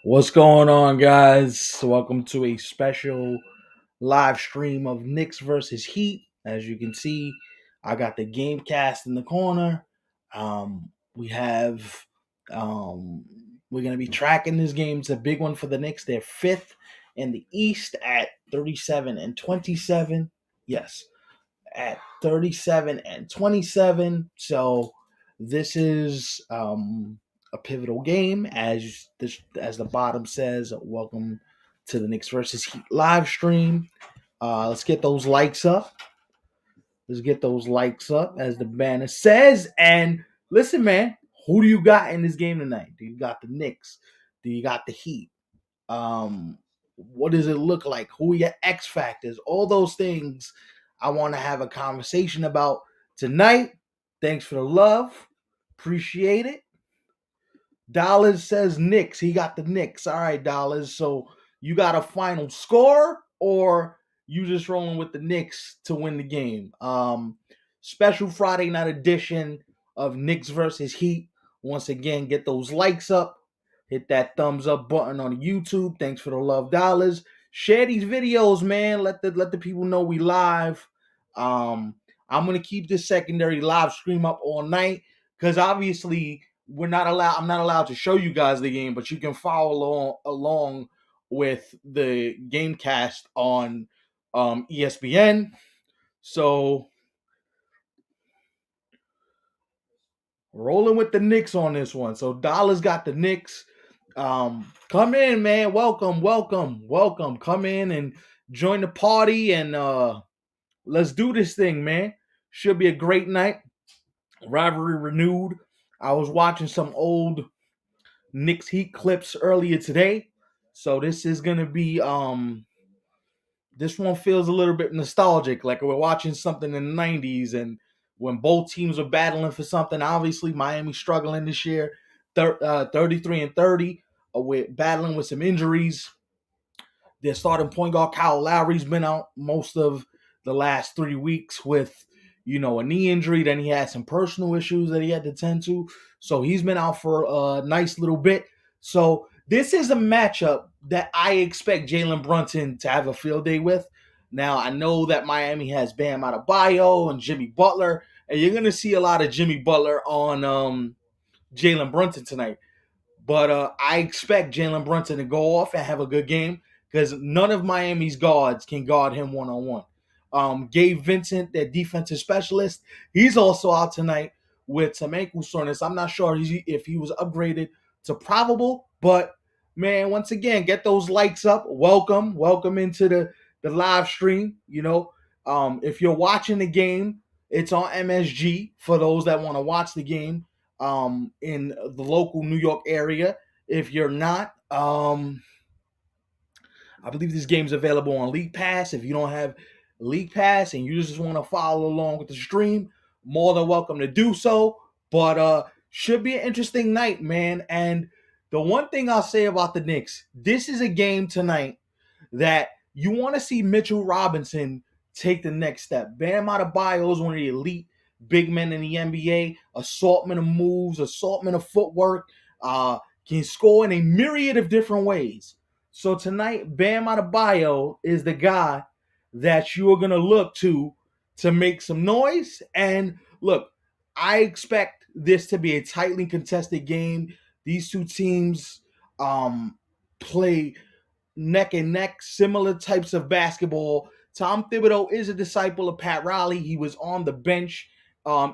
What's going on, guys? Welcome to a special live stream of Knicks versus Heat. As you can see, I got the game cast in the corner. We have we're gonna be tracking this game. It's a big one for the Knicks. They're fifth in the East at 37 and 27. Yes, at 37 and 27. So this is a pivotal game, as the bottom says. Welcome to the Knicks versus Heat live stream. Let's get those likes up. Let's get those likes up, as the banner says. And listen, man, who do you got in this game tonight? Do you got the Knicks? Do you got the Heat? What does it look like? Who are your X factors? All those things I want to have a conversation about tonight. Thanks for the love. Appreciate it. Dollars says Knicks. He got the Knicks. All right, Dollars. So you got a final score, or you just rolling with the Knicks to win the game? Special Friday night edition of Knicks versus Heat. Once again, get those likes up. Hit that thumbs up button on YouTube. Thanks for the love, Dollars. Share these videos, man. Let the people know we live. I'm gonna keep this secondary live stream up all night because obviously I'm not allowed to show you guys the game, but you can follow along with the game cast on ESPN. So rolling with the Knicks on this one. So Dollars got the Knicks. Come in, man. Welcome. Come in and join the party, and let's do this thing, man. Should be a great night. Rivalry renewed. I was watching some old Knicks Heat clips earlier today. So this is gonna be this one feels a little bit nostalgic, like we're watching something in the 90s and when both teams are battling for something. Obviously, Miami's struggling this year, 33 and 30, with battling with some injuries. Their starting point guard Kyle Lowry's been out most of the last 3 weeks with, a knee injury. Then he had some personal issues that he had to tend to. So he's been out for a nice little bit. So this is a matchup that I expect Jalen Brunson to have a field day with. Now, I know that Miami has Bam Adebayo and Jimmy Butler, and you're going to see a lot of Jimmy Butler on Jalen Brunson tonight. But I expect Jalen Brunson to go off and have a good game because none of Miami's guards can guard him one-on-one. Gabe Vincent, their defensive specialist, he's also out tonight with some ankle soreness. I'm not sure if he was upgraded to probable, but man, once again, get those likes up. Welcome into the live stream. If you're watching the game, it's on MSG for those that want to watch the game in the local New York area. If you're not, I believe this game's available on League Pass. If you don't have League Pass and you just want to follow along with the stream, more than welcome to do so. But should be an interesting night, man. And the one thing I'll say about the Knicks, this is a game tonight that you want to see Mitchell Robinson take the next step. Bam Adebayo is one of the elite big men in the NBA. Assortment of moves, assortment of footwork, can score in a myriad of different ways. So tonight, Bam Adebayo is the guy that you are going to look to make some noise. And look, I expect this to be a tightly contested game. These two teams play neck and neck, similar types of basketball. Tom Thibodeau is a disciple of Pat Riley. He was on the bench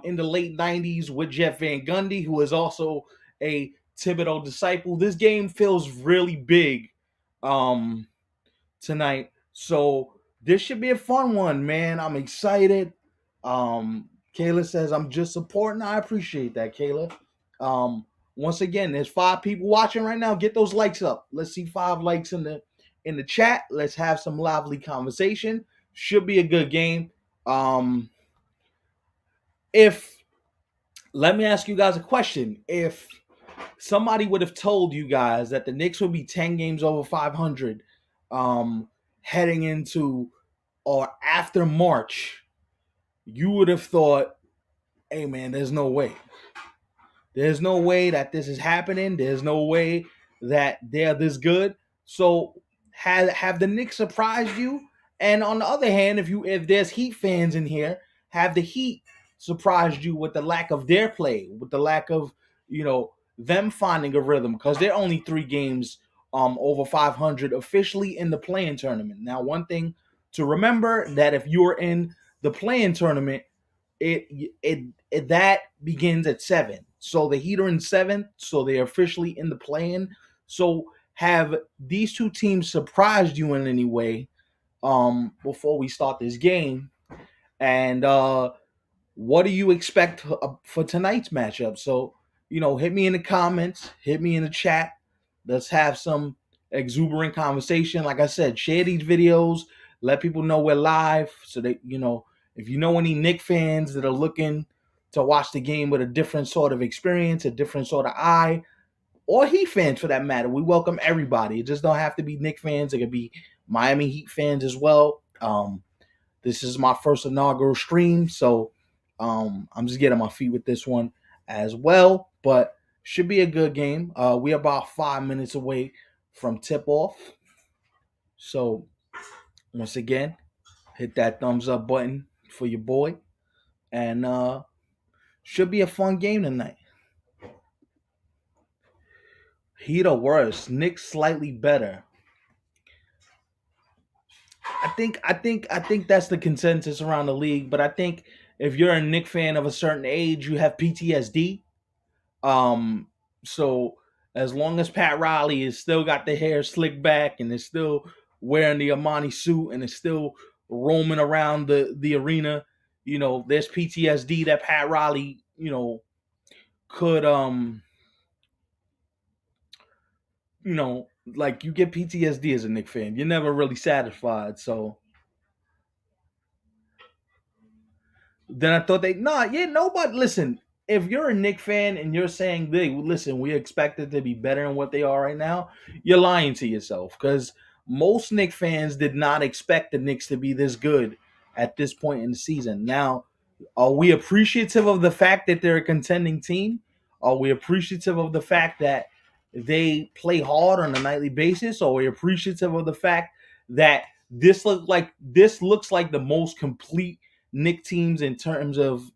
in the late 90s with Jeff Van Gundy, who is also a Thibodeau disciple. This game feels really big tonight. So this should be a fun one, man. I'm excited. Kayla says, I'm just supporting. I appreciate that, Kayla. Once again, there's 5 people watching right now. Get those likes up. Let's see 5 likes in the chat. Let's have some lively conversation. Should be a good game. If let me ask you guys a question. If somebody would have told you guys that the Knicks would be 10 games over 500 heading into or after March, you would have thought, hey, man, there's no way. There's no way that this is happening. There's no way that they're this good. So have the Knicks surprised you? And on the other hand, if there's Heat fans in here, have the Heat surprised you with the lack of their play, with the lack of them finding a rhythm? Because they're only 3 games over 500 officially in the playing tournament. Now, one thing to remember, that if you're in the playing tournament, it that begins at 7. So the Heat are in 7th, so they're officially in the play-in. So have these two teams surprised you in any way before we start this game? And what do you expect for tonight's matchup? So, hit me in the comments, hit me in the chat. Let's have some exuberant conversation. Like I said, share these videos, let people know we're live, so that if you know any Knick fans that are looking to watch the game with a different sort of experience, a different sort of eye, or Heat fans for that matter, we welcome everybody. It just don't have to be Knick fans; it could be Miami Heat fans as well. This is my first inaugural stream, so I'm just getting my feet with this one as well. But should be a good game. We're about 5 minutes away from tip off. So once again, hit that thumbs up button for your boy. And should be a fun game tonight. Heat or worse, Knicks slightly better. I think that's the consensus around the league. But I think if you're a Knicks fan of a certain age, you have PTSD. So as long as Pat Riley is still got the hair slicked back and is still wearing the Armani suit and is still roaming around the arena, there's PTSD that Pat Riley, could like you get PTSD as a Knicks fan. You're never really satisfied. So then I thought nobody listen. If you're a Knicks fan and you're saying, "Hey, listen, we expect it to be better than what they are right now," you're lying to yourself, because most Knicks fans did not expect the Knicks to be this good at this point in the season. Now, are we appreciative of the fact that they're a contending team? Are we appreciative of the fact that they play hard on a nightly basis? Or are we appreciative of the fact that this looks like the most complete Nick teams in terms of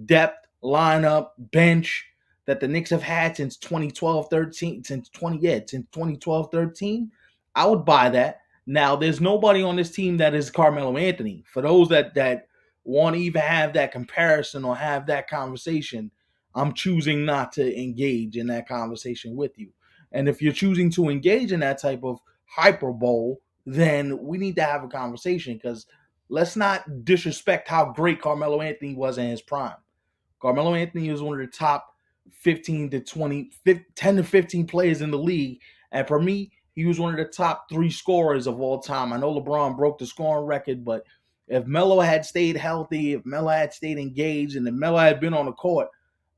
depth, lineup, bench that the Knicks have had since 2012-13, since 2012-13? I would buy that. Now, there's nobody on this team that is Carmelo Anthony. For those that want to even have that comparison or have that conversation, I'm choosing not to engage in that conversation with you. And if you're choosing to engage in that type of hyperbole, then we need to have a conversation, because let's not disrespect how great Carmelo Anthony was in his prime. Carmelo Anthony was one of the top 15 to 20, 10 to 15 players in the league. And for me, he was one of the top 3 scorers of all time. I know LeBron broke the scoring record, but if Melo had stayed healthy, if Melo had stayed engaged, and if Melo had been on the court,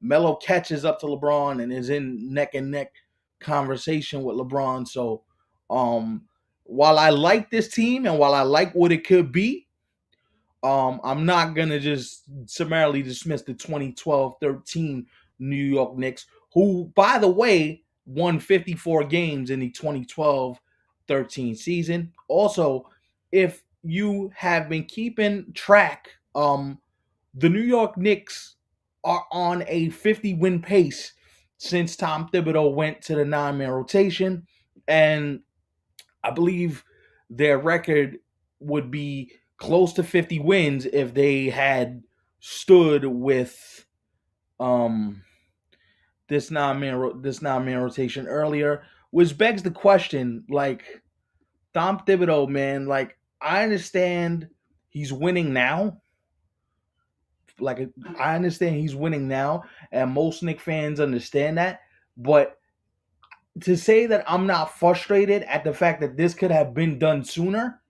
Melo catches up to LeBron and is in neck and neck conversation with LeBron. So um, while I like this team and while I like what it could be, I'm not gonna just summarily dismiss the 2012-13 New York Knicks, who, by the way, won 54 games in the 2012-13 season. Also, if you have been keeping track, the New York Knicks are on a 50-win pace since Tom Thibodeau went to the 9-man rotation, and I believe their record would be close to 50 wins if they had stood with um this 9-man rotation earlier, which begs the question, like, Tom Thibodeau, man, like, I understand he's winning now. Like, I understand he's winning now, and most Knicks fans understand that. But to say that I'm not frustrated at the fact that this could have been done sooner,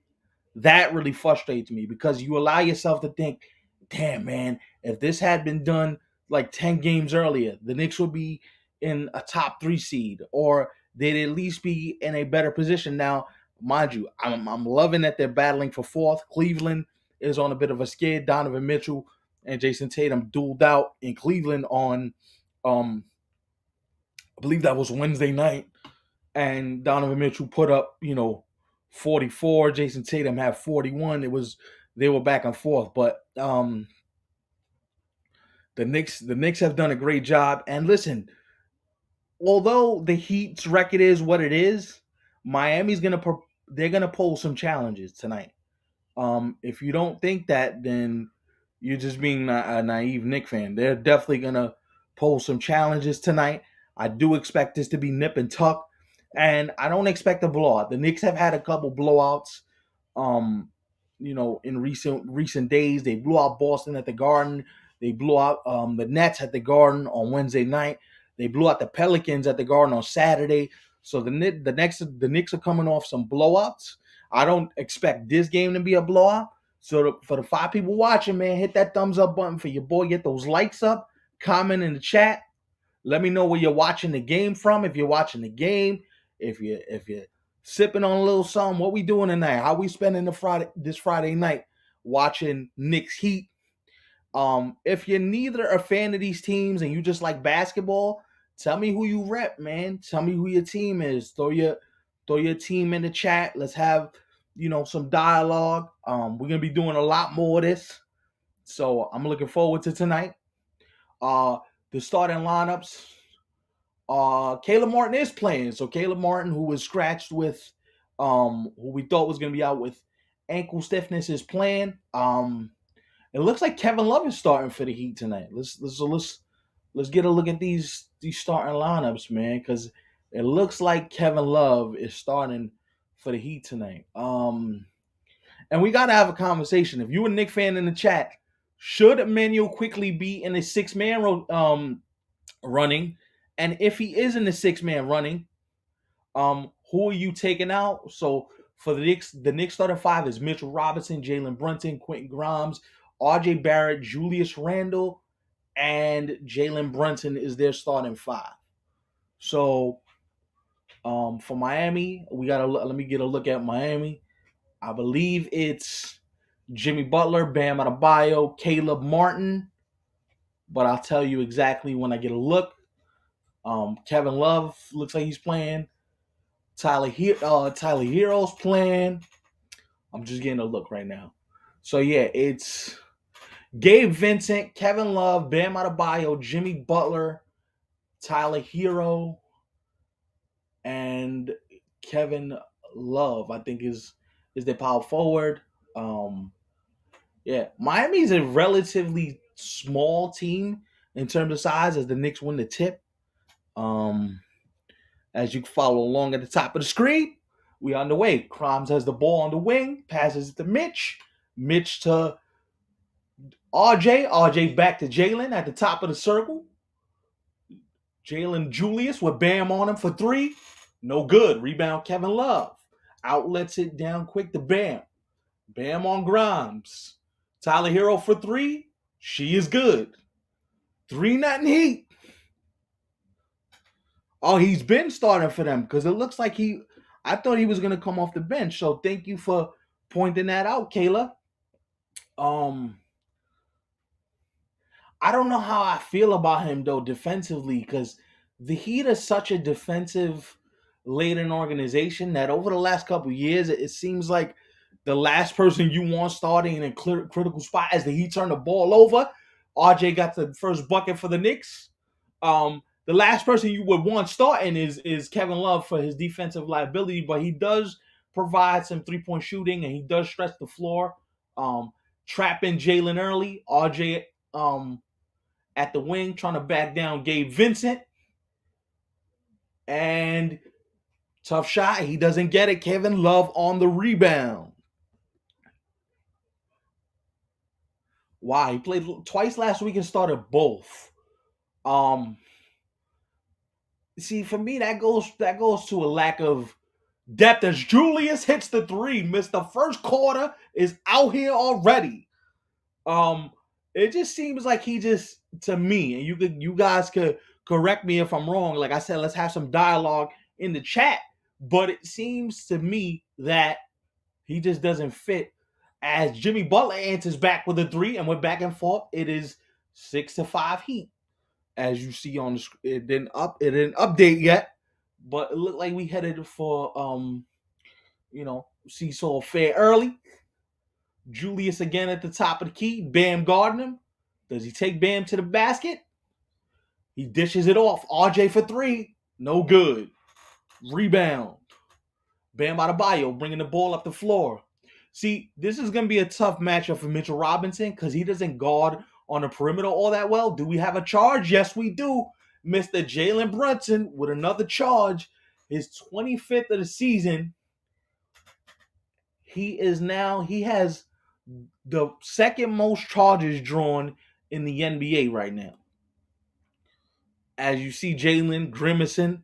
that really frustrates me, because you allow yourself to think, damn, man, if this had been done like 10 games earlier, the Knicks would be in a top 3 seed, or they'd at least be in a better position. Now, mind you, I'm loving that they're battling for 4th. Cleveland is on a bit of a skid. Donovan Mitchell and Jason Tatum dueled out in Cleveland on um I believe that was Wednesday night, and Donovan Mitchell put up, 44. Jason Tatum had 41. They were back and forth, but the Knicks have done a great job. And listen, although the Heat's record is what it is, Miami's they're gonna pose some challenges tonight. If you don't think that, then you're just being a naive Knick fan. They're definitely gonna pose some challenges tonight. I do expect this to be nip and tuck, and I don't expect a blowout. The Knicks have had a couple blowouts. Um, in recent days, they blew out Boston at the Garden. They blew out the Nets at the Garden on Wednesday night. They blew out the Pelicans at the Garden on Saturday. So the Knicks are coming off some blowouts. I don't expect this game to be a blowout. So for the 5 people watching, man, hit that thumbs up button for your boy. Get those likes up. Comment in the chat. Let me know where you're watching the game from. If you're watching the game, if you're sipping on a little something, what we doing tonight? How we spending this Friday night watching Knicks Heat? If you're neither a fan of these teams and you just like basketball, tell me who you rep, man. Tell me who your team is. Throw your team in the chat. Let's have some dialogue. We're gonna be doing a lot more of this, so I'm looking forward to tonight. Uh, the starting lineups. Caleb Martin is playing, so Caleb Martin, who was scratched with, who we thought was gonna be out with ankle stiffness, is playing. It looks like Kevin Love is starting for the Heat tonight. Let's get a look at these starting lineups, man, because it looks like Kevin Love is starting for the Heat tonight. And we gotta have a conversation. If you a Knick fan in the chat, should Emmanuel quickly be in a 6-man running? And if he is in the 6-man running, who are you taking out? So for the Knicks starting 5 is Mitchell Robinson, Jalen Brunson, Quentin Grimes, R.J. Barrett, Julius Randle, and Jalen Brunson is their starting 5. So for Miami, let me get a look at Miami. I believe it's Jimmy Butler, Bam Adebayo, Caleb Martin, but I'll tell you exactly when I get a look. Kevin Love looks like he's playing. Tyler Hero's playing. I'm just getting a look right now. So yeah, it's Gabe Vincent, Kevin Love, Bam Adebayo, Jimmy Butler, Tyler Hero, and Kevin Love, I think is their power forward. Yeah, Miami's a relatively small team in terms of size as the Knicks win the tip. As you follow along at the top of the screen, we on the way. Crimes has the ball on the wing, passes it to Mitch. Mitch to RJ. RJ back to Jalen at the top of the circle. Jalen Julius with Bam on him for 3. No good. Rebound Kevin Love. Outlets it down quick to Bam. Bam on Grimes. Tyler Hero for 3. She is good. 3-0 Heat. Oh, he's been starting for them because it looks like I thought he was going to come off the bench. So thank you for pointing that out, Kayla. I don't know how I feel about him though defensively because the Heat is such a defensive laden organization that over the last couple of years it seems like the last person you want starting in a critical spot as the Heat turn the ball over. RJ got the first bucket for the Knicks. The last person you would want starting is Kevin Love for his defensive liability, but he does provide some 3-point shooting and he does stretch the floor. Trapping Jalen early. RJ at the wing trying to back down Gabe Vincent. And tough shot. He doesn't get it. Kevin Love on the rebound. Wow, he played twice last week and started both. See, for me, that goes to a lack of depth as Julius hits the 3. Missed the first quarter, is out here already. It just seems like he just, to me, and you guys could correct me if I'm wrong. Like I said, let's have some dialogue in the chat. But it seems to me that he just doesn't fit. As Jimmy Butler answers back with a 3 and we're back and forth, it is 6-5 Heat. As you see on the screen, it didn't update yet, but it looked like we headed for seesaw fair early. Julius again at the top of the key. Bam guarding him. Does he take Bam to the basket? He dishes it off. RJ for three. No good. Rebound. Bam Adebayo bringing the ball up the floor. See, this is going to be a tough matchup for Mitchell Robinson because he doesn't guard on the perimeter all that well. Do we have a charge? Yes, we do. Mr. Jalen Brunson with another charge. His 25th of the season. He has the second most charges drawn in the NBA right now. As you see Jalen grimacing,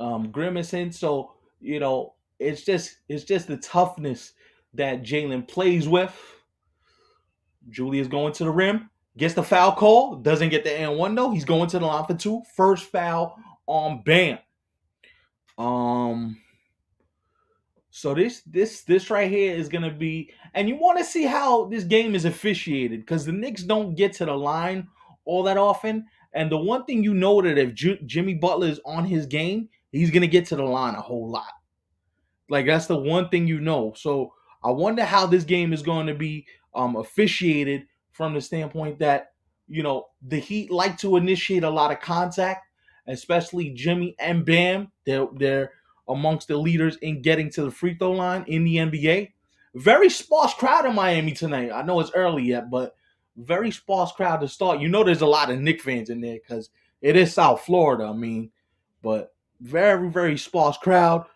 grimacing. So, it's just the toughness that Jalen plays with. Julius going to the rim, gets the foul call, doesn't get the N1 though. He's going to the line for two. First foul on Bam. So this right here is gonna be, and you want to see how this game is officiated because the Knicks don't get to the line all that often. And the one thing you know that if Jimmy Butler is on his game, he's gonna get to the line a whole lot. Like that's the one thing you know. So I wonder how this game is going to be officiated from the standpoint that the Heat like to initiate a lot of contact, especially Jimmy and Bam. They're amongst the leaders in getting to the free throw line in the NBA. Very sparse crowd in Miami tonight. I know it's early yet, but very sparse crowd to start. There's a lot of Knicks fans in there because it is South Florida. I mean, but very, very sparse crowd.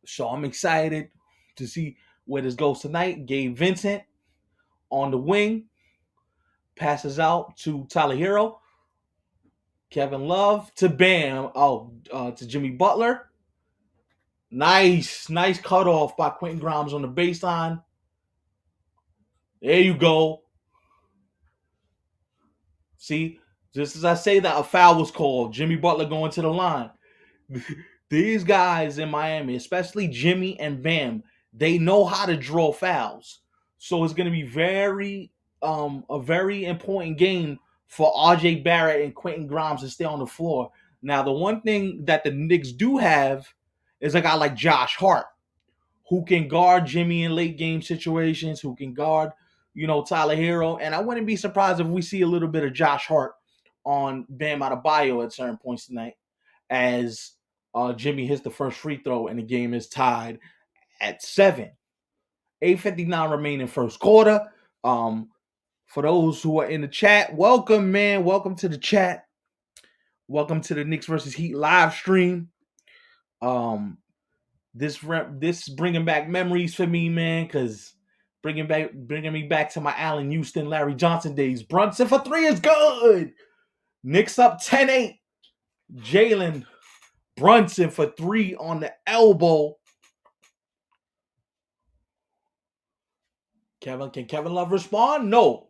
So I'm excited to see where this goes tonight. Gabe Vincent on the wing passes out to Tyler Hero. Kevin Love to Bam. To Jimmy Butler. Nice cutoff by Quentin Grimes on the baseline. There you go. See, just as I say that, a foul was called. Jimmy Butler going to the line. These guys in Miami, especially Jimmy and Bam, they know how to draw fouls. So it's going to be a very important game for RJ Barrett and Quentin Grimes to stay on the floor. Now, the one thing that the Knicks do have is a guy like Josh Hart, who can guard Jimmy in late game situations, who can guard, Tyler Hero. And I wouldn't be surprised if we see a little bit of Josh Hart on Bam Adebayo at certain points tonight as Jimmy hits the first free throw and the game is tied at 7. 8:59 remaining first quarter. For those who are in the chat, welcome, man. Welcome to the chat. Welcome to the Knicks versus Heat live stream. This is bringing back memories for me, man, because bringing me back to my Allen Houston, Larry Johnson days. Brunson for 3 is good. Knicks up 10-8. Jalen Brunson for 3 on the elbow. Can Kevin Love respond? No.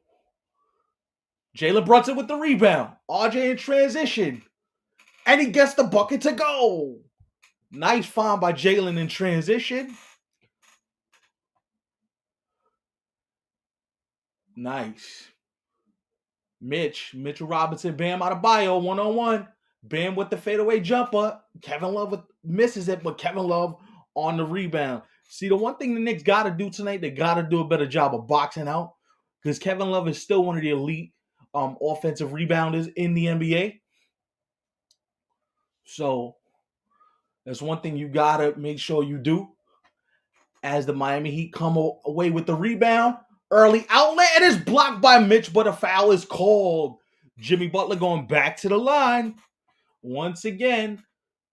Jalen Brunson with the rebound. RJ in transition. And he gets the bucket to go. Nice find by Jalen in transition. Nice. Mitchell Robinson, Bam Adebayo, 1-on-1. Bam with the fadeaway jumper. Kevin Love misses it, but Kevin Love on the rebound. See, the one thing the Knicks got to do tonight, they got to do a better job of boxing out because Kevin Love is still one of the elite offensive rebounders in the NBA. So that's one thing you got to make sure you do. As the Miami Heat come away with the rebound, early outlet, and it's blocked by Mitch, but a foul is called. Jimmy Butler going back to the line. Once again,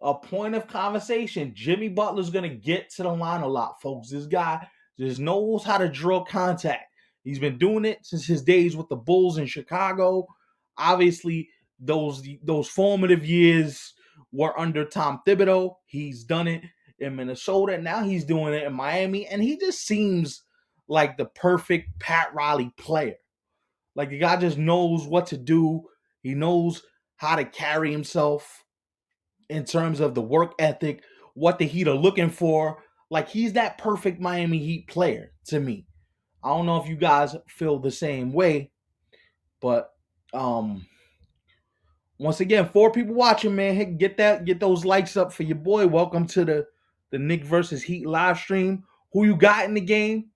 a point of conversation. Jimmy Butler's going to get to the line a lot, folks. This guy just knows how to draw contact. He's been doing it since his days with the Bulls in Chicago. Obviously, those formative years were under Tom Thibodeau. He's done it in Minnesota. Now he's doing it in Miami. And he just seems like the perfect Pat Riley player. Like the guy just knows what to do. He knows how to carry himself in terms of the work ethic, what the Heat are looking for. Like he's that perfect Miami Heat player to me. I don't know if you guys feel the same way. But once again, 4 people watching, man. Hey, get those likes up for your boy. Welcome to the Knicks versus Heat live stream. Who you got in the game?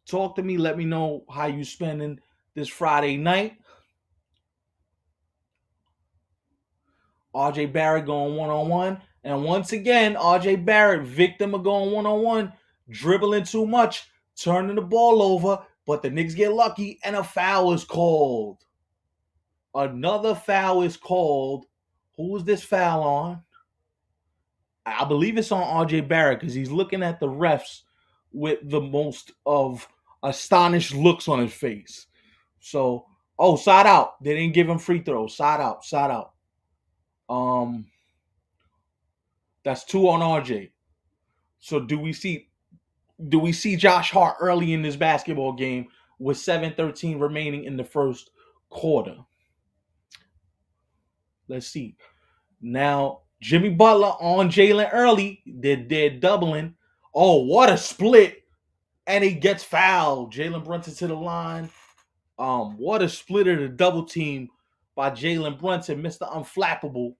Talk to me. Let me know how you spending this Friday night. RJ Barrett going one-on-one. And once again, RJ Barrett, victim of going one-on-one, dribbling too much, turning the ball over, but the Knicks get lucky and a foul is called. Another foul is called. Who is this foul on? I believe it's on RJ Barrett because he's looking at the refs with the most of astonished looks on his face. So, side out. They didn't give him free throws. Side out, side out. That's 2 on RJ. So do we see Josh Hart early in this basketball game with 7:13 remaining in the first quarter? Let's see. Now, Jimmy Butler on Jalen early. They're doubling. Oh, what a split. And he gets fouled. Jalen Brunson to the line. What a split of the double team by Jalen Brunson, Mr. Unflappable.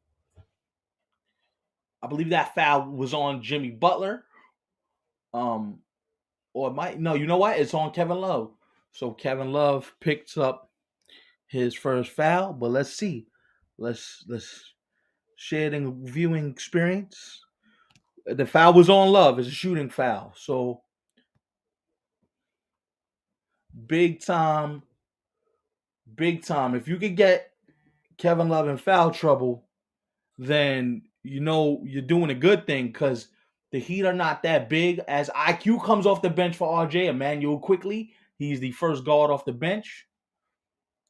I believe that foul was on Jimmy Butler. Or it might, no, you know what? It's on Kevin Love. So Kevin Love picks up his first foul, but let's see. Let's share the viewing experience. The foul was on Love. It's a shooting foul. So big time, big time. If you could get Kevin Love in foul trouble, then you know you're doing a good thing because the Heat are not that big. As IQ comes off the bench for RJ, Emmanuel quickly. He's the first guard off the bench.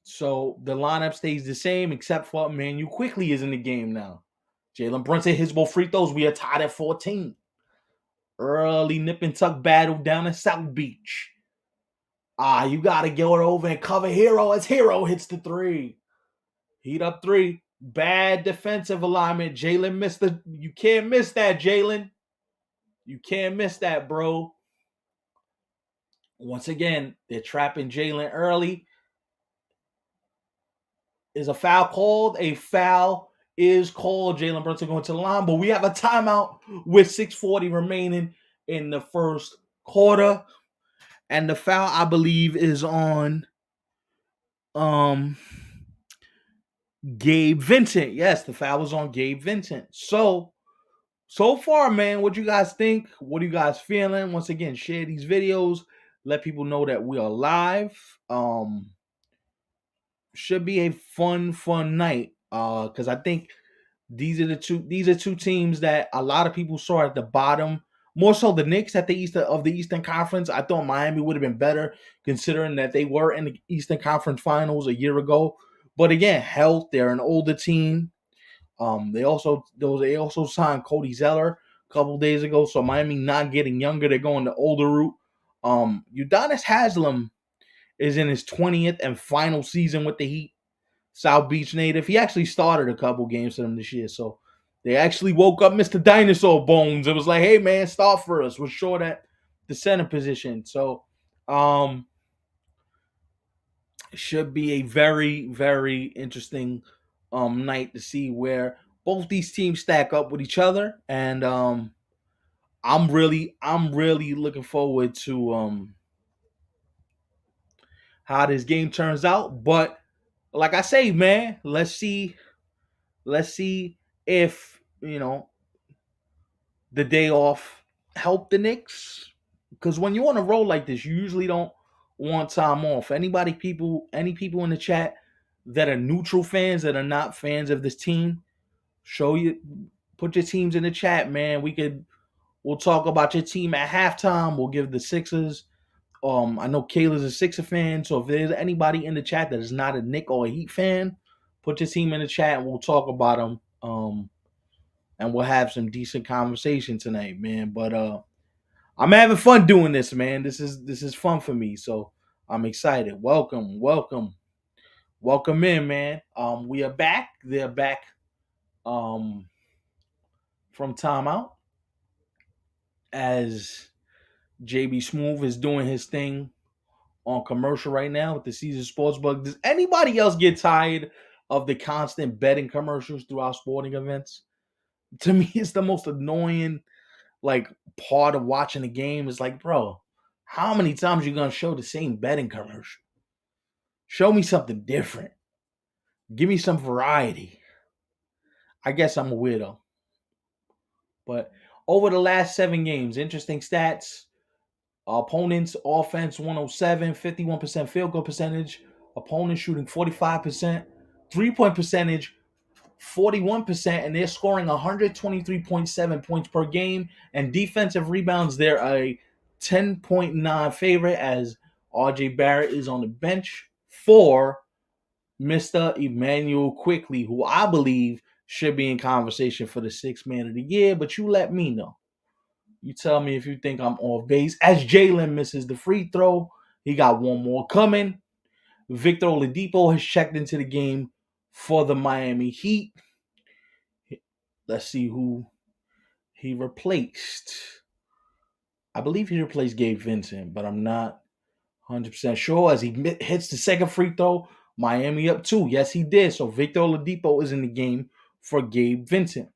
So the lineup stays the same except for Emmanuel quickly is in the game now. Jalen Brunson hits both free throws. We are tied at 14. Early nip and tuck battle down in South Beach. You got to go over and cover Hero as Hero hits the 3. Heat up 3. Bad defensive alignment. Jalen missed the. You can't miss that, Jalen. You can't miss that, bro. Once again, they're trapping Jalen early. Is a foul called? A foul is called. Jalen Brunson going to the line, but we have a timeout with 6:40 remaining in the first quarter. And the foul, I believe, is on Gabe Vincent. Yes, the foul was on Gabe Vincent. So far, man, what you guys think? What are you guys feeling? Once again, share these videos. Let people know that we are live. Should be a fun night. Because I think these are two teams that a lot of people saw at the bottom. More so the Knicks at the Eastern Conference. I thought Miami would have been better considering that they were in the Eastern Conference Finals a year ago. But again, health, they're an older team. They also signed Cody Zeller a couple days ago. So Miami not getting younger, they're going the older route. Udonis Haslem is in his 20th and final season with the Heat. South Beach native. He actually started a couple games for them this year. So they actually woke up Mr. Dinosaur Bones. It was like, hey man, start for us. We're short at the center position. So it should be a very, very interesting night to see where both these teams stack up with each other. And I'm really looking forward to how this game turns out. But like I say, man, let's see if the day off help the Knicks. Because when you're on a roll like this, you usually don't want time off. Any people in the chat that are neutral fans that are not fans of this team, put your teams in the chat, man. We'll talk about your team at halftime. We'll give the Sixers. I know Kayla's a Sixer fan, so if there's anybody in the chat that is not a Knick or a Heat fan, put your team in the chat and we'll talk about them. And we'll have some decent conversation tonight, man. But I'm having fun doing this, man. This is fun for me, so I'm excited. Welcome in, man. We are back. They're back from timeout as JB Smooth is doing his thing on commercial right now with the Caesar Sportsbook. Does anybody else get tired of the constant betting commercials throughout sporting events? To me, it's the most annoying like part of watching the game. Is like, bro, how many times you gonna show the same betting commercial? Show me something different. Give me some variety. I guess I'm a weirdo. But over the last 7 games, interesting stats. Opponents offense 107, 51% field goal percentage. Opponents shooting 45%. 3-point percentage 41%, and they're scoring 123.7 points per game. And defensive rebounds, they're a 10.9 favorite as RJ Barrett is on the bench for Mr. Emmanuel Quickly, who I believe should be in conversation for the sixth man of the year. But you let me know. You tell me if you think I'm off base. As Jalen misses the free throw, he got one more coming. Victor Oladipo has checked into the game for the Miami Heat. Let's see who he replaced. I believe he replaced Gabe Vincent, but I'm not 100% sure. As he hits the second free throw, Miami up 2. Yes, he did. So Victor Oladipo is in the game for Gabe Vincent.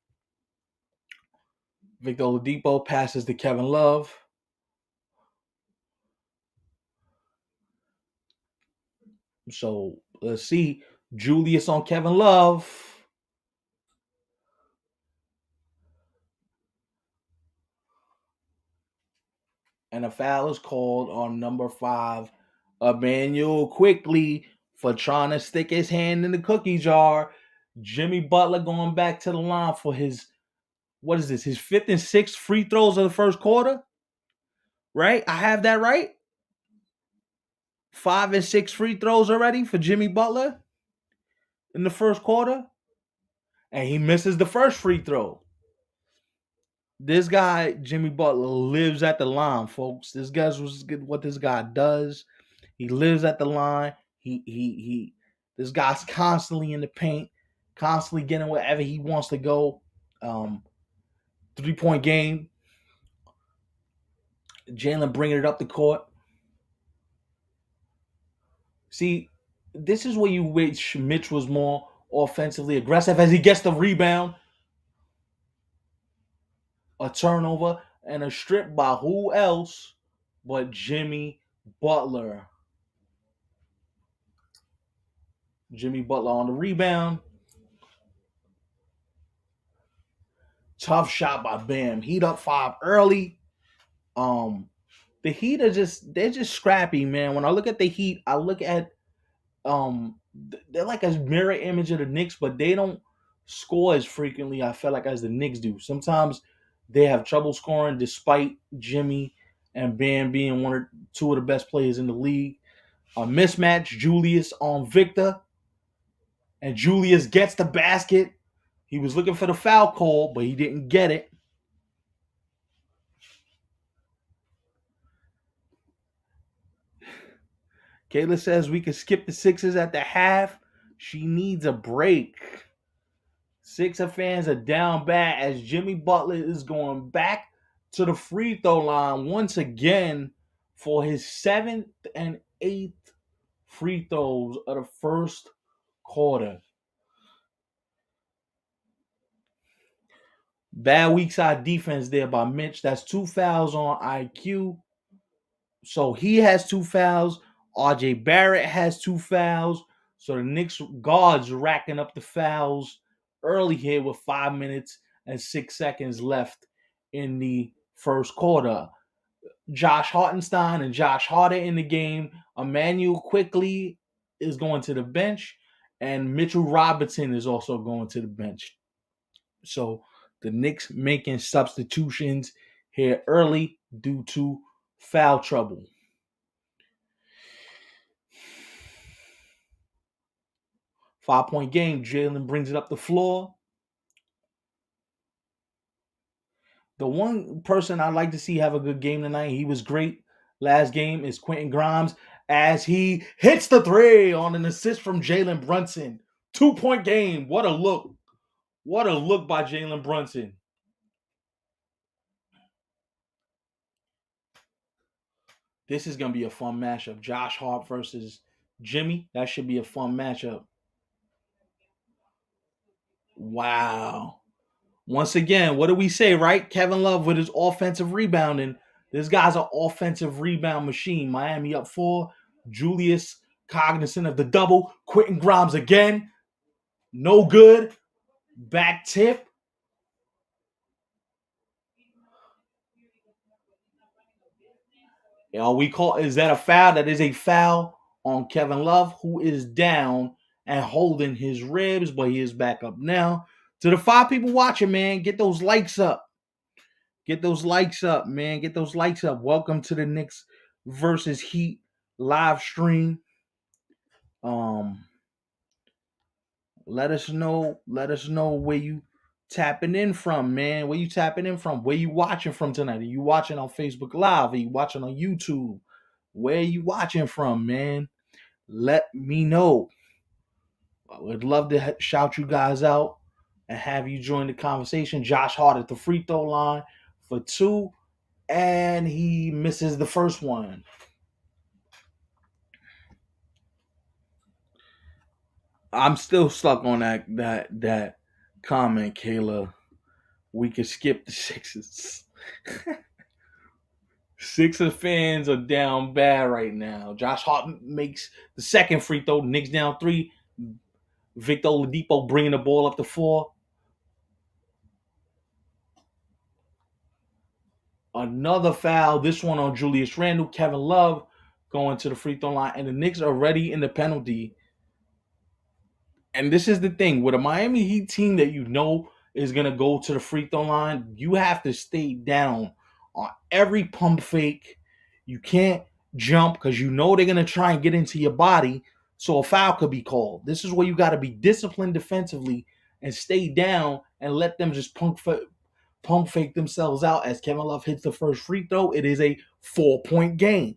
Victor Oladipo passes to Kevin Love. So let's see. Julius on Kevin Love. And a foul is called on number 5, Emmanuel Quickly, for trying to stick his hand in the cookie jar. Jimmy Butler going back to the line for his, what is this, his 5th and 6th free throws of the first quarter? Right? I have that right? 5 and 6 free throws already for Jimmy Butler in the first quarter. And he misses the first free throw. This guy, Jimmy Butler, lives at the line, folks. This guy's what this guy does. He lives at the line. He this guy's constantly in the paint, constantly getting wherever he wants to go. 3-point game. Jalen bringing it up the court. See, this is where you wish Mitch was more offensively aggressive as he gets the rebound. A turnover and a strip by who else but Jimmy Butler. Jimmy Butler on the rebound. Tough shot by Bam. Heat up 5 early. The Heat are they're just scrappy, man. When I look at the Heat, I look at they're like a mirror image of the Knicks, but they don't score as frequently, I feel like, as the Knicks do. Sometimes they have trouble scoring despite Jimmy and Bam being one or two of the best players in the league. A mismatch, Julius on Victor, and Julius gets the basket. He was looking for the foul call, but he didn't get it. Kayla says we can skip the Sixers at the half. She needs a break. Sixer fans are down bad as Jimmy Butler is going back to the free throw line once again for his 7th and 8th free throws of the first quarter. Bad weak side defense there by Mitch. That's 2 fouls on IQ. So he has 2 fouls. RJ Barrett has 2 fouls. So the Knicks guards racking up the fouls early here with 5 minutes and 6 seconds left in the first quarter. Josh Hartenstein and Josh Harder in the game. Emmanuel Quickly is going to the bench. And Mitchell Robinson is also going to the bench. So the Knicks making substitutions here early due to foul trouble. 5-point game. Jalen brings it up the floor. The one person I'd like to see have a good game tonight, he was great last game, is Quentin Grimes as he hits the 3 on an assist from Jalen Brunson. 2-point game. What a look. What a look by Jalen Brunson. This is gonna be a fun matchup. Josh Hart versus Jimmy. That should be a fun matchup. Wow. Once again, what do we say, right? Kevin Love with his offensive rebounding. This guy's an offensive rebound machine. Miami up 4. Julius cognizant of the double. Quentin Grimes again. No good. Back tip. We call is that a foul? That is a foul on Kevin Love, who is down and holding his ribs, but he is back up now. To the 5 people watching, man, get those likes up. Get those likes up, man. Get those likes up. Welcome to the Knicks versus Heat live stream. Um, let us know. Let us know where you tapping in from, man. Where you tapping in from? Where you watching from tonight? Are you watching on Facebook Live? Are you watching on YouTube? Where are you watching from, man? Let me know. I would love to shout you guys out and have you join the conversation. Josh Hart at the free throw line for 2, and he misses the first one. I'm still stuck on that comment, Kayla. We could skip the Sixers. Sixers fans are down bad right now. Josh Hart makes the second free throw. Knicks down 3. Victor Oladipo bringing the ball up to 4. Another foul. This one on Julius Randle. Kevin Love going to the free throw line, and the Knicks are already in the penalty. And this is the thing with a Miami Heat team that you know is gonna go to the free throw line. You have to stay down on every pump fake. You can't jump because you know they're gonna try and get into your body, so a foul could be called. This is where you got to be disciplined defensively and stay down and let them just pump fake themselves out. As Kevin Love hits the first free throw, it is a 4-point game.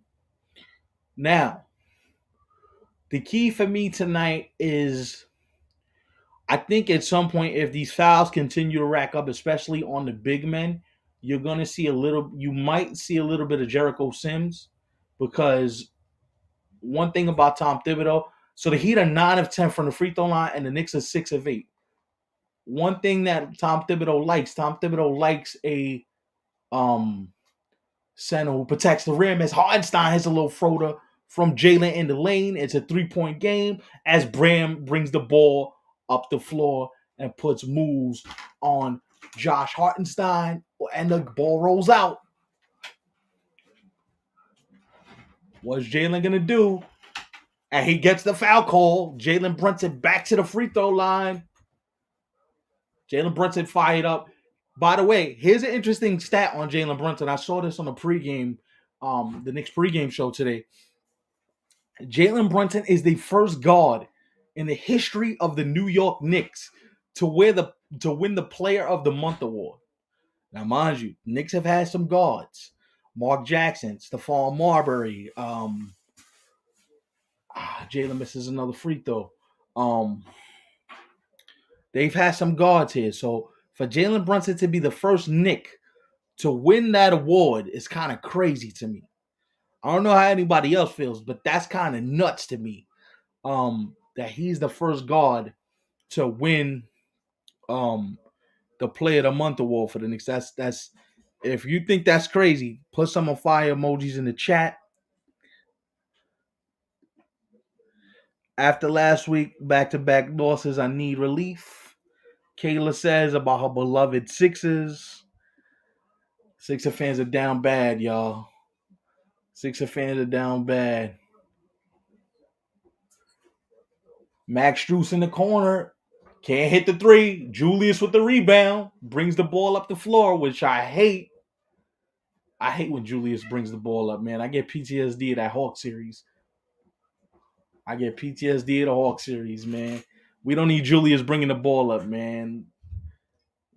Now, the key for me tonight is I think at some point, if these fouls continue to rack up, especially on the big men, you're gonna see you might see a little bit of Jericho Sims, because one thing about Tom Thibodeau, so the Heat are 9 of 10 from the free throw line, and the Knicks are 6 of 8. One thing that Tom Thibodeau likes a um center who protects the rim. As Hartenstein has a little floater from Jalen in the lane. It's a 3-point game as Bram brings the ball up the floor and puts moves on Josh Hartenstein, and the ball rolls out. What's Jalen going to do? And he gets the foul call. Jalen Brunson back to the free throw line. Jalen Brunson fired up. By the way, here's an interesting stat on Jalen Brunson. I saw this on the pregame, the Knicks pregame show today. Jalen Brunson is the first guard in the history of the New York Knicks to win the Player of the Month award. Now, mind you, Knicks have had some guards: Mark Jackson, Stephon Marbury. Jalen misses another free throw. They've had some guards here, so for Jalen Brunson to be the first Knick to win that award is kind of crazy to me. I don't know how anybody else feels, but that's kind of nuts to me. That he's the first guard to win the Player of the Month award for the Knicks. That's if you think that's crazy, put some fire emojis in the chat. After last week, back-to-back losses, I need relief. Kayla says about her beloved Sixers. Sixer fans are down bad, y'all. Sixer fans are down bad. Max Strus in the corner. Can't hit the 3. Julius with the rebound. Brings the ball up the floor, which I hate. I hate when Julius brings the ball up, man. I get PTSD of that Hawk series. Man. We don't need Julius bringing the ball up, man.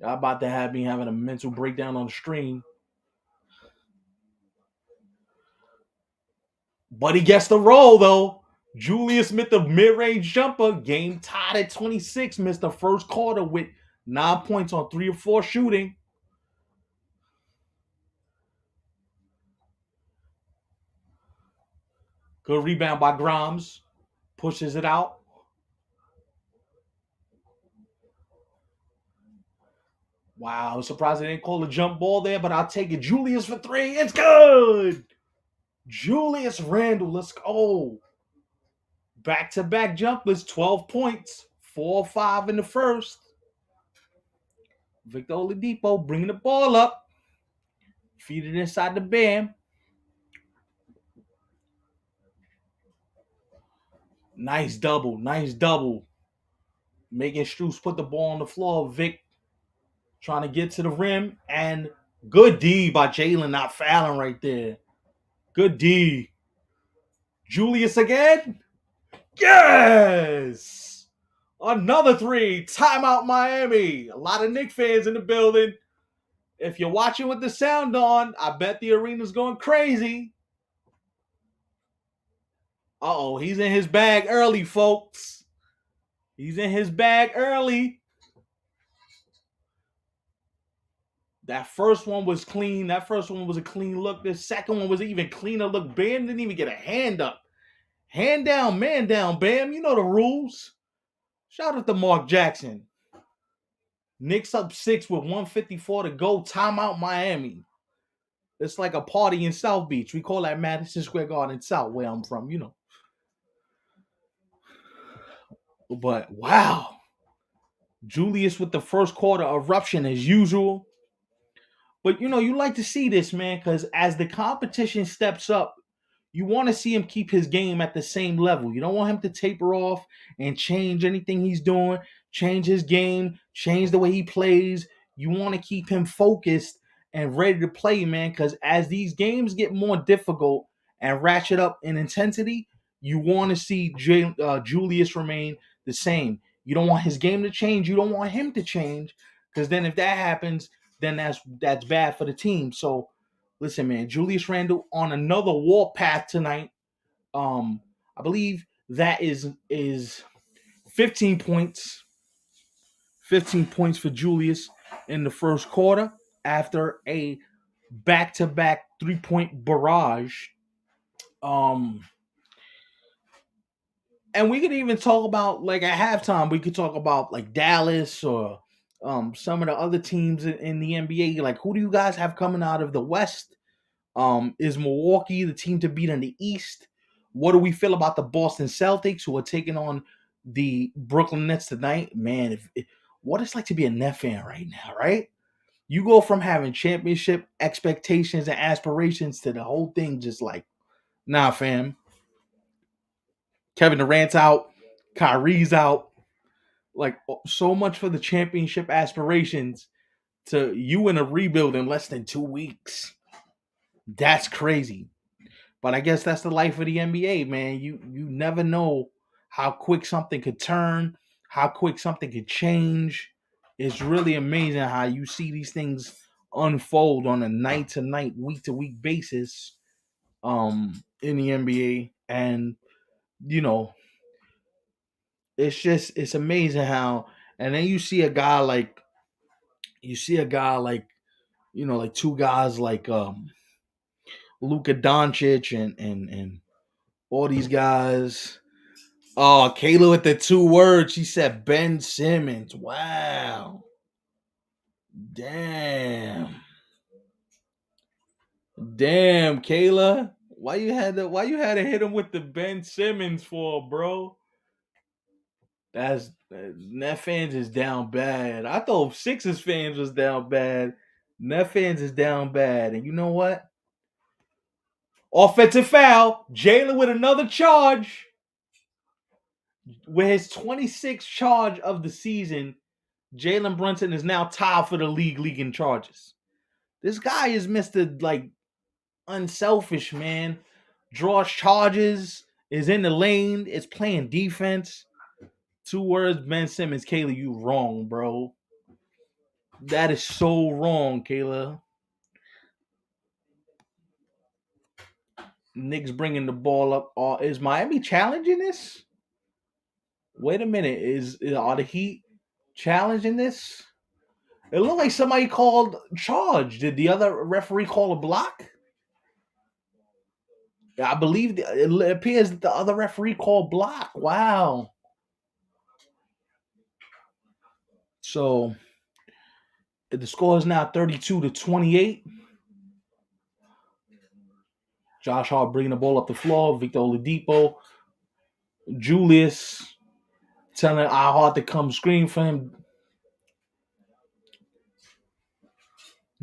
Y'all about to have me having a mental breakdown on the stream. But he gets the roll, though. Julius missed the mid-range jumper. Game tied at 26. Missed the first quarter with 9 points on 3 or 4 shooting. Good rebound by Grimes. Pushes it out. Wow, I'm surprised they didn't call a jump ball there, but I'll take it. Julius for three. It's good. Julius Randle, let's go. Back-to-back jumpers, 12 points. 4-5 in the first. Victor Oladipo bringing the ball up. Feed it inside the bam. Nice double. Nice double. Making Strus put the ball on the floor. Vic trying to get to the rim. And good D by Jalen not fouling right there. Good D. Julius again. Yes! Another three. Timeout Miami. A lot of Knicks fans in the building. If you're watching with the sound on, I bet the arena's going crazy. Uh-oh, he's in his bag early, folks. He's in his bag early. That first one was clean. That first one was a clean look. The second one was an even cleaner look. Bam didn't even get a hand up. Hand down, man down, Bam. You know the rules. Shout out to Mark Jackson. Knicks up 6 with 154 to go. Timeout Miami. It's like a party in South Beach. We call that Madison Square Garden South, where I'm from, you know. But wow. Julius with the first quarter eruption as usual. But you know, you like to see this, man, because as the competition steps up, you want to see him keep his game at the same level. You don't want him to taper off and change anything he's doing, change his game, change the way he plays. You want to keep him focused and ready to play, man, because as these games get more difficult and ratchet up in intensity, you want to see Julius remain the same. You don't want his game to change. You don't want him to change, because then if that happens, then that's bad for the team. So listen, man, Julius Randle on another warpath tonight. I believe that is 15 points. 15 points for Julius in the first quarter after a back-to-back three-point barrage. And we could even talk about, like, at halftime, we could talk about like Dallas or some of the other teams in the NBA. Like, who do you guys have coming out of the West? Is Milwaukee the team to beat in the East? What do we feel about the Boston Celtics, who are taking on the Brooklyn Nets tonight? Man, what it's like to be a Net fan right now, right? You go from having championship expectations and aspirations to the whole thing just like, nah, fam. Kevin Durant's out, Kyrie's out. Like, so much for the championship aspirations to you in a rebuild in less than 2 weeks. That's crazy. But I guess that's the life of the NBA, man. You never know how quick something could turn, how quick something could change. It's really amazing how you see these things unfold on a night to night, week to week basis in the NBA. And you know, it's amazing how, and then you see a guy like, you know, like two guys like Luka Doncic and all these guys. Oh, Kayla with the 2 words. She said Ben Simmons. Wow. Damn. Damn, Kayla. Why you had to hit him with the Ben Simmons for, bro? That's Net fans is down bad. I thought Sixers fans was down bad. Net fans is down bad. And you know what? Offensive foul. Jalen with another charge. With his 26th charge of the season, Jalen Brunson is now tied for the league in charges. This guy is Mr. like unselfish, man. Draws charges, is in the lane, is playing defense. 2 words, Ben Simmons. Kayla, you wrong, bro. That is so wrong, Kayla. Knicks bringing the ball up. Is Miami challenging this? Wait a minute. Are the Heat challenging this? It looked like somebody called charge. Did the other referee call a block? I believe it appears that the other referee called block. Wow. So the score is now 32-28. Josh Hart bringing the ball up the floor. Victor Oladipo, Julius telling I Hart to come screen for him.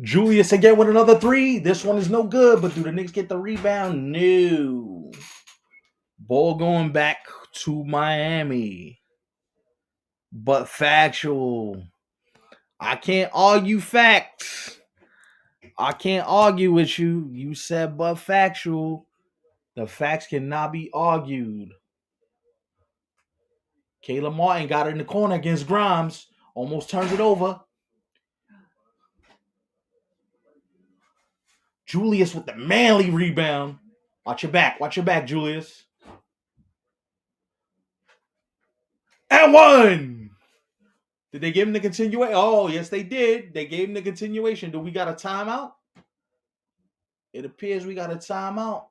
Julius again with another three. This one is no good, but do the Knicks get the rebound? No. Ball going back to Miami. But factual. I can't argue facts. I can't argue with you. You said but factual. The facts cannot be argued. Caleb Martin got it in the corner against Grimes. Almost turns it over. Julius with the manly rebound. Watch your back. Watch your back, Julius. And one. Did they give him the continuation? Oh, yes, they did. They gave him the continuation. Do we got a timeout? It appears we got a timeout.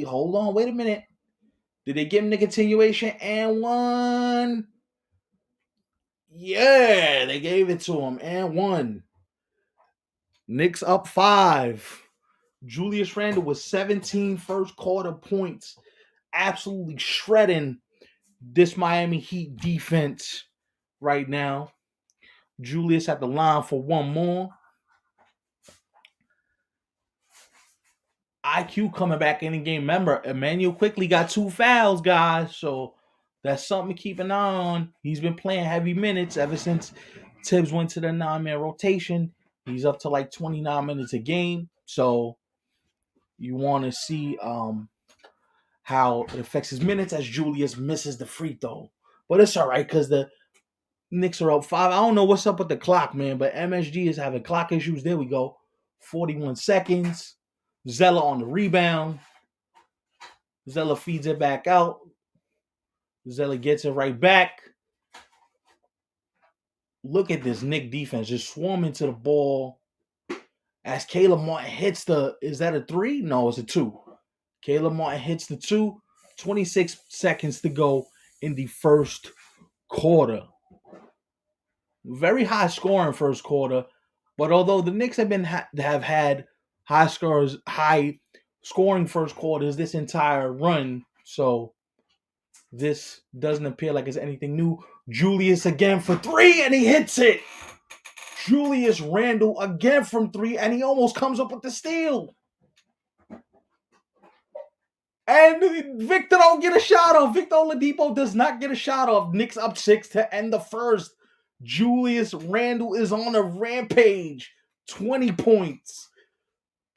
Hold on. Wait a minute. Did they give him the continuation? And one. Yeah, they gave it to him. And one. Knicks up 5. Julius Randle with 17 first quarter points. Absolutely shredding this Miami Heat defense right now. Julius at the line for one more. IQ coming back in the game. Remember, Emmanuel quickly got 2 fouls, guys. So that's something to keep an eye on. He's been playing heavy minutes ever since Tibbs went to the 9-man rotation. He's up to like 29 minutes a game. So you want to see how it affects his minutes as Julius misses the free throw. But it's all right because the Knicks are up 5. I don't know what's up with the clock, man, but MSG is having clock issues. There we go. 41 seconds. Zella on the rebound. Zella feeds it back out. Zella gets it right back. Look at this Knick defense just swarming to the ball. As Caleb Martin hits is that a 3? No, it's a 2. Caleb Martin hits the 2. 26 seconds to go in the first quarter. Very high scoring first quarter. But although the Knicks have had high scoring first quarters this entire run, so this doesn't appear like it's anything new. Julius again for 3, and he hits it. Julius Randle again from 3, and he almost comes up with the steal. And Victor don't get a shot off. Victor Oladipo does not get a shot off. Knicks up 6 to end the first. Julius Randle is on a rampage. 20 points.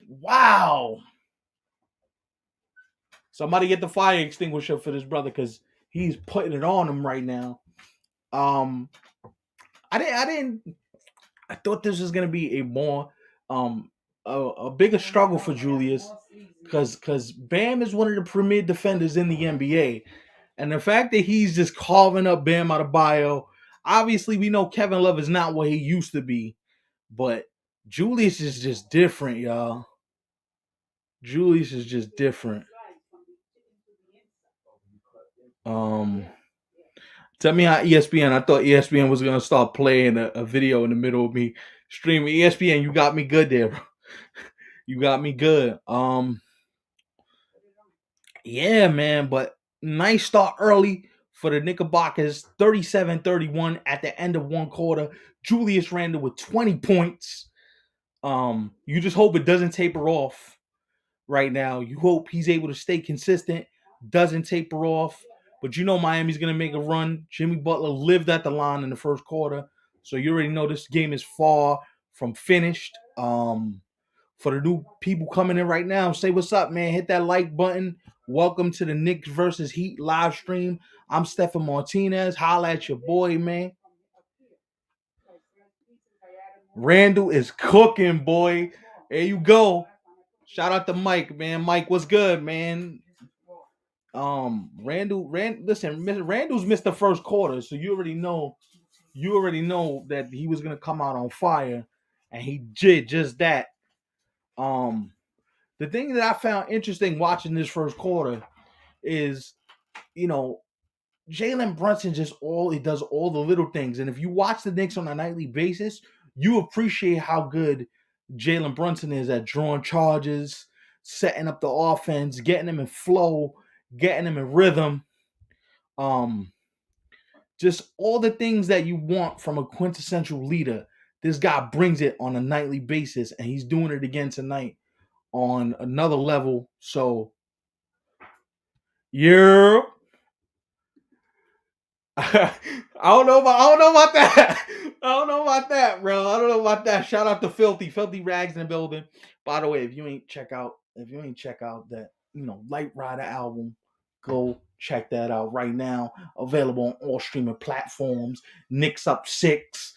Wow. Somebody get the fire extinguisher for this brother because he's putting it on him right now. I thought this was gonna be a more a bigger struggle for Julius because Bam is one of the premier defenders in the NBA. And the fact that he's just carving up Bam Adebayo, obviously we know Kevin Love is not what he used to be, but Julius is just different, y'all. Julius is just different. Tell me how ESPN. I thought ESPN was gonna start playing a video in the middle of me streaming. ESPN, you got me good there, bro. You got me good. Yeah, man, but nice start early for the Knickerbockers. 37-31 at the end of one quarter. Julius Randle with 20 points. You just hope it doesn't taper off right now. You hope he's able to stay consistent, doesn't taper off. But you know Miami's going to make a run. Jimmy Butler lived at the line in the first quarter. So you already know this game is far from finished. For the new people coming in right now, say what's up, man. Hit that like button. Welcome to the Knicks versus Heat live stream. I'm Stephen Martinez. Holla at your boy, man. Randle is cooking, boy. There you go. Shout out to Mike, man. Mike, what's good, man? Listen, Randle's missed the first quarter, so you already know that he was gonna come out on fire, and he did just that. The the thing that I found interesting watching this first quarter is, you know, Jalen Brunson just all he does all the little things. And if you watch the Knicks on a nightly basis, you appreciate how good Jalen Brunson is at drawing charges, setting up the offense, getting them in flow, getting them in rhythm. Um, just all the things that you want from a quintessential leader. This guy brings it on a nightly basis, and he's doing it again tonight on another level. So, yeah. I don't know about that. I don't know about that, bro. I don't know about that. Shout out to Filthy Rags in the building. By the way, if you ain't check out that, Light Rider album, go check that out right now. Available on all streaming platforms. Knicks up 6.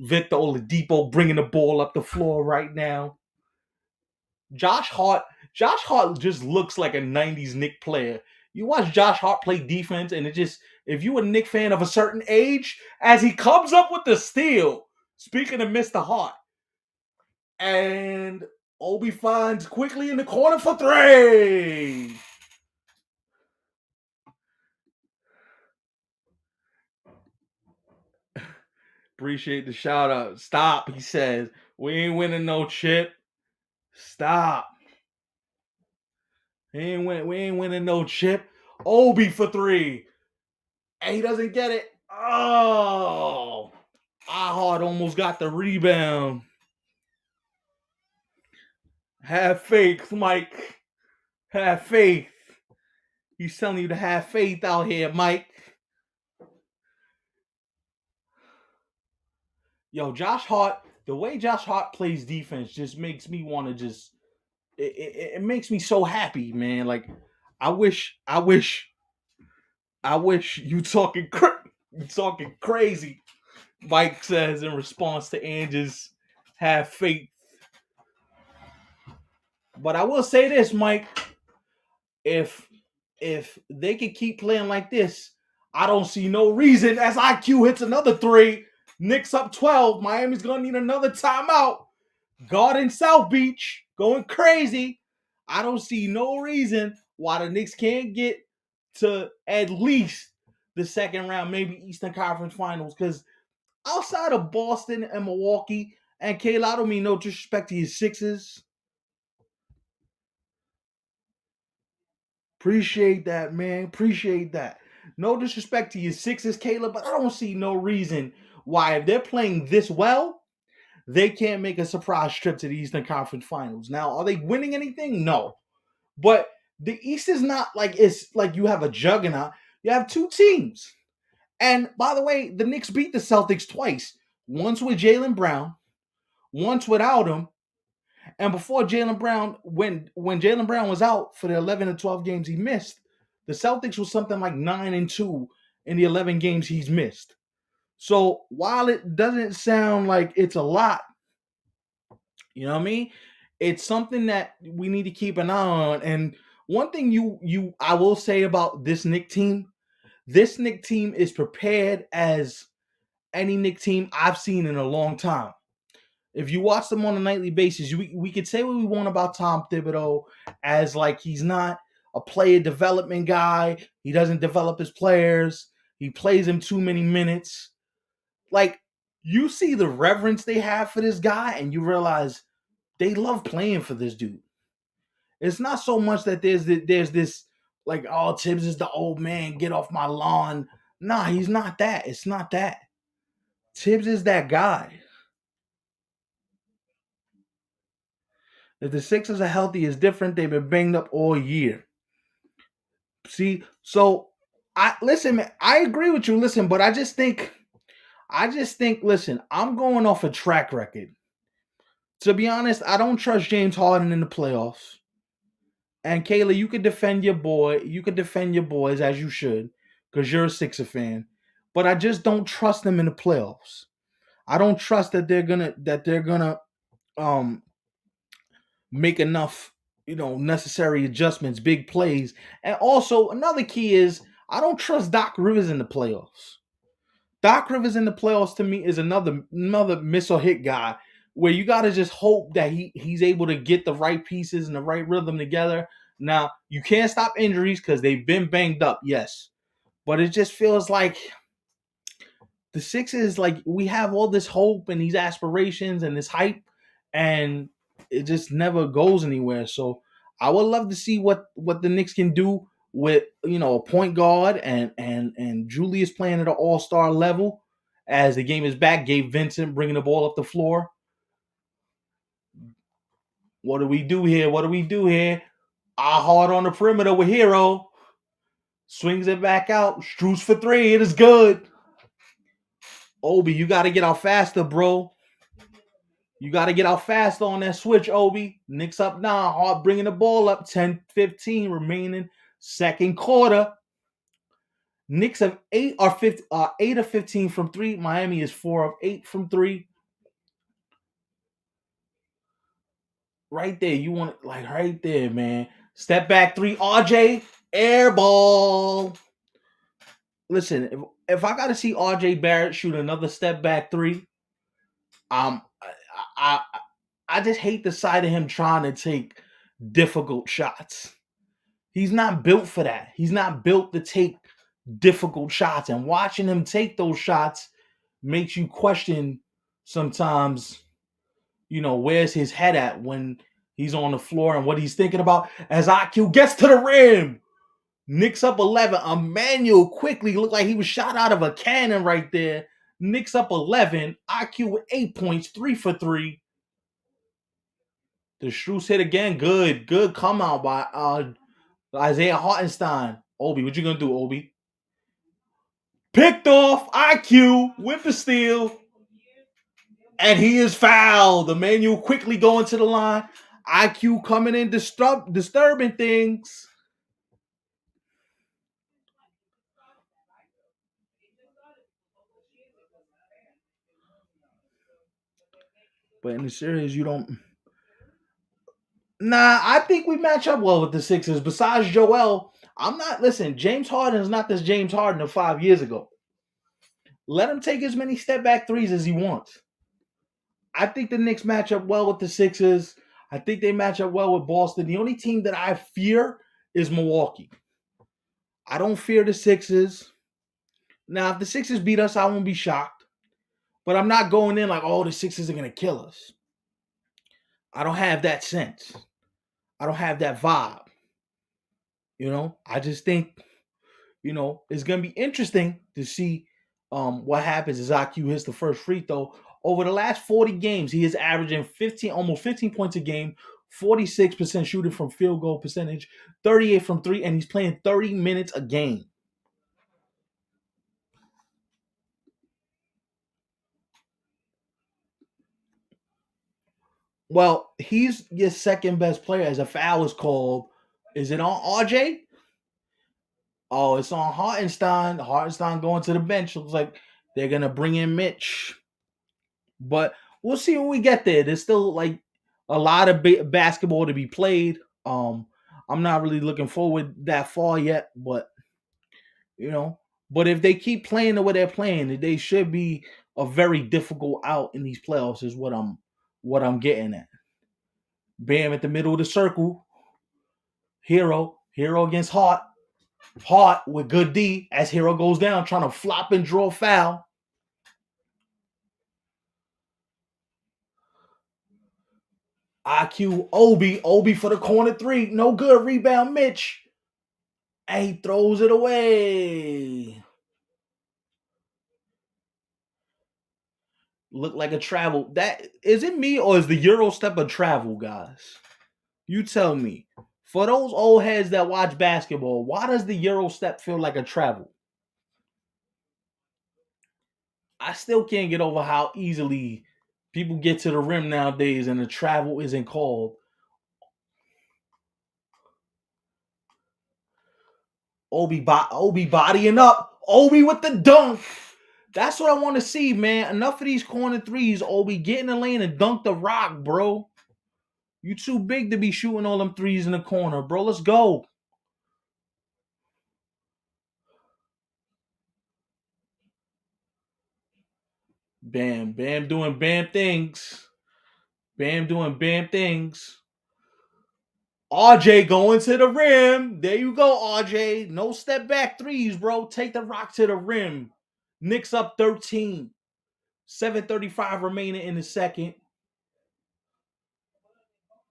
Victor Oladipo bringing the ball up the floor right now. Josh Hart just looks like a 90s Knick player. You watch Josh Hart play defense, and if you a Knick fan of a certain age, as he comes up with the steal, speaking of Mr. Hart, and Obi finds quickly in the corner for 3. Appreciate the shout out. Stop, he says. We ain't winning no chip. Stop. We ain't winning no chip. Obi for 3. And he doesn't get it. Oh, Ahard almost got the rebound. Have faith, Mike. Have faith. He's telling you to have faith out here, Mike. Yo, Josh Hart, the way Josh Hart plays defense just makes me want to it makes me so happy, man. Like, I wish you talking crazy. Mike says in response to Angie's have faith. But I will say this, Mike. If they can keep playing like this, I don't see no reason. As IQ hits another 3, Knicks up 12. Miami's gonna need another timeout. Garden South Beach going crazy. I don't see no reason why the Knicks can't get to at least the second round, maybe Eastern Conference Finals. Because outside of Boston and Milwaukee and Kayla, I don't mean no disrespect to your Sixers. Appreciate that, man. Appreciate that. No disrespect to your Sixers, Caleb, but I don't see no reason why, if they're playing this well, they can't make a surprise trip to the Eastern Conference Finals. Now, are they winning anything? No. But the East is not like it's like you have a juggernaut. You have 2 teams. And by the way, the Knicks beat the Celtics twice. Once with Jaylen Brown, once without him. And before Jaylen Brown, when Jaylen Brown was out for the 11 or 12 games he missed, the Celtics was something like 9-2 in the 11 games he's missed. So while it doesn't sound like it's a lot, you know what I mean? It's something that we need to keep an eye on. And one thing I will say about this Knicks team is prepared as any Knicks team I've seen in a long time. If you watch them on a nightly basis, we could say what we want about Tom Thibodeau as like he's not a player development guy. He doesn't develop his players. He plays them too many minutes. Like, you see the reverence they have for this guy, and you realize they love playing for this dude. It's not so much that there's this like, oh, Tibbs is the old man, get off my lawn. Nah, he's not that. It's not that. Tibbs is that guy. If the Sixers are healthy, it's different. They've been banged up all year. See, so listen, man, I agree with you. Listen, but I just think, listen, I'm going off a track record. To be honest, I don't trust James Harden in the playoffs. And Kayla, you could defend your boy. You could defend your boys as you should, because you're a Sixer fan. But I just don't trust them in the playoffs. I don't trust that they're gonna make enough, necessary adjustments, big plays. And also another key is I don't trust Doc Rivers in the playoffs. Doc Rivers in the playoffs to me is another miss or hit guy. where you got to just hope that he's able to get the right pieces and the right rhythm together. Now, you can't stop injuries because they've been banged up, yes. But it just feels like the Sixers, like, we have all this hope and these aspirations and this hype, and it just never goes anywhere. So I would love to see what the Knicks can do with, a point guard and Julius playing at an all-star level as the game is back. Gabe Vincent bringing the ball up the floor. What do we do here? What do we do here? Hard on the perimeter with Hero. Swings it back out. Strus for three. It is good. Obi, you got to get out faster, bro. You got to get out faster on that switch, Obi. Knicks up now. Hard bringing the ball up. 10-15 remaining second quarter. Knicks have 8 of 15 from three. Miami is 4 of 8 from three. Right there. You want it, like, right there, man. Step back three. RJ. Air ball. Listen, if I got to see RJ Barrett shoot another step back three, I, I I just hate the sight of him trying to take difficult shots. He's not built for that. He's not built to take difficult shots. And watching him take those shots makes you question sometimes, where's his head at when he's on the floor and what he's thinking about as IQ gets to the rim. Knicks up 11. Emmanuel quickly looked like he was shot out of a cannon right there. Knicks up 11. IQ with 8 points, 3 for 3. The Strus hit again. Good come out by Isaiah Hartenstein. Obi, what you gonna do, Obi? Picked off. IQ with the steal. And he is fouled. Emmanuel quickly going to the line. IQ coming in disturbing things. But in the series, you don't. Nah, I think we match up well with the Sixers. Besides Joel, I'm not. Listen, James Harden is not this James Harden of 5 years ago. Let him take as many step back threes as he wants. I think the Knicks match up well with the Sixers. I think they match up well with Boston. The only team that I fear is Milwaukee. I don't fear the Sixers. Now, if the Sixers beat us, I won't be shocked. But I'm not going in like, oh, the Sixers are going to kill us. I don't have that sense. I don't have that vibe. I just think, it's going to be interesting to see what happens as IQ hits the first free throw. Over the last 40 games, he is averaging almost 15 points a game, 46% shooting from field goal percentage, 38 from three, and he's playing 30 minutes a game. Well, he's your second best player as a foul is called. Is it on RJ? Oh, it's on Hartenstein. Hartenstein going to the bench. Looks like they're gonna bring in Mitch, but we'll see when we get there. There's still like a lot of basketball to be played. I'm not really looking forward that far yet, but you know, but if they keep playing the way they're playing, they should be a very difficult out in these playoffs. Is what I'm getting at. Bam at the middle of the circle. Hero against Hart. Hart with good D as Hero goes down, trying to flop and draw foul. IQ Obi for the corner three. No good. Rebound Mitch. And he throws it away. Look like a travel. That is it me or is the Euro step a travel, guys? You tell me. For those old heads that watch basketball, why does the Euro step feel like a travel? I still can't get over how easily people get to the rim nowadays and the travel isn't called. Obi bodying up. Obi with the dunk. That's what I want to see, man. Enough of these corner threes. Obi, get in the lane and dunk the rock, bro. You too big to be shooting all them threes in the corner, bro. Let's go. Bam doing bam things. Bam doing Bam things. RJ going to the rim. There you go, RJ. No step back threes, bro. Take the rock to the rim. Knicks up 13. 7:35 remaining in the second.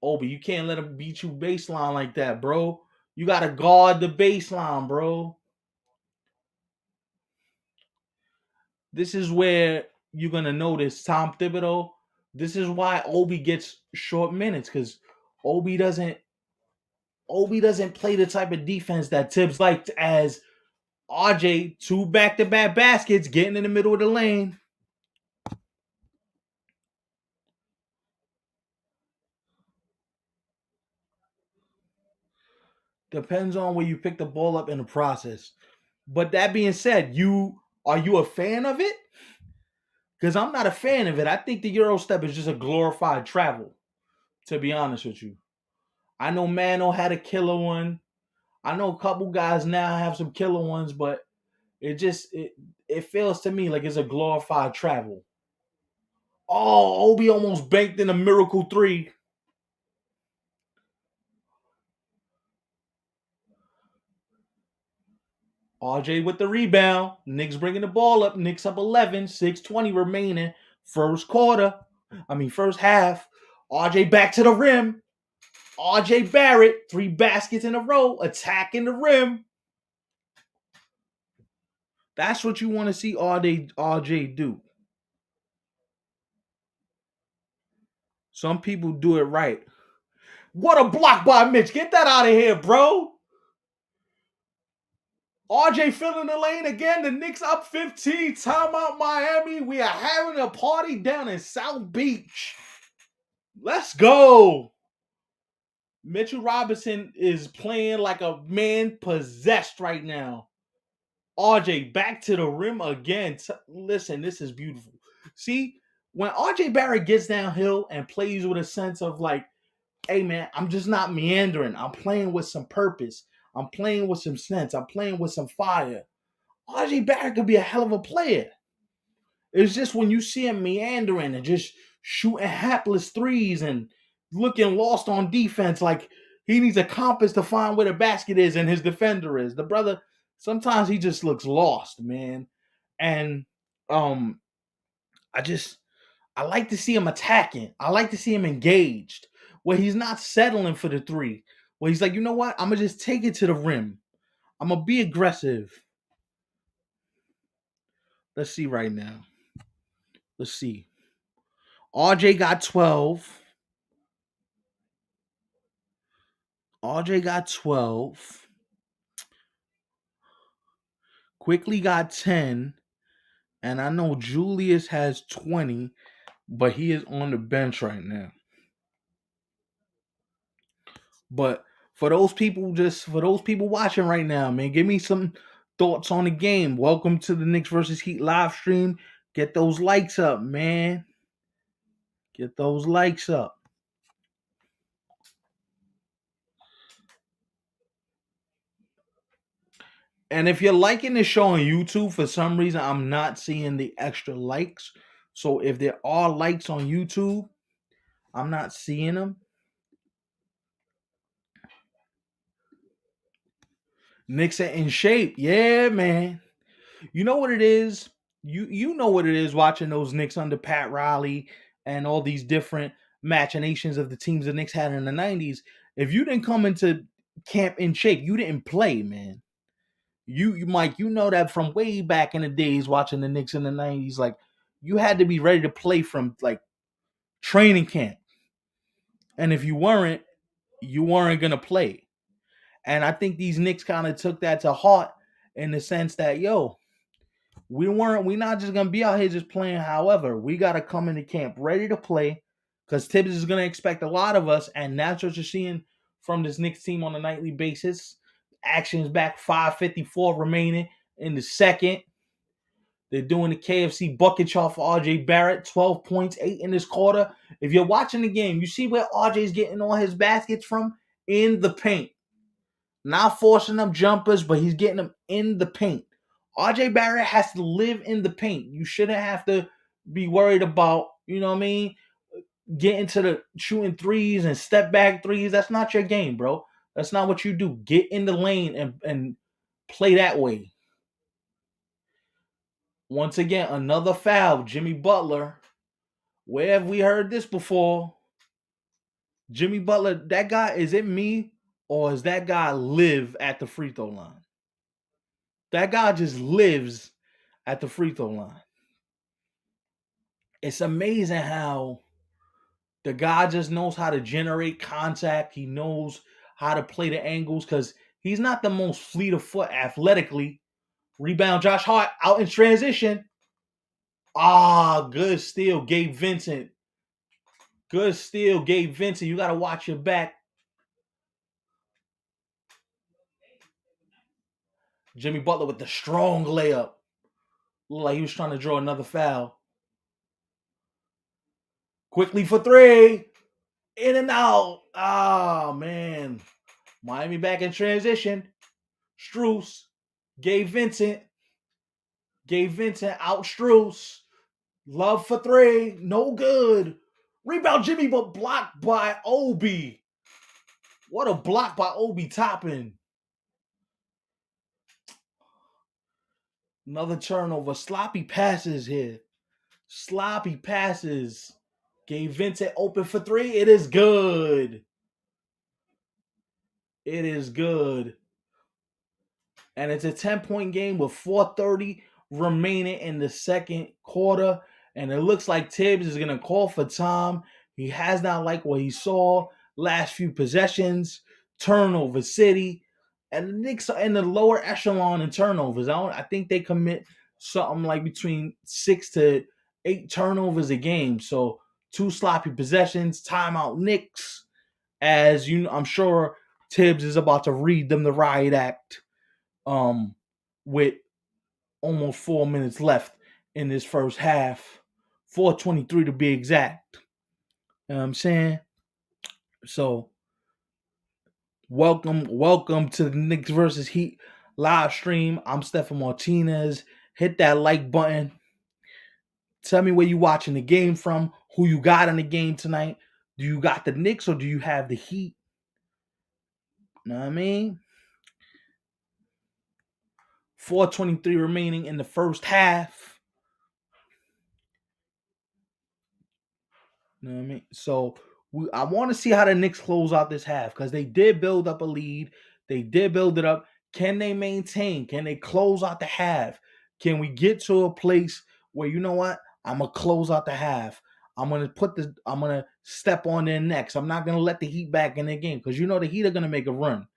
Obi, you can't let him beat you baseline like that, bro. You got to guard the baseline, bro. This is where you're going to notice Tom Thibodeau. This is why Obi gets short minutes, because Obi doesn't play the type of defense that Tibbs liked, as RJ, 2 back-to-back baskets, getting in the middle of the lane. Depends on where you pick the ball up in the process. But that being said, are you a fan of it? Because I'm not a fan of it. I think the Euro step is just a glorified travel, to be honest with you. I know Mano had a killer one. I know a couple guys now have some killer ones, but it feels to me like it's a glorified travel. Oh, Obi almost banked in a miracle three. RJ with the rebound. Knicks bringing the ball up. Knicks up 11. 6:20 remaining. First quarter. First half. RJ back to the rim. RJ Barrett, 3 baskets in a row, attacking the rim. That's what you want to see RJ do. Some people do it right. What a block by Mitch. Get that out of here, bro. RJ filling the lane again. The Knicks up 15. Timeout Miami. We are having a party down in South Beach. Let's go. Mitchell Robinson is playing like a man possessed right now. RJ back to the rim again. Listen, this is beautiful. See, when RJ Barrett gets downhill and plays with a sense of like, hey man, I'm just not meandering. I'm playing with some purpose. I'm playing with some sense. I'm playing with some fire. RJ Barrett could be a hell of a player. It's just when you see him meandering and just shooting hapless threes and looking lost on defense, like he needs a compass to find where the basket is and his defender is. The brother, sometimes he just looks lost, man. And um, I like to see him attacking. I like to see him engaged, where he's not settling for the three. Where he's like, you know what? I'm gonna just take it to the rim. I'm gonna be aggressive. Let's see right now. Let's see. RJ got 12. RJ got 12. Quickly got 10. And I know Julius has 20, but he is on the bench right now. But for those people watching right now, man, give me some thoughts on the game. Welcome to the Knicks versus Heat live stream. Get those likes up, man. Get those likes up. And if you're liking the show on YouTube, for some reason, I'm not seeing the extra likes. So if there are likes on YouTube, I'm not seeing them. Knicks are in shape. Yeah, man. You know what it is? You know what it is watching those Knicks under Pat Riley and all these different machinations of the teams the Knicks had in the 90s. If you didn't come into camp in shape, you didn't play, man. You Mike, you know that from way back in the days watching the Knicks in the 90s. Like, you had to be ready to play from like training camp. And if you weren't gonna play. And I think these Knicks kind of took that to heart in the sense that, yo, we're not just gonna be out here just playing. However, we gotta come into camp ready to play, because Tibbs is gonna expect a lot of us, and that's what you're seeing from this Knicks team on a nightly basis. Actions back, 5:54 remaining in the second. They're doing the KFC bucket chart for RJ Barrett, 12 points, 8 in this quarter. If you're watching the game, you see where RJ's getting all his baskets from? In the paint. Not forcing up jumpers, but he's getting them in the paint. RJ Barrett has to live in the paint. You shouldn't have to be worried about, you know what I mean, get into the shooting threes and step back threes. That's not your game, bro. That's not what you do. Get in the lane and play that way. Once again, another foul. Jimmy Butler. Where have we heard this before? Jimmy Butler, that guy, is it me or is that guy live at the free throw line? That guy just lives at the free throw line. It's amazing how the guy just knows how to generate contact. He knows how to play the angles because he's not the most fleet of foot athletically. Rebound, Josh Hart out in transition. Good steal, Gabe Vincent. Good steal, Gabe Vincent. You got to watch your back. Jimmy Butler with the strong layup. Looked like he was trying to draw another foul. Quickly for three. In and out. Man. Miami back in transition. Strus. Gabe Vincent. Gabe Vincent out Strus. Love for three. No good. Rebound Jimmy, but blocked by Obi. What a block by Obi Toppin. Another turnover. Sloppy passes here. Sloppy passes. Gabe Vincent open for three. It is good. It is good. And it's a 10-point game with 4:30 remaining in the second quarter. And it looks like Tibbs is going to call for time. He has not liked what he saw last few possessions. Turnover city. And the Knicks are in the lower echelon in turnovers. I think they commit something like between 6 to 8 turnovers a game. So 2 sloppy possessions, timeout Knicks. As you, I'm sure Tibbs is about to read them the riot act. With almost 4 minutes left in this first half, 4:23 to be exact. You know what I'm saying? So welcome to the Knicks versus Heat live stream. I'm Stefan Martinez. Hit that like button. Tell me where you watching the game from, who you got in the game tonight. Do you got the Knicks or do you have the Heat? You know what I mean? 4:23 remaining in the first half. You know what I mean? So I want to see how the Knicks close out this half because they did build up a lead. They did build it up. Can they maintain? Can they close out the half? Can we get to a place where, you know what? I'm gonna close out the half. I'm gonna step on their necks. I'm not gonna let the Heat back in the game because you know the Heat are gonna make a run.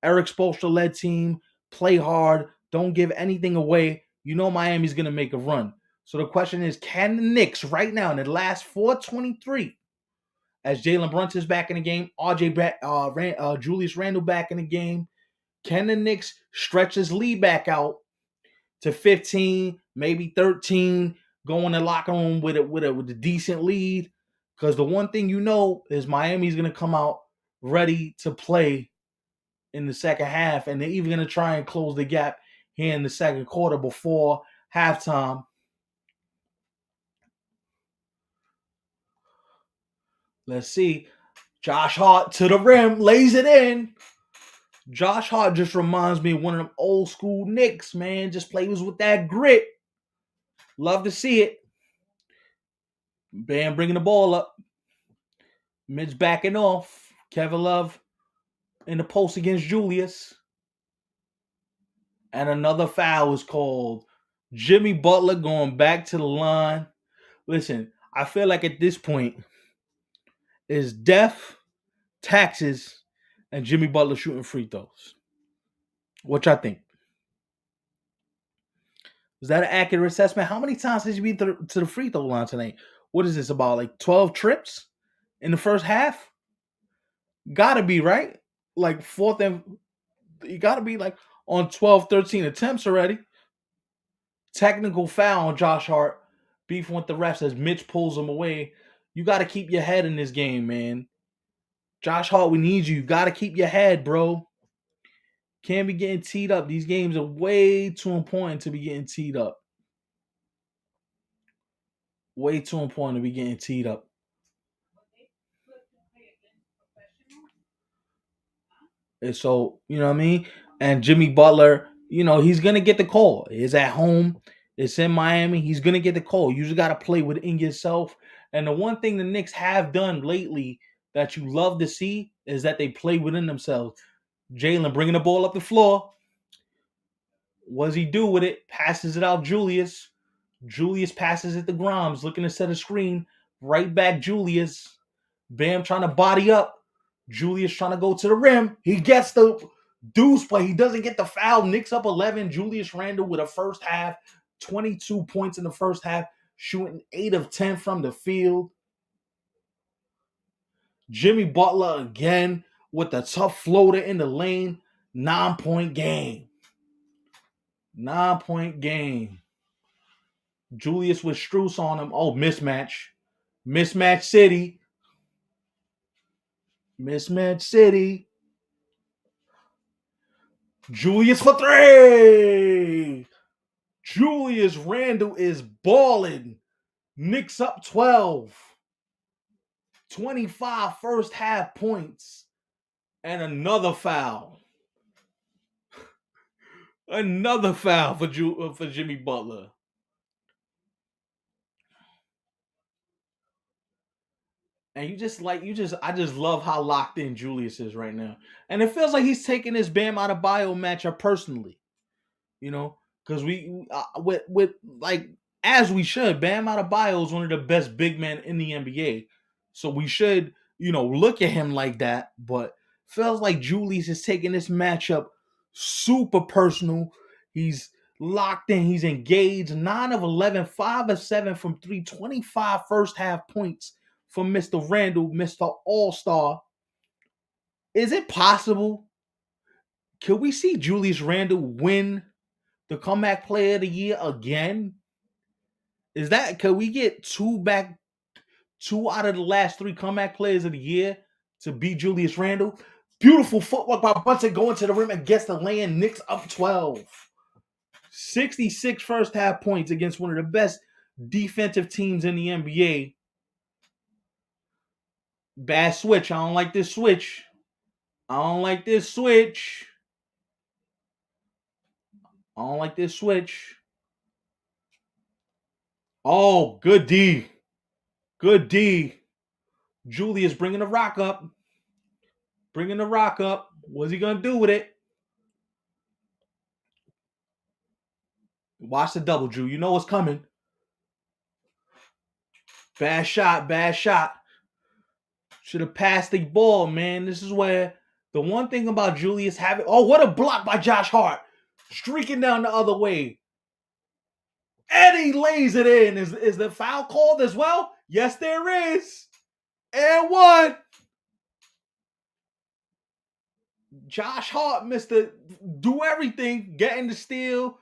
Eric Spoelstra led team, play hard, don't give anything away. You know Miami's gonna make a run. So the question is, can the Knicks right now in the last 4:23, as Jalen Brunson's back in the game, Julius Randle back in the game, can the Knicks stretch this lead back out to 15, maybe 13, go in the locker room with a decent lead? Because the one thing you know is Miami's gonna come out ready to play in the second half, and they're even going to try and close the gap here in the second quarter before halftime. Let's see. Josh Hart to the rim, lays it in. Josh Hart just reminds me of one of them old school Knicks, man. Just plays with that grit. Love to see it. Bam bringing the ball up. Mitch backing off. Kevin Love in the post against Julius. And another foul is called. Jimmy Butler going back to the line. Listen, I feel like at this point is death, taxes, and Jimmy Butler shooting free throws. What y'all think? Is that an accurate assessment? How many times has he been to the free throw line tonight? What is this about? Like 12 trips in the first half? Gotta be, right? Like fourth and you gotta be like on 12, 13 attempts already. Technical foul on Josh Hart. Beefing with the refs as Mitch pulls him away. You gotta keep your head in this game, man. Josh Hart, we need you. You gotta keep your head, bro. Can't be getting teed up. These games are way too important to be getting teed up. Way too important to be getting teed up. And so, you know what I mean? And Jimmy Butler, he's gonna get the call. It's at home, it's in Miami. He's gonna get the call. You just gotta play within yourself. And the one thing the Knicks have done lately that you love to see is that they play within themselves. Jalen bringing the ball up the floor. What does he do with it? Passes it out Julius. Julius passes it to Grimes, looking to set a screen. Right back Julius. Bam trying to body up. Julius trying to go to the rim. He gets the deuce, but he doesn't get the foul. Knicks up 11. Julius Randle with a first half. 22 points in the first half. Shooting 8 of 10 from the field. Jimmy Butler again with the tough floater in the lane. 9-point game. 9-point game. Julius with Strus on him. Oh, mismatch. Mismatch City. Mismatch City. Julius for 3. Julius Randle is balling. Knicks up 12. 25 first half points. And another foul. Another foul for Jimmy Butler. And I just love how locked in Julius is right now. And it feels like he's taking this Bam Adebayo matchup personally. Because with like as we should. Bam Adebayo is one of the best big men in the NBA, so we should look at him like that. But feels like Julius is taking this matchup super personal. He's locked in. He's engaged. 9 of 11, 5 of 7 from 3, 25 first half points from Mr. Randle, Mr. All-Star. Is it possible? Could we see Julius Randle win the comeback player of the year again? Could we get two out of the last 3 comeback players of the year to beat Julius Randle? Beautiful footwork by Brunson going to the rim and gets the lay-in. Knicks up 12. 66 first half points against one of the best defensive teams in the NBA. Bad switch. I don't like this switch. I don't like this switch. I don't like this switch. Oh, good D. Good D. Julius bringing the rock up. Bringing the rock up. What's he going to do with it? Watch the double, Drew. You know what's coming. Bad shot. Bad shot. Should have passed the ball, man. This is where the one thing about Julius having... Oh, what a block by Josh Hart. Streaking down the other way. And he lays it in. Is the foul called as well? Yes, there is. And one. Josh Hart, Mr. Do Everything, getting the steal.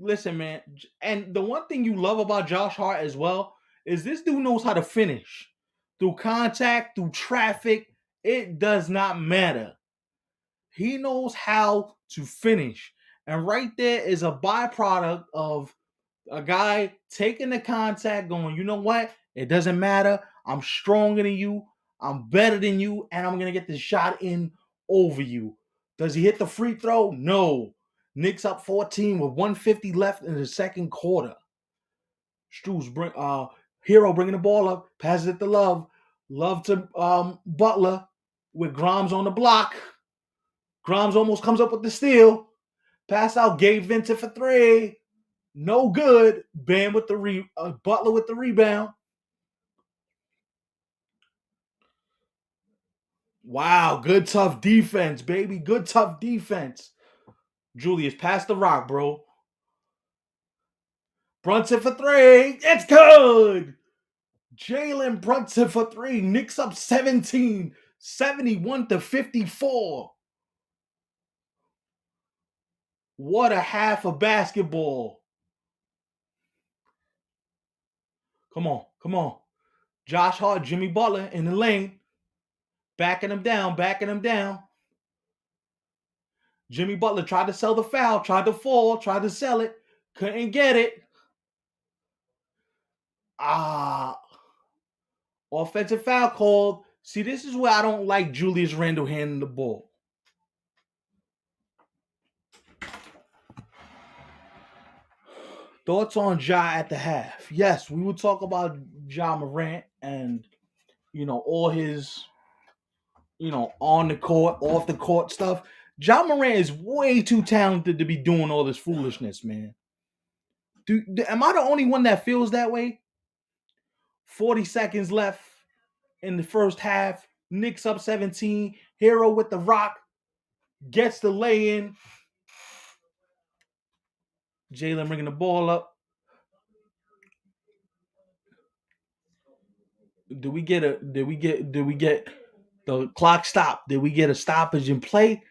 Listen, man. And the one thing you love about Josh Hart as well is this dude knows how to finish. Through contact, through traffic, it does not matter. He knows how to finish. And right there is a byproduct of a guy taking the contact, going, you know what? It doesn't matter. I'm stronger than you. I'm better than you. And I'm going to get this shot in over you. Does he hit the free throw? No. Knicks up 14 with 150 left in the second quarter. Hero bringing the ball up, passes it to Love. Love to Butler with Grimes on the block. Grimes almost comes up with the steal. Pass out, Gabe Vincent for 3. No good. Bam with the Butler with the rebound. Wow, good tough defense, baby. Good tough defense. Julius, pass the rock, bro. Brunson for 3. It's good. Jalen Brunson for 3. Knicks up 17. 71-54. What a half of basketball. Come on, come on. Josh Hart, Jimmy Butler in the lane. Backing him down, backing him down. Jimmy Butler tried to sell the foul, tried to fall, tried to sell it. Couldn't get it. Offensive foul called. See, this is where I don't like Julius Randle handling the ball. Thoughts on Ja at the half? Yes, we will talk about Ja Morant and all his on the court, off the court stuff. Ja Morant is way too talented to be doing all this foolishness, man. Am I the only one that feels that way? 40 seconds left in the first half. Knicks up 17. Hero with the rock gets the lay in. Jalen bringing the ball up. Did we get the clock stop? Did we get a stoppage in play?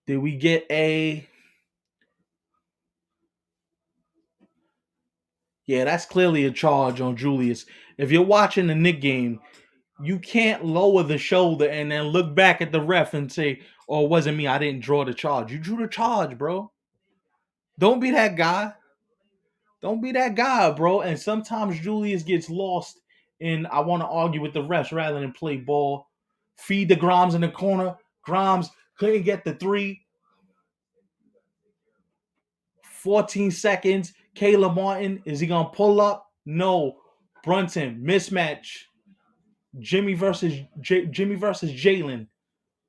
Did we get a Yeah, that's clearly a charge on Julius. If you're watching the Knick game, you can't lower the shoulder and then look back at the ref and say, "Oh, it wasn't me. I didn't draw the charge." You drew the charge, bro. Don't be that guy. Don't be that guy, bro. And sometimes Julius gets lost in I want to argue with the refs rather than play ball. Feed the Grimes in the corner. Grimes couldn't get the three. 14 seconds. Caleb Martin, is he gonna pull up? No. Brunson, mismatch. Jimmy versus Jalen.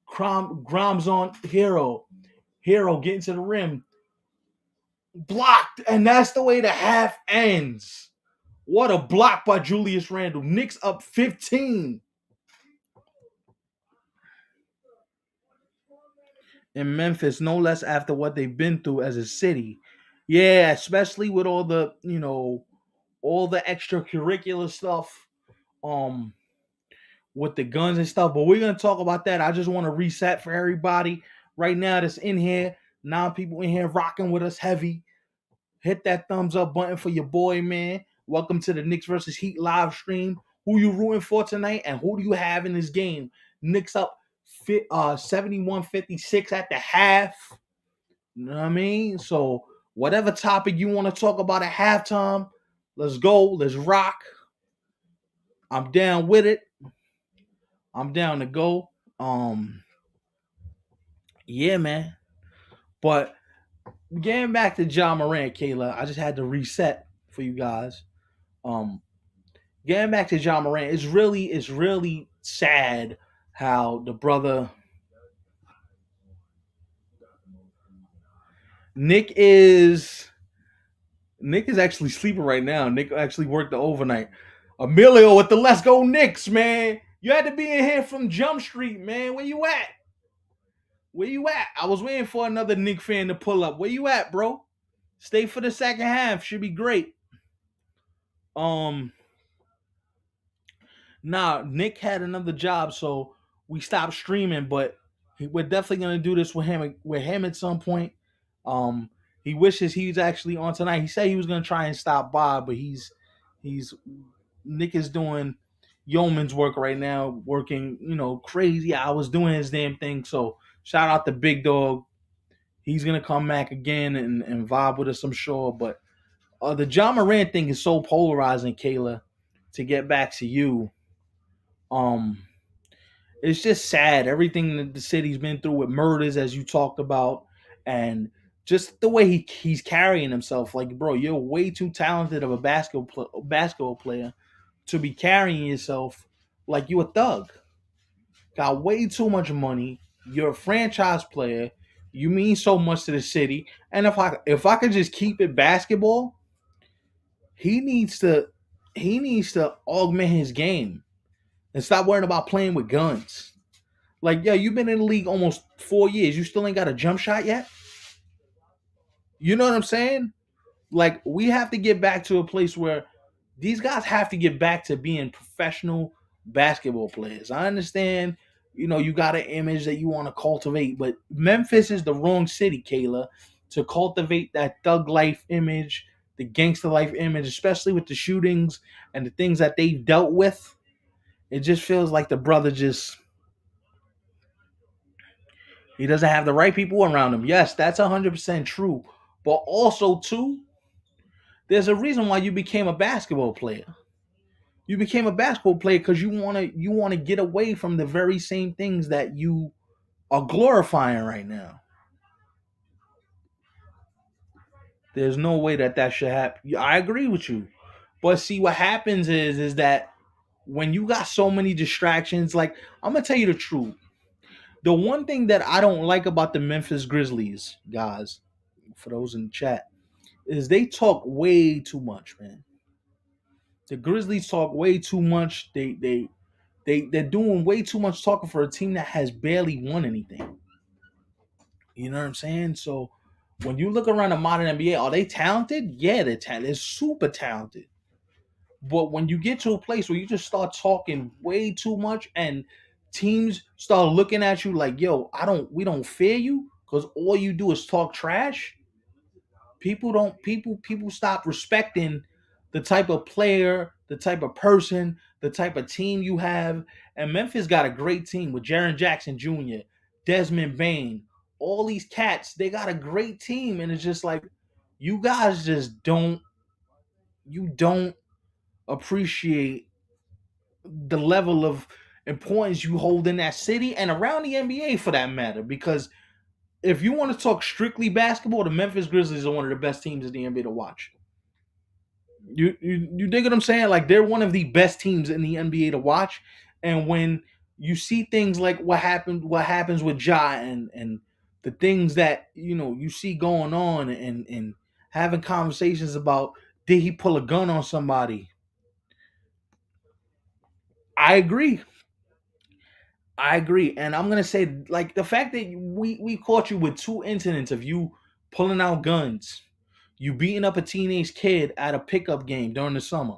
Grimes on Hero. Hero getting to the rim. Blocked. And that's the way the half ends. What a block by Julius Randle. Knicks up 15. In Memphis, no less after what they've been through as a city. Yeah, especially with all the extracurricular stuff. Um, with the guns and stuff. But we're gonna talk about that. I just want to reset for everybody right now that's in here. 9 people in here rocking with us heavy. Hit that thumbs up button for your boy, man. Welcome to the Knicks versus Heat live stream. Who you rooting for tonight, and who do you have in this game? Knicks up 71-56 at the half. You know what I mean? So whatever topic you want to talk about at halftime, let's go. Let's rock. I'm down with it. I'm down to go. Yeah, man. But getting back to Ja Morant, Kayla, I just had to reset for you guys. Um, Getting back to Ja Morant, it's really sad how the brother Nick is Nick is actually sleeping right now. Nick actually worked the overnight. Emilio with the Let's Go Knicks, man. You had to be in here from Jump Street, man. Where you at? Where you at? I was waiting for another Nick fan to pull up. Where you at, bro? Stay for the second half. Should be great. Um, Nick had another job, so we stopped streaming. But we're definitely gonna do this with him at some point. Um, he wishes he was actually on tonight. He said he was gonna try and stop by, but he's Nick is doing yeoman's work right now, working crazy hours, doing his damn thing. So shout out to Big Dog. He's gonna come back again and vibe with us, I'm sure. But the John Morant thing is so polarizing, Kayla. To get back to you, um, it's just sad. Everything that the city's been through with murders, as you talked about, and just the way he's carrying himself. Like, bro, you're way too talented of a basketball player to be carrying yourself like you a thug. Got way too much money. You're a franchise player. You mean so much to the city. And if I could just keep it basketball, he needs to augment his game and stop worrying about playing with guns. Like, yo, you've been in the league almost 4 years. You still ain't got a jump shot yet? You know what I'm saying? Like, we have to get back to a place where these guys have to get back to being professional basketball players. I understand, you got an image that you want to cultivate, but Memphis is the wrong city, Kayla, to cultivate that thug life image, the gangster life image, especially with the shootings and the things that they've dealt with. It just feels like the brother he doesn't have the right people around him. Yes, that's 100% true. But also, too, there's a reason why you became a basketball player. You became a basketball player because you want to get away from the very same things that you are glorifying right now. There's no way that that should happen. I agree with you, but see what happens is that when you got so many distractions, like I'm gonna tell you the truth. The one thing that I don't like about the Memphis Grizzlies, guys, for those in the chat, is they talk way too much, man. The Grizzlies talk way too much. They're doing way too much talking for a team that has barely won anything. You know what I'm saying? So when you look around the modern NBA, are they talented? Yeah, they're talented. They're super talented. But when you get to a place where you just start talking way too much and teams start looking at you like, yo, we don't fear you because all you do is talk trash. People stop respecting the type of player, the type of person, the type of team you have. And Memphis got a great team with Jaren Jackson Jr., Desmond Bain, all these cats. They got a great team, and it's just like you guys just don't appreciate the level of importance you hold in that city and around the NBA for that matter. Because if you want to talk strictly basketball, the Memphis Grizzlies are one of the best teams in the NBA to watch. You dig what I'm saying? Like they're one of the best teams in the NBA to watch. And when you see things like what happens with Ja and the things that you see going on and having conversations about did he pull a gun on somebody? I agree. I agree, and I'm gonna say like the fact that we caught you with two incidents of you pulling out guns, you beating up a teenage kid at a pickup game during the summer,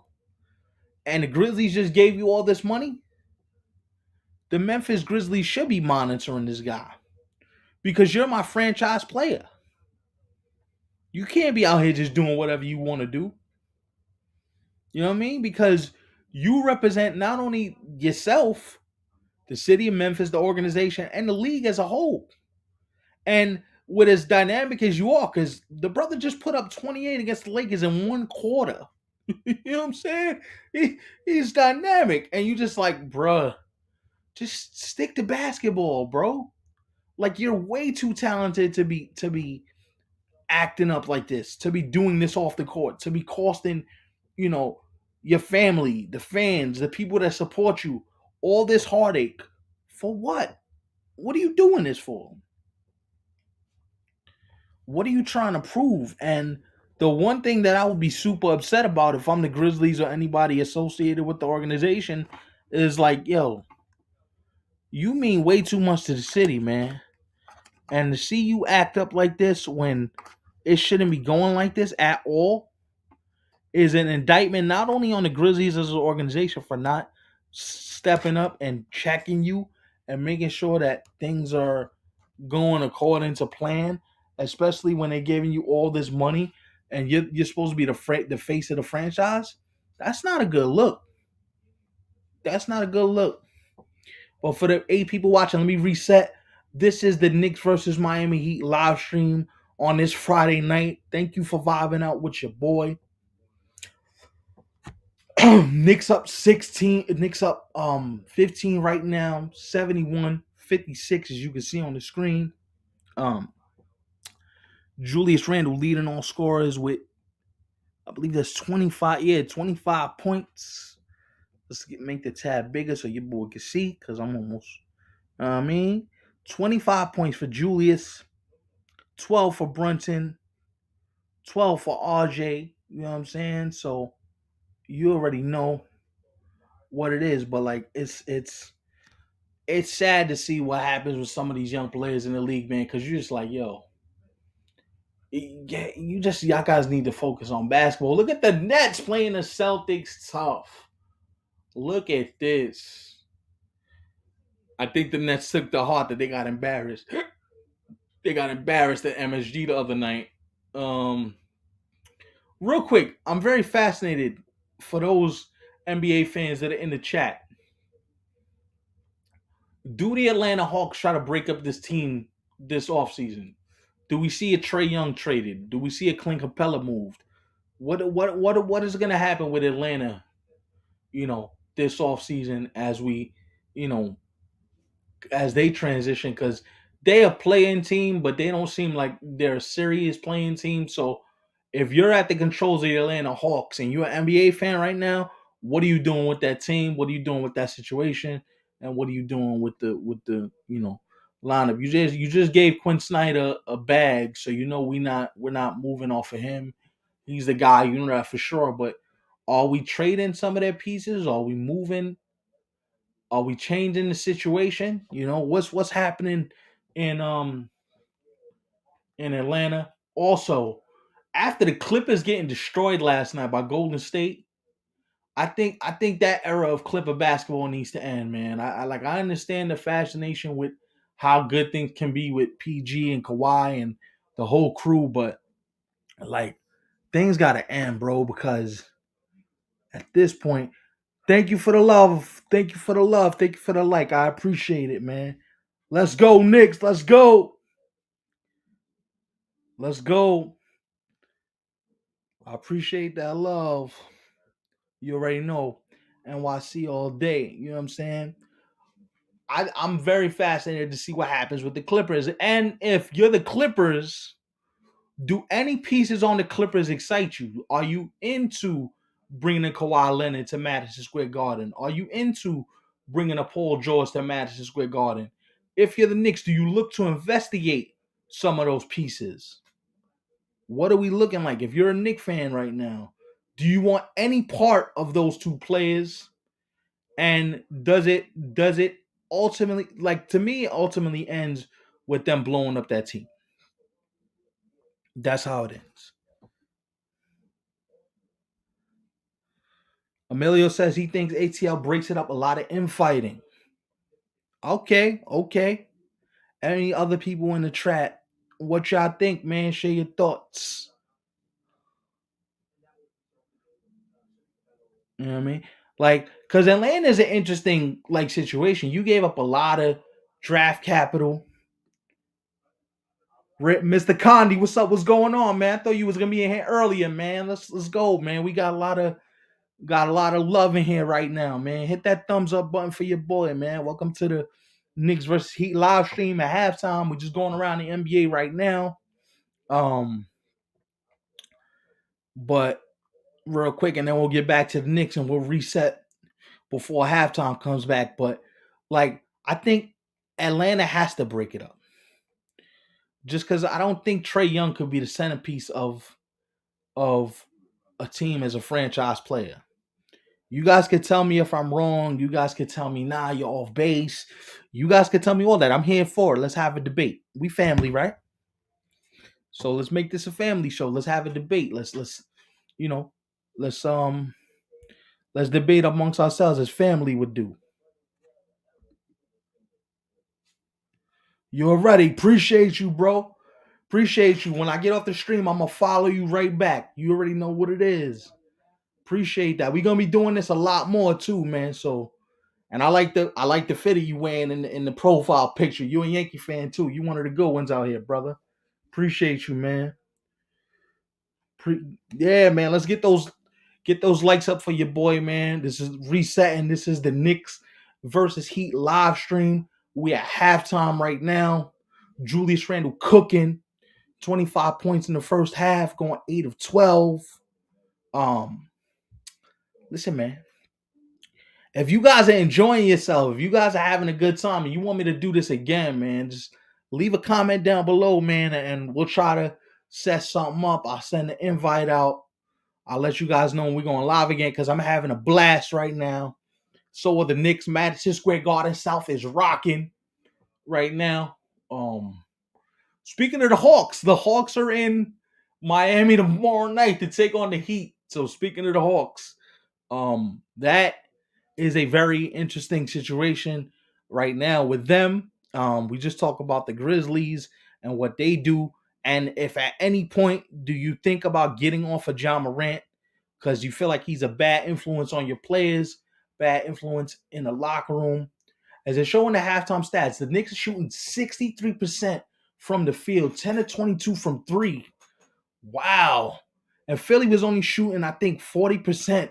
and the Grizzlies just gave you all this money. The Memphis Grizzlies should be monitoring this guy because you're my franchise player. You can't be out here just doing whatever you want to do. You know what I mean? Because you represent not only yourself, the city of Memphis, the organization, and the league as a whole. And with as dynamic as you are, because the brother just put up 28 against the Lakers in one quarter. You know what I'm saying? He's dynamic. And you just like, bruh, just stick to basketball, bro. Like you're way too talented to be acting up like this, to be doing this off the court, to be costing, you know, your family, the fans, the people that support you, all this heartache. For what? What are you doing this for? What are you trying to prove? And the one thing that I would be super upset about if I'm the Grizzlies or anybody associated with the organization is like, yo, you mean way too much to the city, man. And to see you act up like this when it shouldn't be going like this at all is an indictment not only on the Grizzlies as an organization for not stepping up and checking you and making sure that things are going according to plan, especially when they're giving you all this money and you're supposed to be the face of the franchise. That's not a good look. That's not a good look. But for the 8 people watching, let me reset. This is the Knicks versus Miami Heat live stream on this Friday night. Thank you for vibing out with your boy. Knicks up 16. Knicks up 15 right now. 71-56, as you can see on the screen. Um Julius Randle leading all scorers with, I believe that's 25. Yeah, 25 points. Make the tab bigger so your boy can see, because I'm almost, I mean, 25 points for Julius, 12 for Brunson, 12 for RJ. You know what I'm saying? So you already know what it is, but like it's sad to see what happens with some of these young players in the league, man, because you're just like, yo, yeah, y'all guys need to focus on basketball. Look at the Nets playing the Celtics tough. Look at this. I think the Nets took the heart that they got embarrassed. They got embarrassed at MSG the other night. Um, Real quick, I'm very fascinated for those NBA fans that are in the chat. Do the Atlanta Hawks try to break up this team this offseason? Do we see a Trey Young traded? Do we see a Clint Capella moved? What is going to happen with Atlanta? This offseason as we, you know, as they transition, because they a playing team, but they don't seem like they're a serious playing team. So if you're at the controls of the Atlanta Hawks and you're an NBA fan right now, what are you doing with that team? What are you doing with that situation? And what are you doing with the lineup? You just gave Quinn Snyder a bag, so we're not moving off of him. He's the guy, you know that for sure. But are we trading some of their pieces? Are we moving? Are we changing the situation? What's happening in in Atlanta? Also, after the Clippers getting destroyed last night by Golden State, I think that era of Clipper basketball needs to end, man. I understand the fascination with how good things can be with PG and Kawhi and the whole crew, but like things gotta end, bro, because at this point, thank you for the love. Thank you for the love. Thank you for the like. I appreciate it, man. Let's go, Knicks. Let's go. Let's go. I appreciate that love. You already know. NYC all day. You know what I'm saying? I'm very fascinated to see what happens with the Clippers. And if you're the Clippers, do any pieces on the Clippers excite you? Are you into bringing a Kawhi Leonard to Madison Square Garden? Are you into bringing a Paul George to Madison Square Garden? If you're the Knicks, do you look to investigate some of those pieces? What are we looking like? If you're a Knicks fan right now, do you want any part of those two players? And does it ultimately, like, to me, it ultimately ends with them blowing up that team. That's how it ends. Emilio says he thinks ATL breaks it up a lot of infighting. Okay, okay. Any other people in the chat? What y'all think, man? Share your thoughts. You know what I mean? Like, because Atlanta is an interesting situation. You gave up a lot of draft capital. Mr. Condi, what's up? What's going on, man? I thought you was gonna be in here earlier, man. Let's go, man. We got a lot of love in here right now, man. Hit that thumbs up button for your boy, man. Welcome to the Knicks versus Heat live stream at halftime. We're just going around the NBA right now. But real quick, and then we'll get back to the Knicks and we'll reset before halftime comes back. But I think Atlanta has to break it up. Just because I don't think Trae Young could be the centerpiece of a team as a franchise player. You guys could tell me if I'm wrong. You guys could tell me, nah, you're off base. You guys could tell me all that. I'm here for it. Let's have a debate. We family, right? So let's make this a family show. Let's have a debate. You know, let's let's debate amongst ourselves as family would do. You're ready. Appreciate you, bro. Appreciate you. When I get off the stream, I'm gonna follow you right back. You already know what it is. Appreciate that. We're gonna be doing this a lot more too, man. So, and I like the fit of you wearing in the profile picture. You a Yankee fan too. You one of the good ones out here, brother. Appreciate you, man. Yeah, man. Let's get those likes up for your boy, man. This is resetting. This is the Knicks versus Heat live stream. We at halftime right now. Julius Randle cooking 25 points in the first half, going 8 of 12. Um, Listen, man. If you guys are enjoying yourself, if you guys are having a good time and you want me to do this again, man, just leave a comment down below, man, and we'll try to set something up. I'll send the invite out. I'll let you guys know when we're going live again because I'm having a blast right now. So are the Knicks. Madison Square Garden South is rocking right now. Speaking of the Hawks are in Miami tomorrow night to take on the Heat. So speaking of the Hawks, that is a very interesting situation right now with them. We just talk about the Grizzlies and what they do. And if at any point do you think about getting off of John Morant because you feel like he's a bad influence on your players, bad influence in the locker room, as they're showing the halftime stats, the Knicks are shooting 63% from the field, 10 to 22 from three. Wow. And Philly was only shooting, I think, 40%,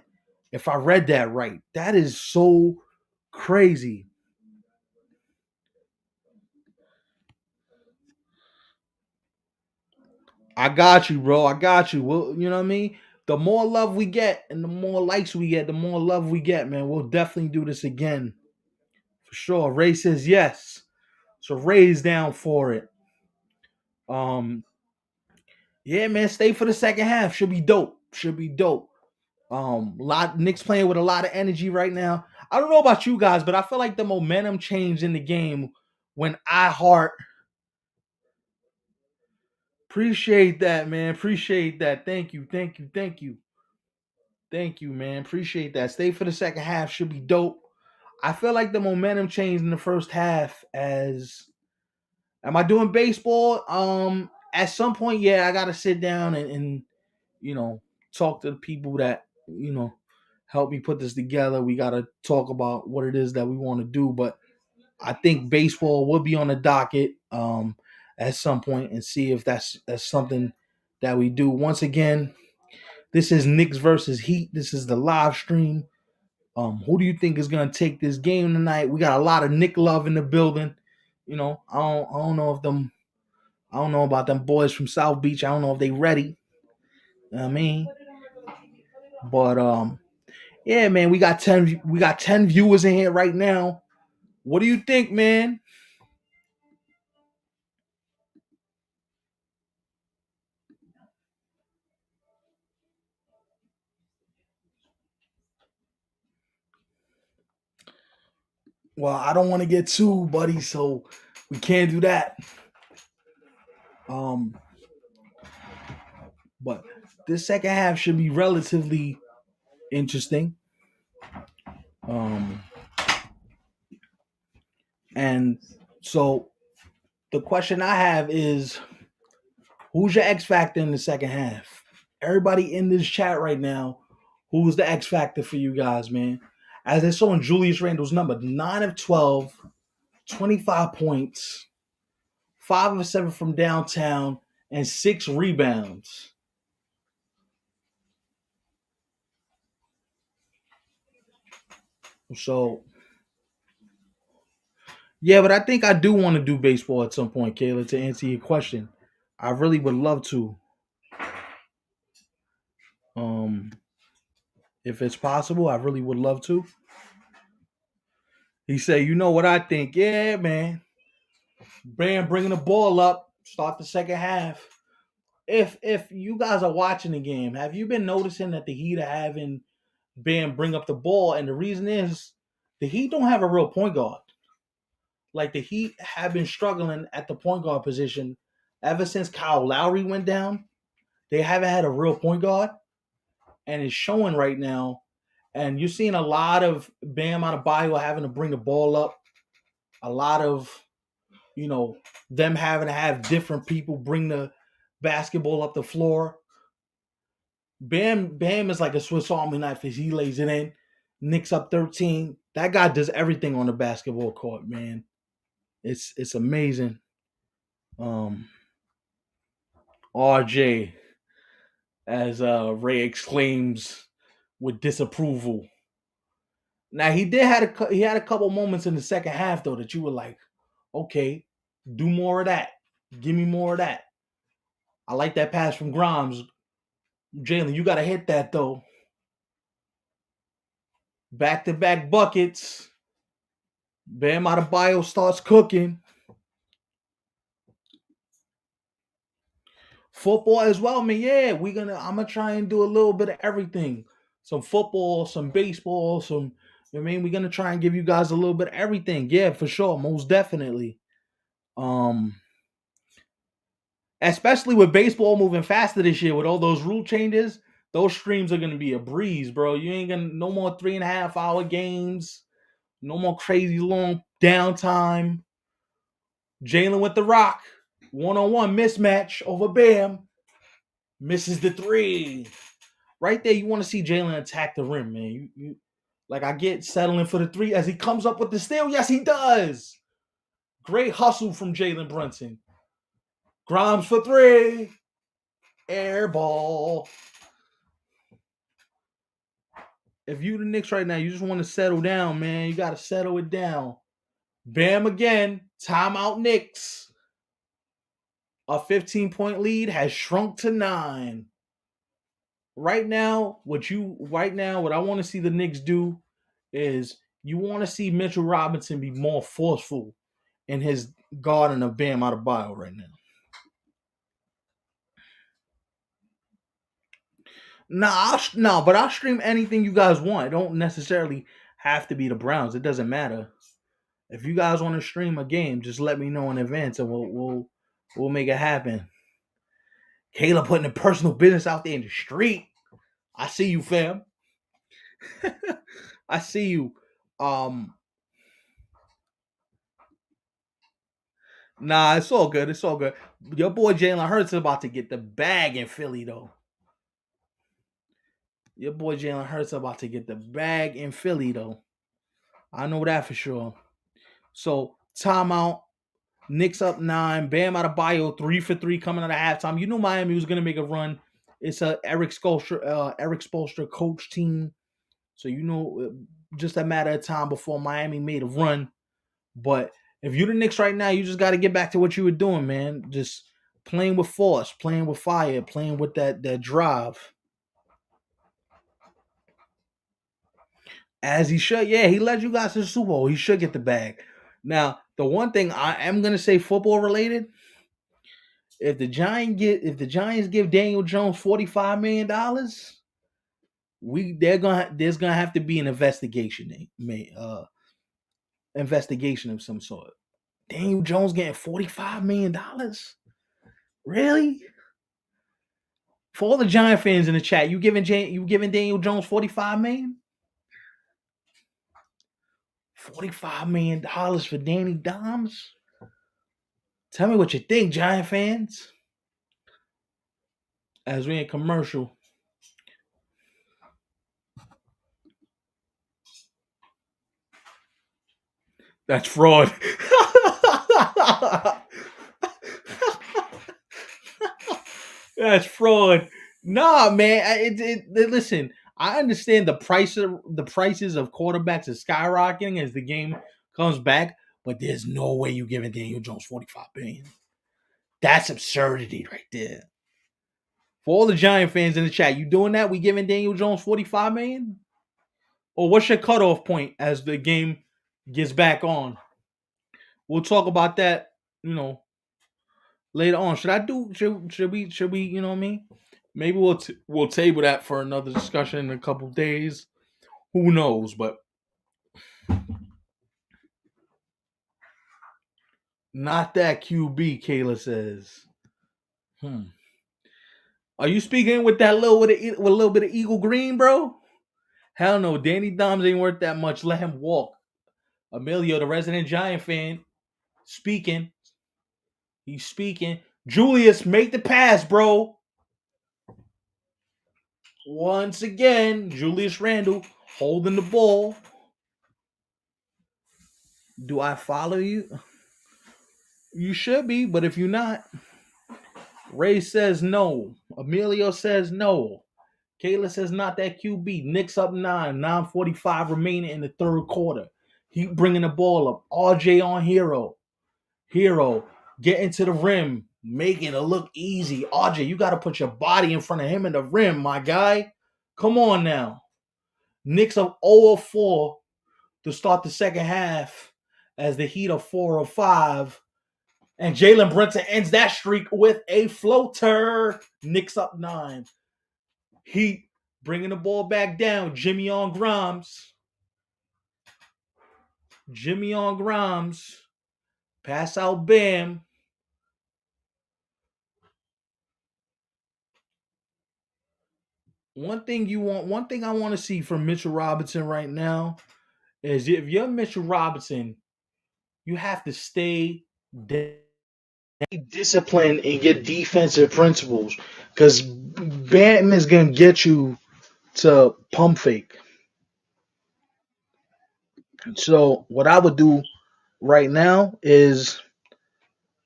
if I read that right. That is so crazy. I got you, bro. I got you. Well, you know what I mean? The more love we get and the more likes we get, the more love we get, man. We'll definitely do this again. For sure. Ray says yes. So Ray's down for it. Um, yeah, man, stay for the second half. Should be dope. Should be dope. Lot Knicks playing with a lot of energy right now. I don't know about you guys, but I feel like the momentum changed in the game when I heart. Appreciate that, man. Appreciate that. Thank you. Thank you. Thank you. Thank you, man. Appreciate that. Stay for the second half. Should be dope. I feel like the momentum changed in the first half as am I doing baseball? At some point, yeah, I gotta sit down and you know talk to the people that help me put this together. We gotta talk about what it is that we want to do. But I think baseball will be on the docket at some point and see if that's something that we do. Once again, this is Knicks versus Heat. This is the live stream. Who do you think is gonna take this game tonight? We got a lot of Nick love in the building. I don't know if them I don't know about them boys from South Beach. I don't know if they ready. You know what I mean, but yeah, man, we got 10 viewers in here right now. What do you think, man? Well, I don't want to get too buddy, so we can't do that. Um, but this second half should be relatively interesting. Um, and so the question I have is, who's your X factor in the second half? Everybody in this chat right now, who's the X factor for you guys, man? As I saw in Julius Randle's number, 9 of 12, 25 points, 5 of 7 from downtown, and 6 rebounds. So, yeah, but I think I do want to do baseball at some point, Kayla, to answer your question. I really would love to. Um, if it's possible, I really would love to. He said, "You know what I think? Yeah, man. Bam, bringing the ball up, start the second half. If you guys are watching the game, have you been noticing that the Heat are having Bam bring up the ball? And the reason is the Heat don't have a real point guard. Like the Heat have been struggling at the point guard position ever since Kyle Lowry went down. They haven't had a real point guard, and it's showing right now. And you're seeing a lot of Bam Adebayo having to bring the ball up. A lot of them having to have different people bring the basketball up the floor. Bam is like a Swiss Army knife as he lays it in. Knicks up 13. That guy does everything on the basketball court, man. It's amazing. Um, RJ, as Ray exclaims with disapproval. Now he had a couple moments in the second half though that you were like, okay, do more of that. Give me more of that. I like that pass from Grimes. Jalen, you gotta hit that though. Back to back buckets. Bam Adebayo starts cooking. Football as well, man. Yeah, I'm gonna try and do a little bit of everything. Some football, some baseball, some we're gonna try and give you guys a little bit of everything. Yeah, for sure, most definitely. Um, Especially with baseball moving faster this year with all those rule changes, those streams are gonna be a breeze, bro. You ain't gonna no more 3.5 hour games, no more crazy long downtime. Jalen with the rock, 1-on-1 mismatch over Bam, misses the three. Right there, you want to see Jalen attack the rim, man. Like I get settling for the three as he comes up with the steal. Yes, he does. Great hustle from Jalen Brunson. Grimes for three. Air ball. If you the Knicks right now, you just want to settle down, man. You got to settle it down. Bam again. Timeout Knicks. A 15-point lead has shrunk to 9. What I want to see the Knicks do is you want to see Mitchell Robinson be more forceful in his guarding of Bam Adebayo right now. But I'll stream anything you guys want. It don't necessarily have to be the Browns. It doesn't matter. If you guys want to stream a game, just let me know in advance and we'll make it happen. Kayla putting the personal business out there in the street. I see you, fam. I see you. Nah, it's all good. It's all good. Your boy Jalen Hurts is about to get the bag in Philly, though. Your boy Jalen Hurts is about to get the bag in Philly, though. I know that for sure. So, timeout. Knicks up 9. Bam Adebayo 3 for 3 coming out of halftime. You knew Miami was gonna make a run. It's a Eric Spoelstra coach team. So you know just a matter of time before Miami made a run. But if you're the Knicks right now, you just got to get back to what you were doing, man. Just playing with force, playing with fire, playing with that drive. As he should. Yeah, he led you guys to the Super Bowl. He should get the bag. Now, the one thing I am gonna say football related, if the Giants give Daniel Jones $45 million, there's gonna have to be an investigation of some sort. Daniel Jones getting $45 million? Really? For all the Giant fans in the chat, you giving Daniel Jones $45 million? $45 million for Danny Dimes? Tell me what you think, Giant fans. As we in commercial. That's fraud. That's fraud. Nah, man. Listen, I understand the prices of quarterbacks are skyrocketing as the game comes back, but there's no way you giving Daniel Jones $45 million. That's absurdity right there. For all the Giant fans in the chat, you doing that? We giving Daniel Jones $45 million? Or what's your cutoff point as the game gets back on? We'll talk about that, later on. Should we, you know what I mean? Maybe we'll table that for another discussion in a couple days. Who knows? But not that QB, Kayla says. Are you speaking with that with a little bit of Eagle Green, bro? Hell no, Danny Dimes ain't worth that much. Let him walk. Emilio, the resident Giant fan, speaking. He's speaking. Julius, make the pass, bro. Once again, Julius Randle holding the ball. Do I follow you? You should be, but if you're not, Ray says no. Emilio says no. Kayla says not that QB. Knicks up 9. 9:45 remaining in the third quarter. He bringing the ball up. RJ on Hero. Hero getting to the rim, making it look easy. RJ, you got to put your body in front of him in the rim, my guy. Come on now. Knicks up 0-4 to start the second half as the Heat are 4-5. And Jalen Brunson ends that streak with a floater. Knicks up 9. Heat bringing the ball back down. Jimmy on Grimes. Pass out Bam. One thing I want to see from Mitchell Robinson right now is if you're Mitchell Robinson, you have to stay disciplined and get defensive principles because Bam is going to get you to pump fake. So what I would do right now is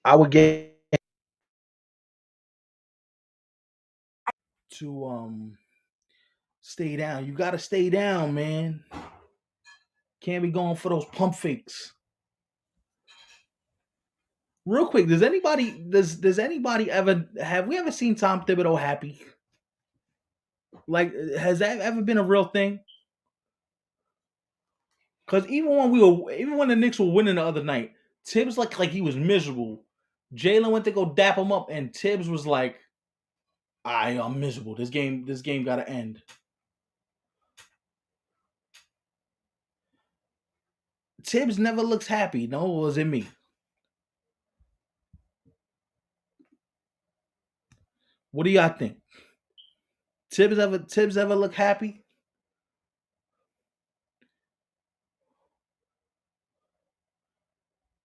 I would get to stay down. You got to stay down, man. Can't be going for those pump fakes. Real quick, does anybody ever have we ever seen Tom Thibodeau happy? Like, has that ever been a real thing? Because even when the Knicks were winning the other night, Tibbs like he was miserable. Jalen went to go dap him up, and Tibbs was like, I'm miserable. This game gotta end." Tibbs never looks happy. No, it was in me. What do y'all think? Tibbs ever look happy?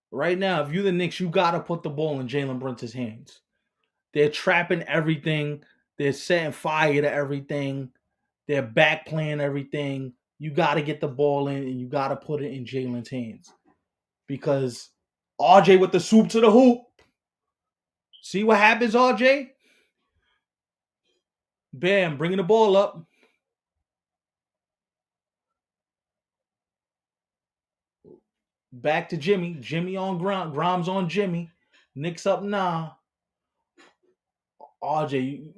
Right now, if you're the Knicks, you gotta put the ball in Jalen Brunson's hands. They're trapping everything. They're setting fire to everything. They're back playing everything. You got to get the ball in and you got to put it in Jalen's hands because RJ with the swoop to the hoop. See what happens, RJ? Bam, bringing the ball up. Back to Jimmy. Jimmy on ground. Grimes on Jimmy. Knicks up now. RJ,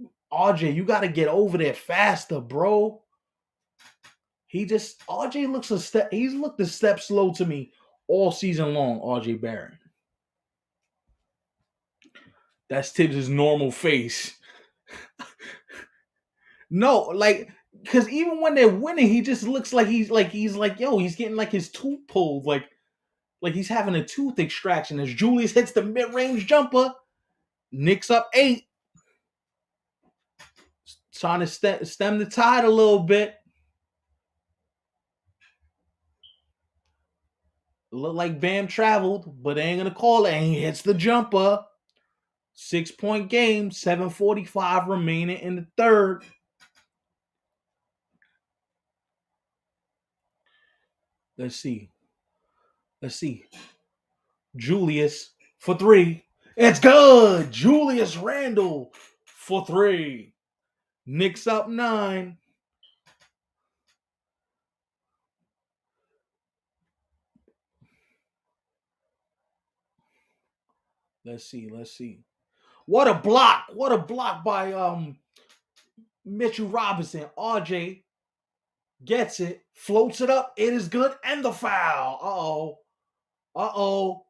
you got to get over there faster, bro. RJ looks a step. He's looked a step slow to me all season long. RJ Barrett. That's Tibbs' normal face. No, like, because even when they're winning, he just looks like he's getting like his tooth pulled, like he's having a tooth extraction. As Julius hits the mid range jumper, Knicks up 8, trying to stem the tide a little bit. Look like Bam traveled, but they ain't gonna call it. And he hits the jumper. 6-point game, 7:45 remaining in the third. Let's see. Julius for 3. It's good. Julius Randle for 3. Knicks up 9. Let's see. What a block. What a block by Mitchell Robinson. RJ gets it, floats it up. It is good. And the foul. Uh-oh. Uh-oh.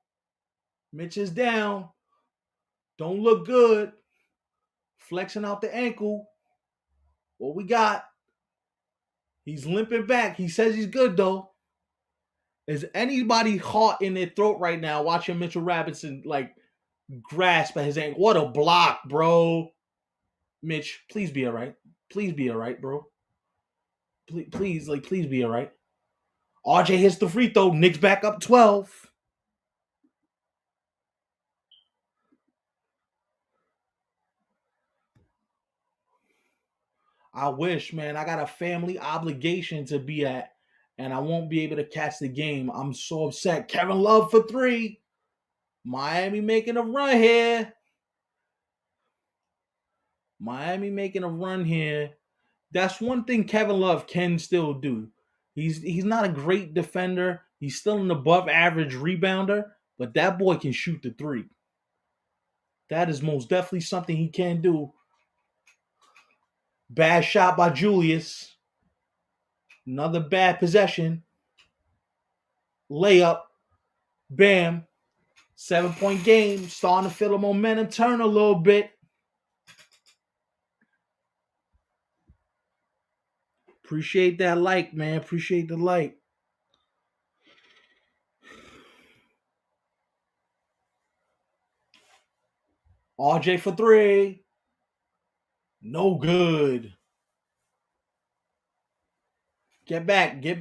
Mitch is down. Don't look good. Flexing out the ankle. What we got? He's limping back. He says he's good, though. Is anybody hot in their throat right now watching Mitchell Robinson, like, grasp at his ankle? What a block, bro. Mitch, please be all right. Please be all right, bro. Please be all right. RJ hits the free throw. Knicks back up 12. I wish, man. I got a family obligation to be at, and I won't be able to catch the game. I'm so upset. Kevin Love for 3. Miami making a run here. That's one thing Kevin Love can still do. He's not a great defender. He's still an above average rebounder, but that boy can shoot the 3. That is most definitely something he can do. Bad shot by Julius. Another bad possession. Layup. Bam. 7-point game. Starting to feel the momentum turn a little bit. Appreciate that like, man. Appreciate the like. RJ for 3. No good. Get back. It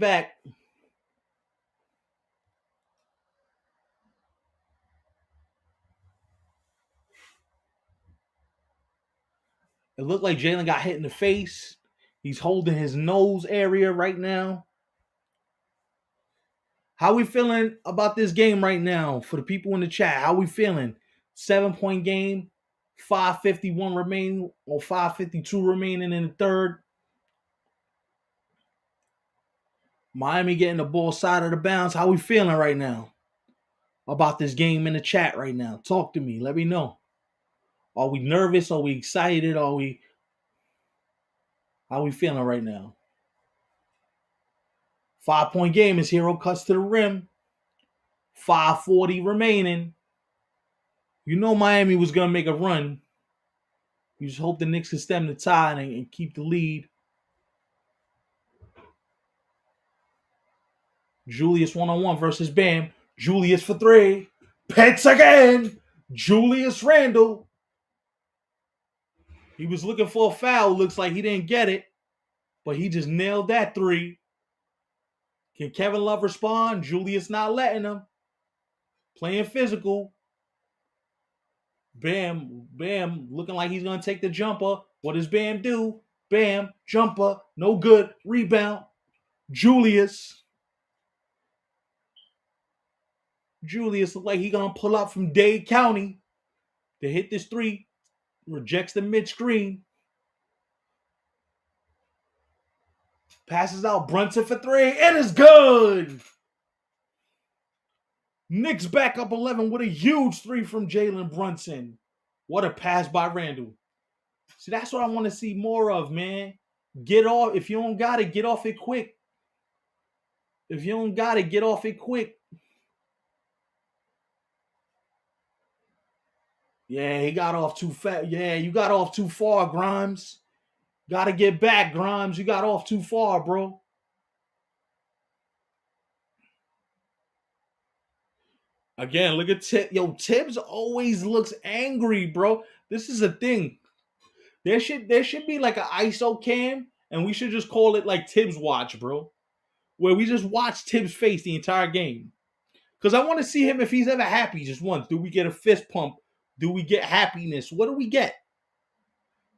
looked like Jalen got hit in the face. He's holding his nose area right now. How we feeling about this game right now for the people in the chat? How we feeling? 7-point game, 5:51 remaining or 5:52 remaining in the third. Miami getting the ball side of the bounds. How we feeling right now? about this game in the chat right now? Talk to me. Let me know. Are we nervous? Are we excited? How we feeling right now? 5-point game is Hero cuts to the rim. 5:40 remaining. You know Miami was gonna make a run. You just hope the Knicks can stem the tide and keep the lead. Julius 1-on-1 versus Bam. Julius for three. Pets again. Julius Randle. He was looking for a foul. Looks like he didn't get it, but he just nailed that three. Can Kevin Love respond? Julius not letting him. Playing physical. Bam looking like he's going to take the jumper. What does Bam do? Bam, jumper, no good. Rebound. Julius look like he going to pull up from Dade County to hit this three. Rejects the mid-screen. Passes out Brunson for three. It is good. Knicks back up 11 with a huge three from Jalen Brunson. What a pass by Randle. See, that's what I want to see more of, man. Get off. If you don't got it, get off it quick. If you don't got it, get off it quick. Yeah, he got off too fast. Yeah, you got off too far, Grimes. Got to get back, Grimes. You got off too far, bro. Again, look at Tibbs. Yo, Tibbs always looks angry, bro. This is a thing. There should be like an ISO cam, and we should just call it like Tibbs watch, bro. Where we just watch Tibbs' face the entire game. Because I want to see him if he's ever happy just once. Do we get a fist pump? Do we get happiness? What do we get?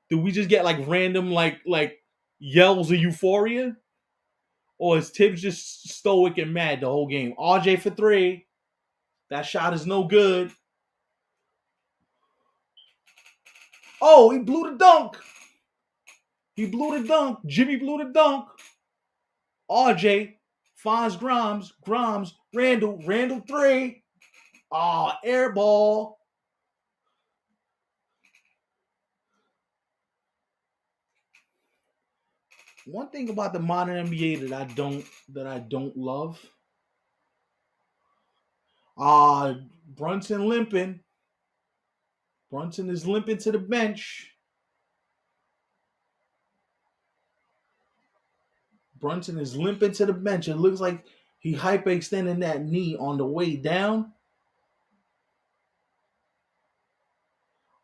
Do we just get like random like yells of euphoria? Or is Tibbs just stoic and mad the whole game? RJ for three. That shot is no good. Oh, he blew the dunk. Jimmy blew the dunk. RJ finds Grimes. Randle three. Air ball. One thing about the modern NBA that I don't love. Brunson limping. Brunson is limping to the bench. It looks like he hyperextending that knee on the way down.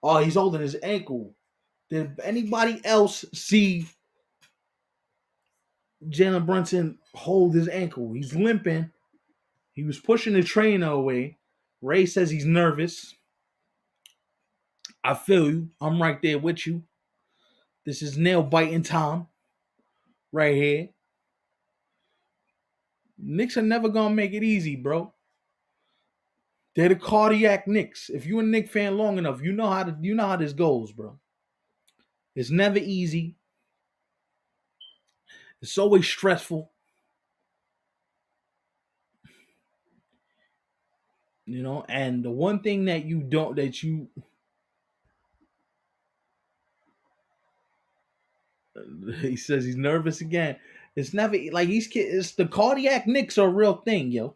Oh, he's holding his ankle. Did anybody else see Jalen Brunson hold his ankle? He's limping. He was pushing the trainer away. Ray says he's nervous. I feel you. I'm right there with you. This is nail biting time. Right here. Knicks are never gonna make it easy, bro. They're the cardiac Knicks. If you're a Knicks fan long enough, you know how this goes, bro. It's never easy. It's always stressful. You know, and the one thing that he says he's nervous again. It's never like it's the cardiac Knicks are a real thing, yo.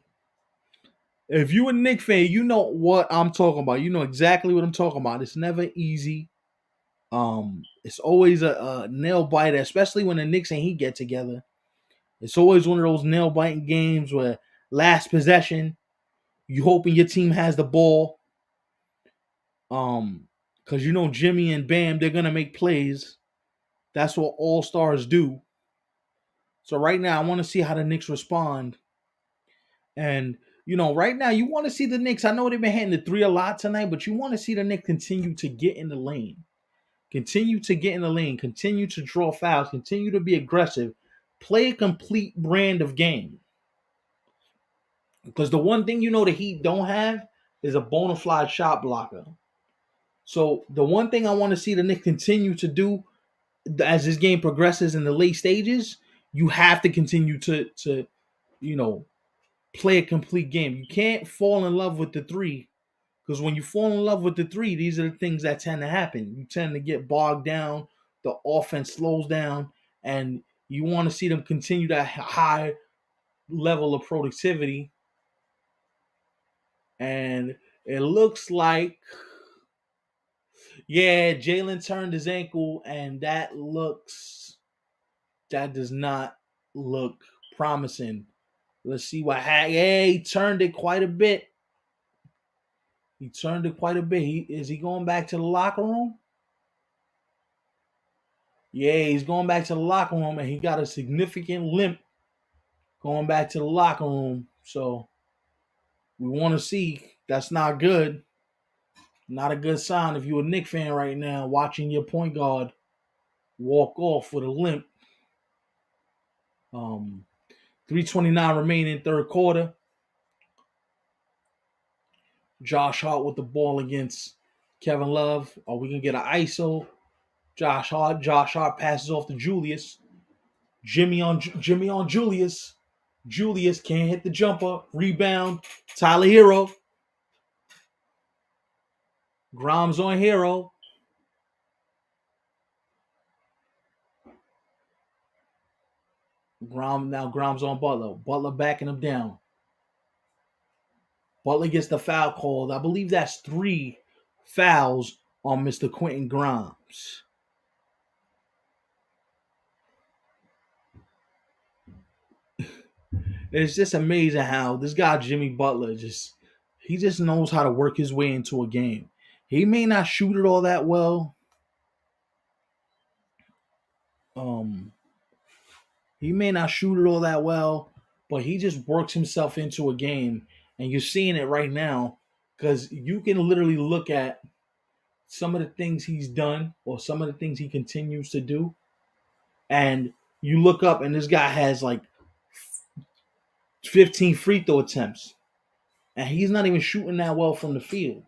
If you a Knicks fan, you know what I'm talking about. You know exactly what I'm talking about. It's never easy. It's always a nail biter, especially when the Knicks and Heat get together. It's always one of those nail biting games where last possession, you hoping your team has the ball. Because you know Jimmy and Bam, they're gonna make plays. That's what all stars do. So right now, I want to see how the Knicks respond. And you know, right now, you want to see the Knicks. I know they've been hitting the three a lot tonight, but you want to see the Knicks continue to get in the lane. Continue to draw fouls, continue to be aggressive, play a complete brand of game. Because the one thing you know the Heat don't have is a bona fide shot blocker. So the one thing I want to see the Knicks continue to do as this game progresses in the late stages, you have to continue to you know, play a complete game. You can't fall in love with the three, because when you fall in love with the three, these are the things that tend to happen. You tend to get bogged down, the offense slows down, and you want to see them continue that high level of productivity. And it looks like, yeah, Jalen turned his ankle, and that does not look promising. Let's see what yeah, he turned it quite a bit. He turned it quite a bit. Is he going back to the locker room? Yeah, he's going back to the locker room, and he got a significant limp going back to the locker room. So we want to see. That's not good. Not a good sign if you're a Knicks fan right now watching your point guard walk off with a limp. 3:29 remaining third quarter. Josh Hart with the ball against Kevin Love. Are we gonna get an ISO? Josh Hart passes off to Julius. Jimmy on Julius. Julius can't hit the jumper. Rebound. Tyler Hero. Grimes on Hero. Grimes on Butler. Butler backing him down. Butler gets the foul called. I believe that's 3 fouls on Mr. Quentin Grimes. It's just amazing how this guy Jimmy Butler he just knows how to work his way into a game. He may not shoot it all that well. He may not shoot it all that well, but he just works himself into a game, and you're seeing it right now because you can literally look at some of the things he's done or some of the things he continues to do, and you look up and this guy has like 15 free throw attempts, and he's not even shooting that well from the field.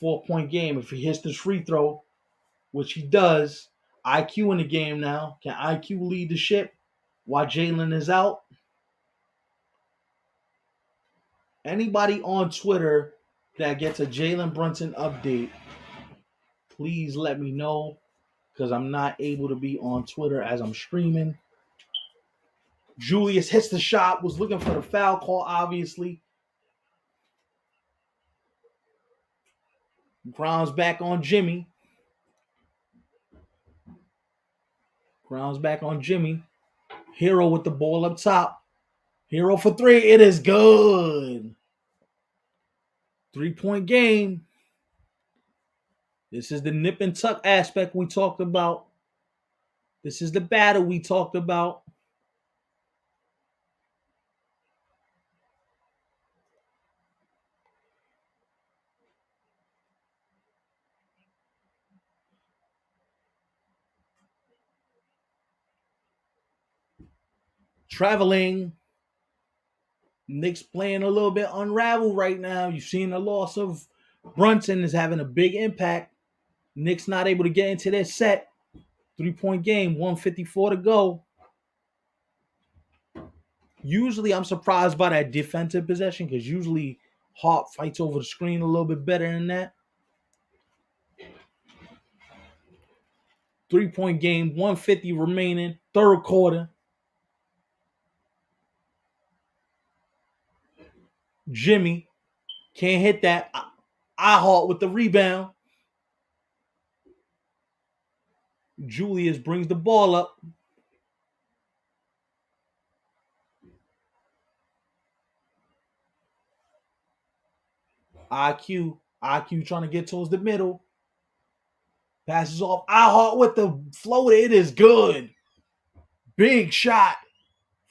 4-point game. If he hits this free throw, which he does, IQ in the game now. Can IQ lead the ship while Jalen is out? Anybody on Twitter that gets a Jalen Brunson update, please let me know, because I'm not able to be on Twitter as I'm streaming. Julius hits the shot, was looking for the foul call, obviously. Grimes back on Jimmy. Hero with the ball up top. Hero for 3. It is good. 3-point game. This is the nip and tuck aspect we talked about. This is the battle we talked about. Traveling. Knicks playing a little bit unraveled right now. You've seen the loss of Brunson is having a big impact. Knicks not able to get into their set. 3-point game, 154 to go. Usually I'm surprised by that defensive possession because usually Hart fights over the screen a little bit better than that. 3-point game, 150 remaining, third quarter. Jimmy can't hit that. Hart with the rebound. Julius brings the ball up. IQ trying to get towards the middle. Passes off. Hart with the floater. It is good. Big shot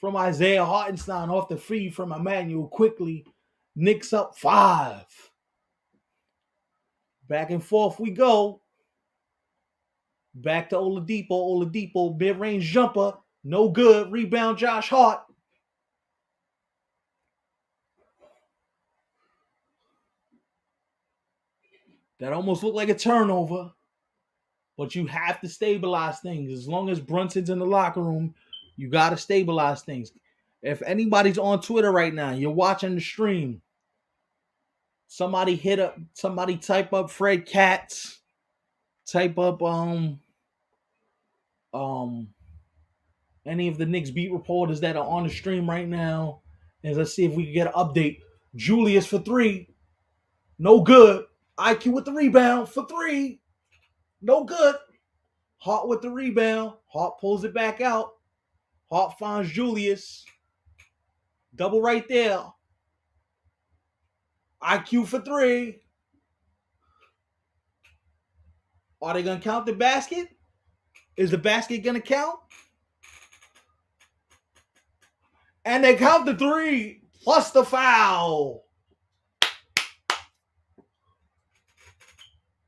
from Isaiah Hartenstein off the feed from Emmanuel quickly. Knicks up 5. Back and forth we go. Back to Oladipo. Oladipo, mid-range jumper. No good. Rebound, Josh Hart. That almost looked like a turnover. But you have to stabilize things. As long as Brunson's in the locker room, you got to stabilize things. If anybody's on Twitter right now, you're watching the stream. Somebody type up Fred Katz. Type up um any of the Knicks beat reporters that are on the stream right now. And let's see if we can get an update. Julius for 3. No good. IQ with the rebound for 3. No good. Hart with the rebound. Hart pulls it back out. Hart finds Julius. Double right there. IQ for 3. Are they going to count the basket? Is the basket going to count? And they count the 3 plus the foul.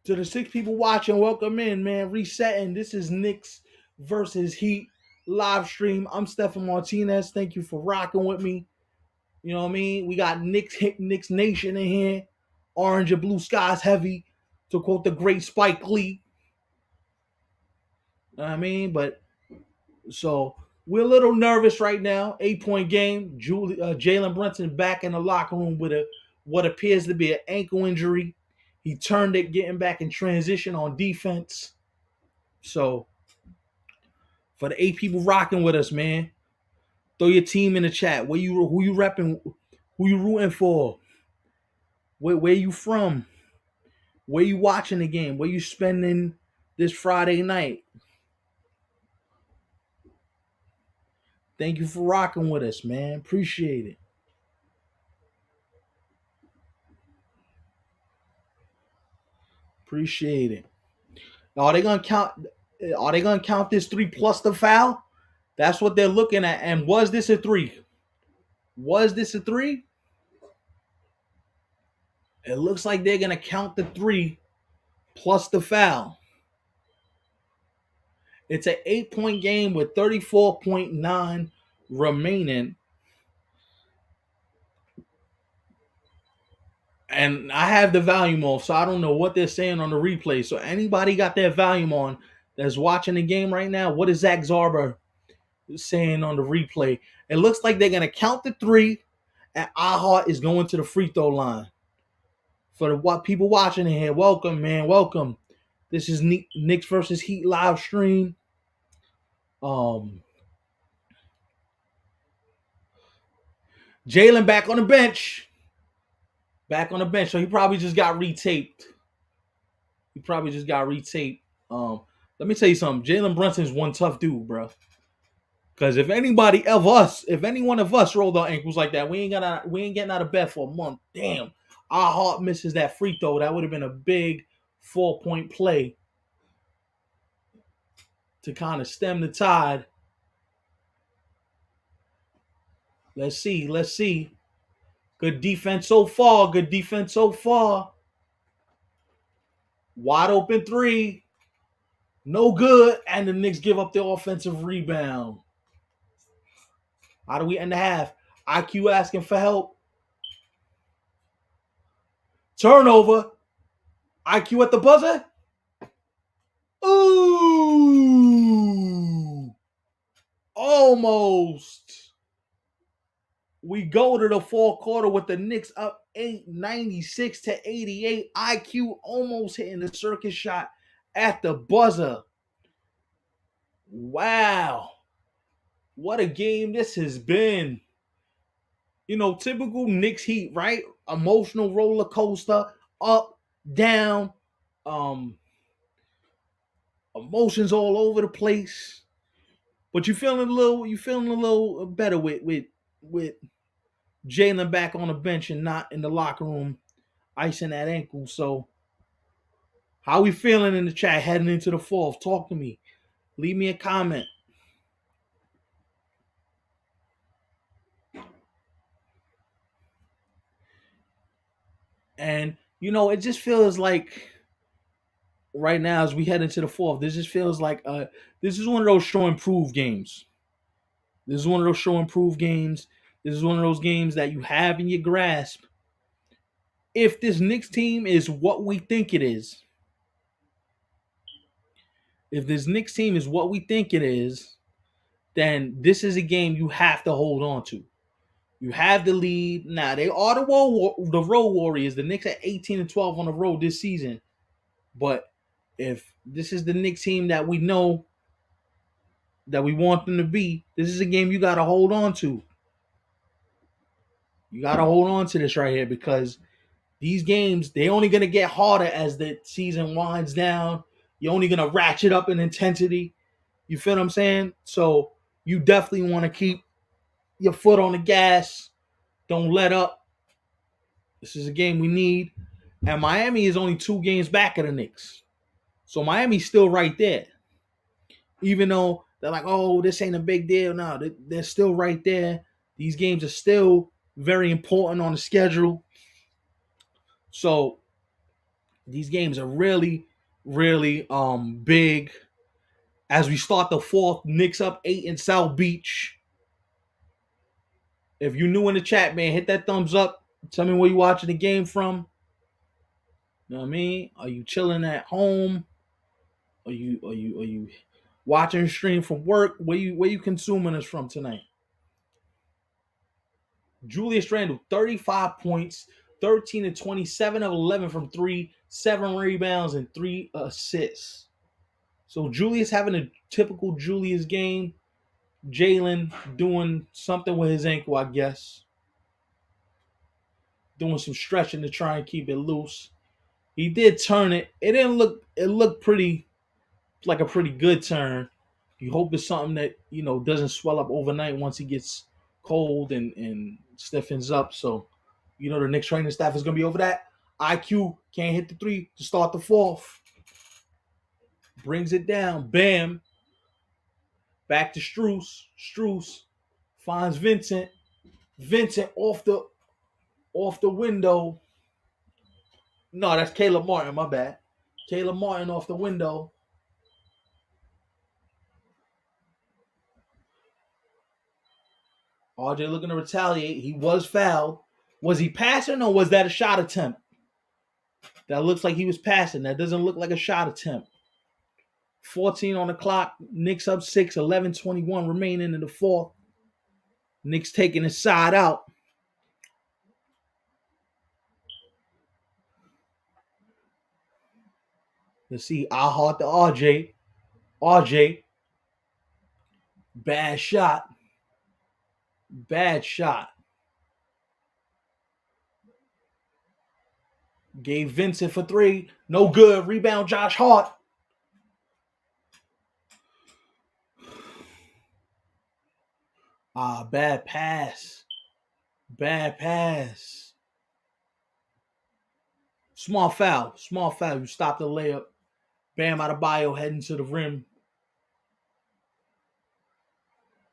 To the 6 people watching, welcome in, man. Resetting. This is Knicks versus Heat live stream. I'm Stefan Martinez. Thank you for rocking with me. You know what I mean? We got Knicks Nation in here. Orange and blue skies heavy, to quote the great Spike Lee. You know what I mean? But so we're a little nervous right now. 8-point game. Jalen Brunson back in the locker room with what appears to be an ankle injury. He turned it, getting back in transition on defense. So, for the 8 people rocking with us, man, throw your team in the chat. Who you repping? Who you rooting for? Where you from? Where you watching the game? Where you spending this Friday night? Thank you for rocking with us, man. Appreciate it. Appreciate it. Are they gonna count this 3 plus the foul? That's what they're looking at. And was this a 3? Was this a 3? It looks like they're gonna count the 3 plus the foul. It's an 8-point game with 34.9 remaining. And I have the volume off, so I don't know what they're saying on the replay. So anybody got their volume on that's watching the game right now, what is Zach Zarber saying on the replay? It looks like they're going to count the 3, and Ahart is going to the free throw line. For the people watching in here, welcome, man. Welcome. This is Knicks versus Heat live stream. Jalen back on the bench. Back on the bench. So he probably just got retaped. Let me tell you something. Jalen Brunson's one tough dude, bro. Because if any one of us rolled our ankles like that, we ain't getting out of bed for a month. Damn. Our heart misses that free throw. That would have been a big 4-point play to kind of stem the tide. Let's see. Good defense so far. Wide open 3. No good. And the Knicks give up the offensive rebound. How do we end the half? IQ asking for help. Turnover. IQ at the buzzer. Ooh. Almost. We go to the fourth quarter with the Knicks up 96-88. IQ almost hitting the circus shot at the buzzer. Wow. What a game this has been. You know, typical Knicks Heat, right? Emotional roller coaster, up, down, emotions all over the place. But you're feeling a little better with Jalen back on the bench and not in the locker room icing that ankle. So how we feeling in the chat heading into the fourth? Talk to me. Leave me a comment. And, you know, it just feels like right now as we head into the fourth, this just feels like this is one of those show and prove games. This is one of those show and prove games. This is one of those games that you have in your grasp. If this Knicks team is what we think it is, then then this is a game you have to hold on to. You have the lead. Now, they are the road warriors. The Knicks at 18-12 on the road this season. But if this is the Knicks team that we know that we want them to be, this is a game you got to hold on to. You got to hold on to this right here because these games, they're only going to get harder as the season winds down. You're only going to ratchet up in intensity. You feel what I'm saying? So you definitely want to keep your foot on the gas. Don't let up. This is a game we need. And Miami is only 2 games back of the Knicks. So Miami's still right there. Even though they're like, oh, this ain't a big deal. No, they're still right there. These games are still very important on the schedule. So these games are really, really big. As we start the 4th, Knicks up 8 in South Beach. If you're new in the chat, man, hit that thumbs up. Tell me where you're watching the game from. You know what I mean? Are you chilling at home? Are you watching a stream from work? Where you consuming us from tonight? Julius Randle, 35 points, 13 and 27 of 11 from 3, 7 rebounds, and 3 assists. So Julius having a typical Julius game. Jalen doing something with his ankle, I guess. Doing some stretching to try and keep it loose. He did turn it. It looked pretty, like a pretty good turn. You hope it's something that, doesn't swell up overnight once he gets cold and stiffens up. So, the Knicks training staff is going to be over that. IQ can't hit the 3 to start the 4th. Brings it down. Bam. Back to Strus. Strus finds Vincent. Vincent off the window. No, that's Caleb Martin. My bad. Caleb Martin off the window. RJ looking to retaliate. He was fouled. Was he passing or was that a shot attempt? That looks like he was passing. That doesn't look like a shot attempt. 14 on the clock. Knicks up 6. 11:21 remaining in the 4th. Knicks taking his side out. Let's see. I heart to RJ. RJ. Bad shot. Bad shot. Gave Vincent for 3. No good. Rebound Josh Hart. Bad pass. Bad pass. Small foul. Small foul. You stop the layup. Bam Adebayo heading to the rim.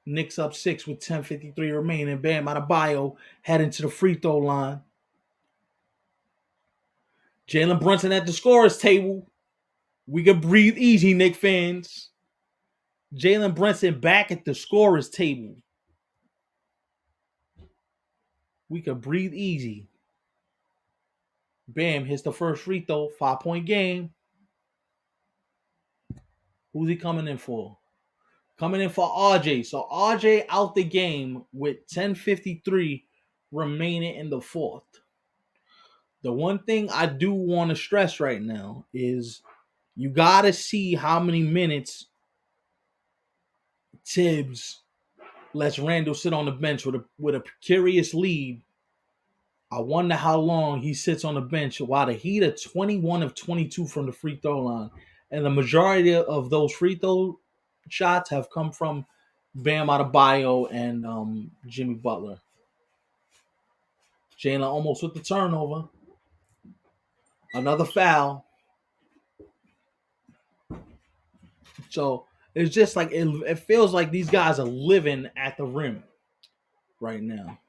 Knicks up 6 with 10:53 remaining. Bam Adebayo heading to the free throw line. Jalen Brunson at the scorer's table. We can breathe easy, Knicks fans. Jalen Brunson back at the scorer's table. We can breathe easy. Bam hits the first free throw. 5-point game. Who's he coming in for? Coming in for RJ. So RJ out the game with 10:53 remaining in the 4th. The one thing I do want to stress right now is you got to see how many minutes Tibbs lets Randle sit on the bench with a precarious lead. I wonder how long he sits on the bench while the Heat are 21 of 22 from the free throw line. And the majority of those free throw shots have come from Bam Adebayo and Jimmy Butler. Jalen almost with the turnover. Another foul. So it's just like it feels like these guys are living at the rim right now.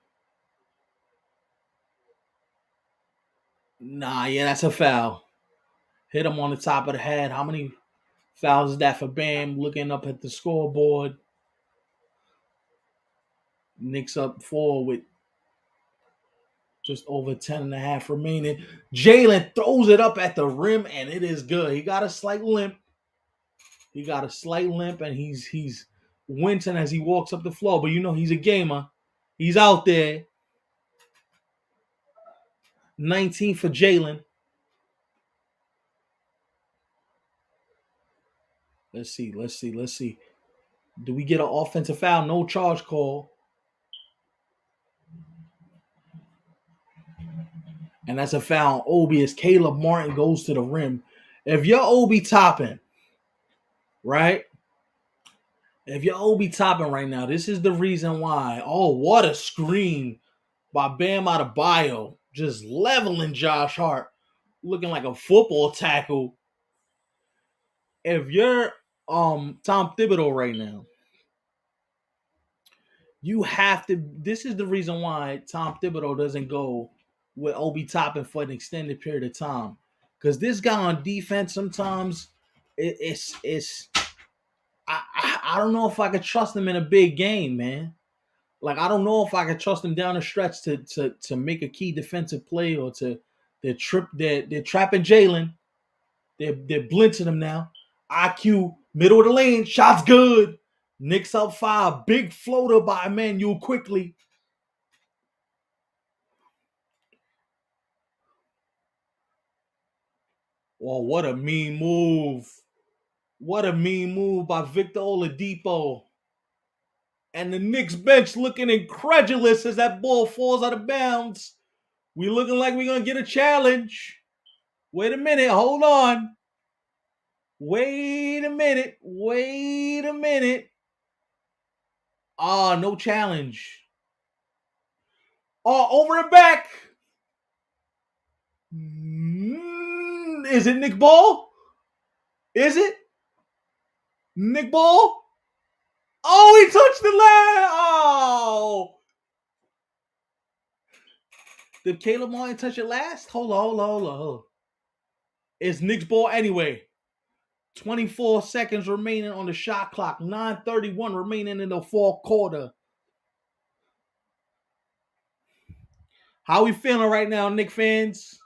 Nah, yeah, that's a foul. Hit him on the top of the head. How many fouls is that for Bam? Looking up at the scoreboard. Knicks up 4 with just over 10.5 remaining. Jalen throws it up at the rim, and it is good. He got a slight limp. And he's Winton as he walks up the floor. But you know he's a gamer. He's out there. 19 for Jalen. Let's see. Do we get an offensive foul? No charge call. And that's a foul on Obi as Caleb Martin goes to the rim. If you're Obi Toppin, right? If you're Obi Toppin right now, this is the reason why. Oh, what a screen by Bam Adebayo. Just leveling Josh Hart. Looking like a football tackle. If you're Tom Thibodeau right now, you have to. This is the reason why Tom Thibodeau doesn't go with Obi Toppin for an extended period of time. Because this guy on defense sometimes it's I don't know if I could trust him in a big game, man. Like I don't know if I could trust him down the stretch to make a key defensive play or to they're trapping Jalen. They're blitzing him now. IQ middle of the lane, shots good. Knicks up 5, big floater by Emmanuel quickly. Oh, what a mean move. What a mean move by Victor Oladipo. And the Knicks bench looking incredulous as that ball falls out of bounds. We looking like we're going to get a challenge. Wait a minute. Hold on. Wait a minute. Ah, no challenge. Oh, over and back. Is it Nick Ball? Is it? Nick Ball? Oh, he touched the leg. Oh. Did Caleb Martin touch it last? Hold on. It's Nick's ball anyway. 24 seconds remaining on the shot clock. 9:31 remaining in the fourth quarter. How we feeling right now, Knick fans?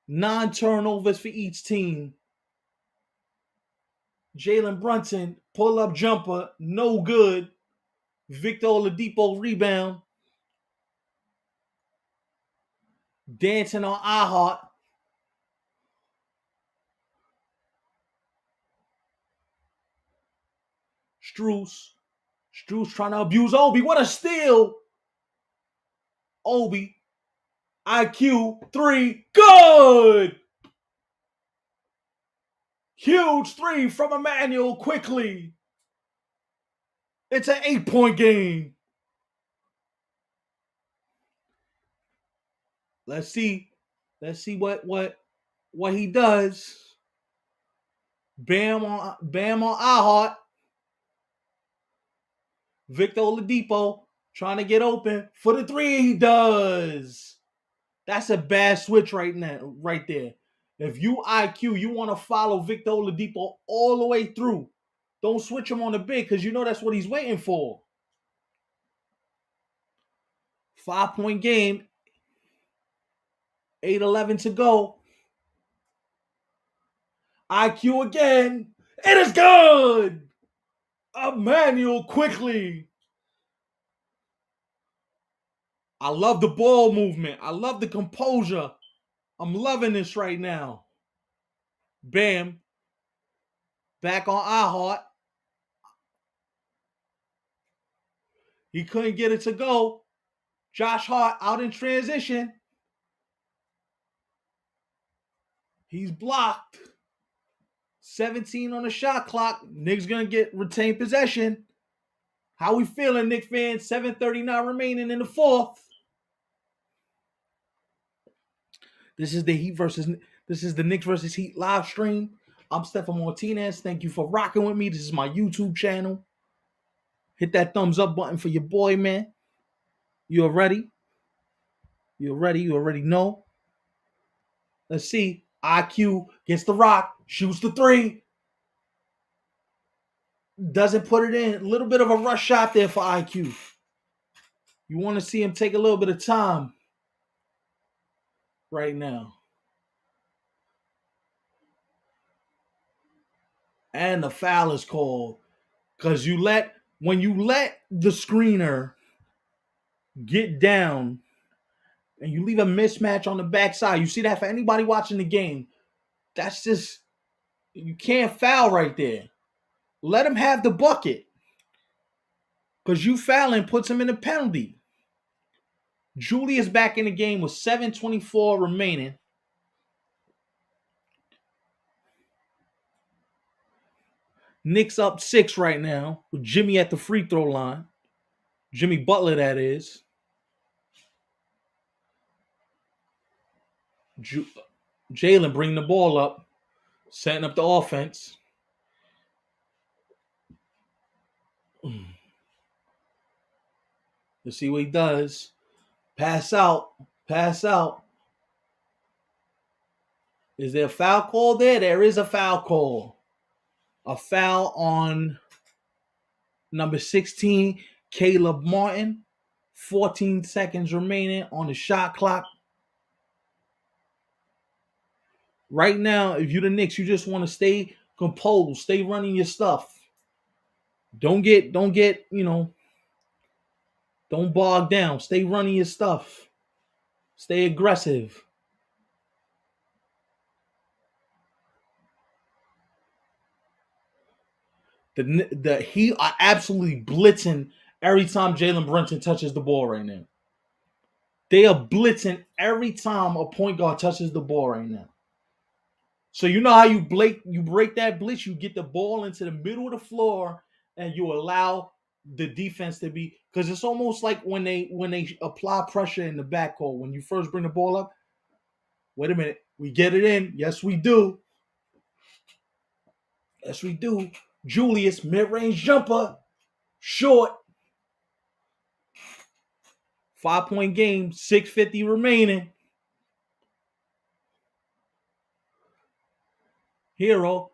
9 turnovers for each team. Jalen Brunson, pull-up jumper, no good. Victor Oladipo rebound. Dancing on iHeart. Strus trying to abuse Obi. What a steal. Obi. IQ 3. Good. Huge 3 from Emmanuel quickly. It's an 8-point game. Let's see what he does. Bam on iHeart. Victor Oladipo trying to get open for the 3. He does. That's a bad switch right now, right there. If you IQ, you want to follow Victor Oladipo all the way through. Don't switch him on the big because you know that's what he's waiting for. 5-point game. 8:11 to go. IQ again. It is good. Emmanuel quickly. I love the ball movement. I love the composure. I'm loving this right now. Bam. Back on iHeart. He couldn't get it to go. Josh Hart out in transition. He's blocked. 17 on the shot clock. Knicks gonna get retained possession. How we feeling, Knicks fans? 7:39 remaining in the fourth. This is the Knicks versus Heat live stream. I'm Stefan Martinez. Thank you for rocking with me. This is my YouTube channel. Hit that thumbs up button for your boy, man. You already know. Let's see. IQ gets the rock, shoots the 3. Doesn't put it in. A little bit of a rush shot there for IQ. You want to see him take a little bit of time right now. And the foul is called because you let when you let the screener get down and you leave a mismatch on the backside, you see that for anybody watching the game, that's just, you can't foul right there. Let him have the bucket. Because you fouling puts him in a penalty. Julius back in the game with 7:24 remaining. Knicks up 6 right now with Jimmy at the free throw line. Jimmy Butler, that is. Jalen bringing the ball up, setting up the offense. Let's see what he does. Pass out. Pass out. Is there a foul call there? There is a foul call. A foul on number 16, Caleb Martin. 14 seconds remaining on the shot clock. Right now, if you're the Knicks, you just want to stay composed, stay running your stuff. Don't get, don't bog down. Stay running your stuff. Stay aggressive. The Heat are absolutely blitzing every time Jalen Brunson touches the ball right now. They are blitzing every time a point guard touches the ball right now. So you know how you break that blitz, you get the ball into the middle of the floor and you allow the defense to be, because it's almost like when they apply pressure in the backcourt. When you first bring the ball up, wait a minute, we get it in. Yes, we do. Yes, we do. Julius, mid-range jumper, short. 5-point game, 6:50 remaining. Hero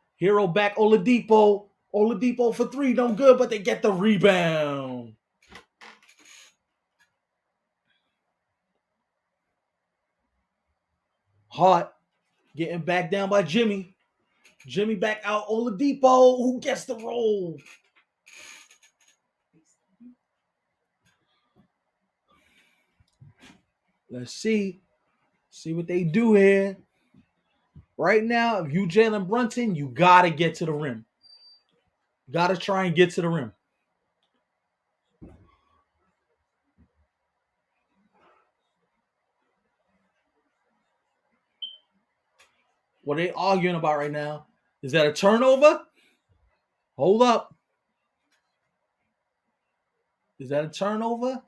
back Oladipo. Oladipo for 3, don't good, but they get the rebound. Hart getting back down by Jimmy. Jimmy back out Oladipo, who gets the roll. Let's see what they do here. Right now, if you Jalen Brunson, you gotta get to the rim. Gotta try and get to the rim. What are they arguing about right now? Is that a turnover? Hold up. Is that a turnover?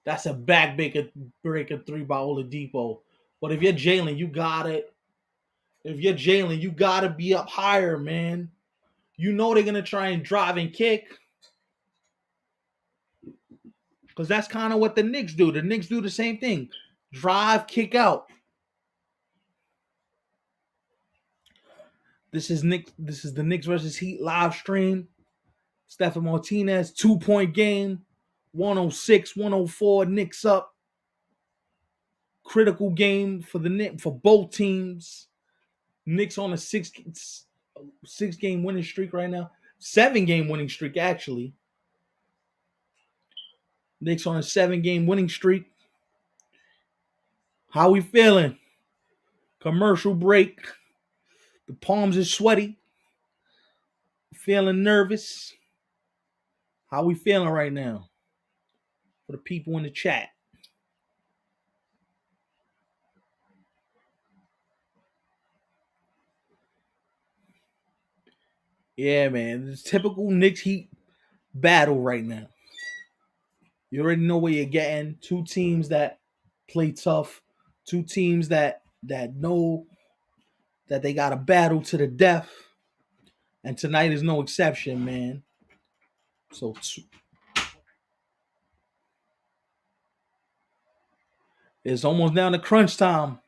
That's a breaker 3 by Oladipo. But if you're Jalen, you got it. If you're Jalen, you gotta be up higher, man. You know they're gonna try and drive and kick. Because that's kind of what the Knicks do. The Knicks do the same thing. Drive, kick out. This is the Knicks versus Heat live stream. Stephen Martinez, 2-point game. 106-104. Knicks up. Critical game for the Knicks, for both teams. Knicks on a 6-game winning streak right now. 7-game winning streak, actually. Knicks on a 7-game winning streak. How we feeling? Commercial break. The palms are sweaty. Feeling nervous. How we feeling right now? For the people in the chat. Yeah, man. It's typical Knicks Heat battle right now. You already know where you're getting. 2 teams that play tough. 2 teams that know that they got a battle to the death. And tonight is no exception, man. So it's almost down to crunch time.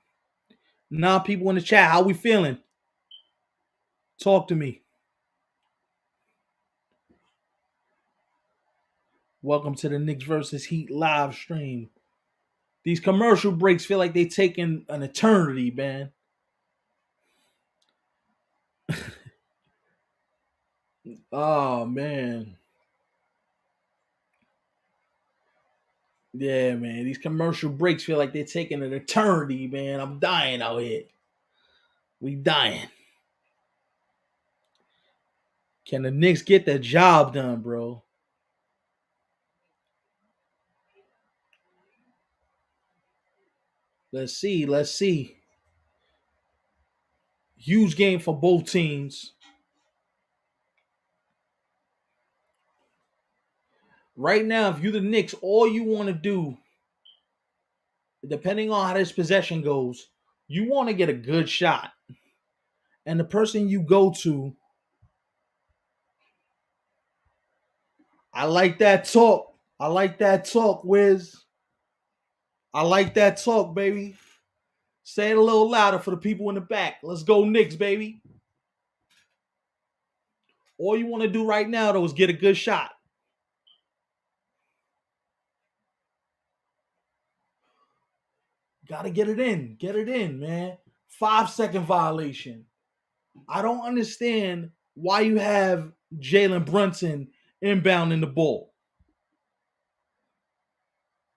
Now, people in the chat, how we feeling? Talk to me. Welcome to the Knicks versus Heat live stream. These commercial breaks feel like they taking an eternity, man. Oh, man. Yeah, man. These commercial breaks feel like they're taking an eternity, man. I'm dying out here. We dying. Can the Knicks get the job done, bro? Let's see. Let's see. Huge game for both teams. Right now, if you're the Knicks, all you want to do, depending on how this possession goes, you want to get a good shot. And the person you go to, I like that talk. I like that talk, Wiz. I like that talk, baby. Say it a little louder for the people in the back. Let's go, Knicks, baby. All you want to do right now, though, is get a good shot. Gotta get it in. Get it in, man. 5-second violation. I don't understand why you have Jalen Brunson inbounding the ball.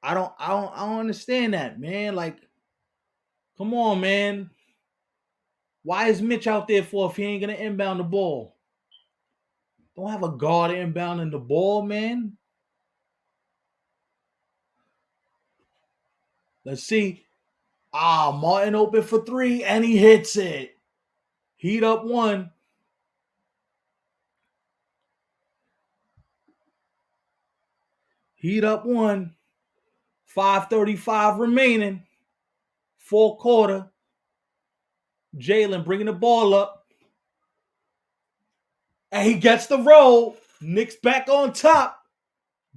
I don't understand that, man. Like, come on, man. Why is Mitch out there for if he ain't gonna inbound the ball? Don't have a guard inbounding the ball, man. Let's see. Martin open for three, and he hits it. Heat up one. Heat up one. 5:35 remaining. Fourth quarter. Jalen bringing the ball up. And he gets the roll. Knicks back on top.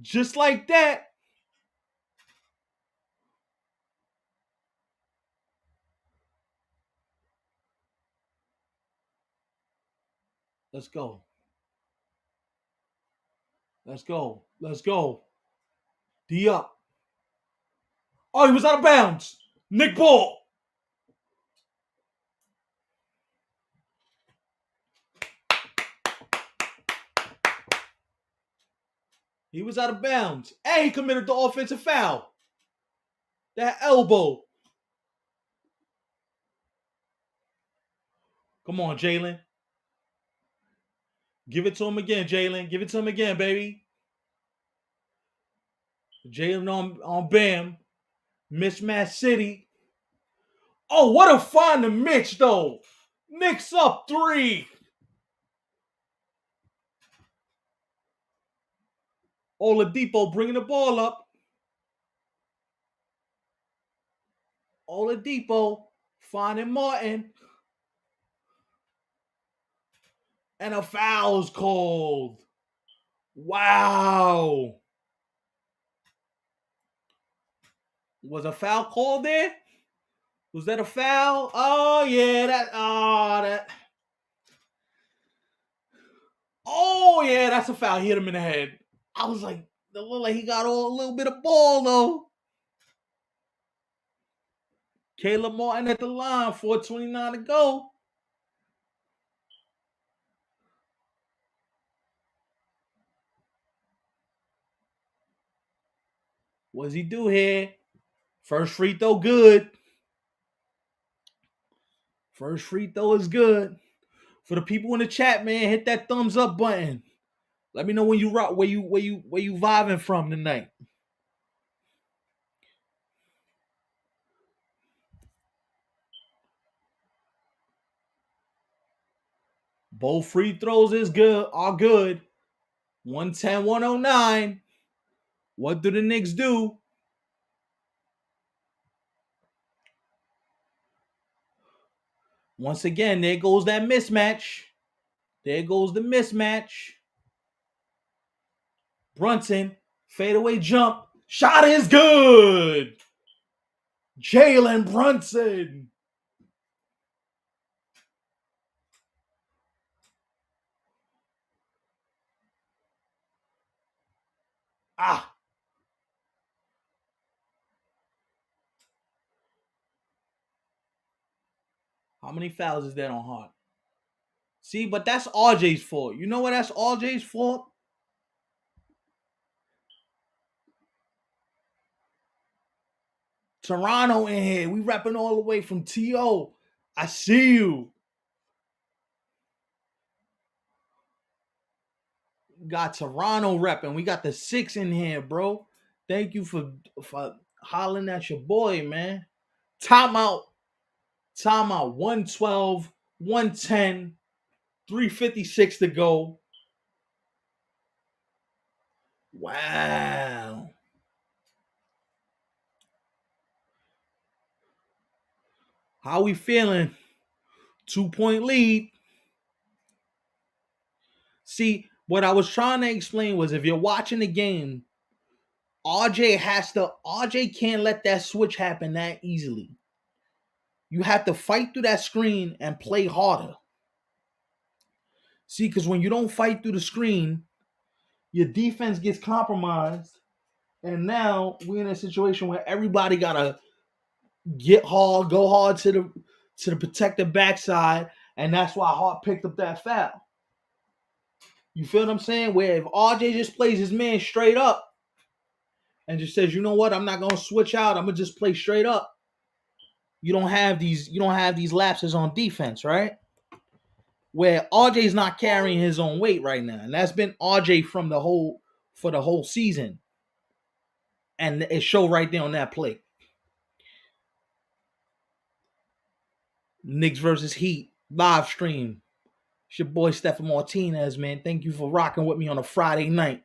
Just like that. Let's go. Let's go. Let's go. D up. Oh, he was out of bounds. Nick Ball. He was out of bounds. And he committed the offensive foul. That elbow. Come on, Jalen. Give it to him again, Jalen. Give it to him again, baby. Jalen on Bam. Mismatch City. Oh, what a find to Mitch, though. Knicks up 3. Oladipo bringing the ball up. Oladipo finding Martin. And a foul's called. Wow. Was a foul called there? Was that a foul? Oh, yeah. Oh, yeah, that's a foul. He hit him in the head. I was like, it looked like he got a little bit of ball, though. Caleb Martin at the line, 4:29 to go. What does he do here? First free throw, good. First free throw is good. For the people in the chat, man, hit that thumbs up button. Let me know when you rock, where you vibing from tonight. Both free throws are good. 110, 109. What do the Knicks do? Once again, there goes that mismatch. There goes the mismatch. Brunson, fadeaway jump. Shot is good. Jalen Brunson. Ah. How many fouls is that on Hart? See, but that's RJ's fault. You know what? That's RJ's fault. Toronto in here. We repping all the way from TO. I see you. Got Toronto repping. We got the 6 in here, bro. Thank you for hollering at your boy, man. Timeout. Timeout. 112, 110, 356 to go. Wow. How we feeling? 2-point lead. See, what I was trying to explain was if you're watching the game, RJ can't let that switch happen that easily. You have to fight through that screen and play harder. See, because when you don't fight through the screen, your defense gets compromised. And now we're in a situation where everybody gotta get hard, go hard to the protected backside, and that's why Hart picked up that foul. You feel what I'm saying? Where if RJ just plays his man straight up and just says, you know what, I'm not gonna switch out, I'm gonna just play straight up. You don't have these lapses on defense, right? Where RJ's not carrying his own weight right now. And that's been RJ for the whole season. And it showed right there on that play. Knicks versus Heat live stream. It's your boy Stephen Martinez, man. Thank you for rocking with me on a Friday night.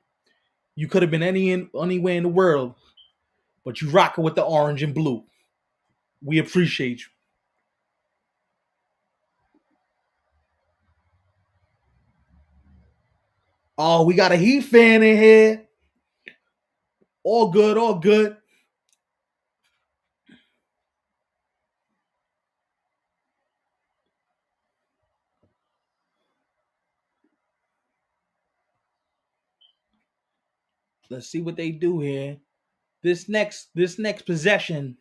You could have been anywhere in the world, but you rocking with the orange and blue. We appreciate you. Oh, we got a Heat fan in here. All good, all good. Let's see what they do here. This next possession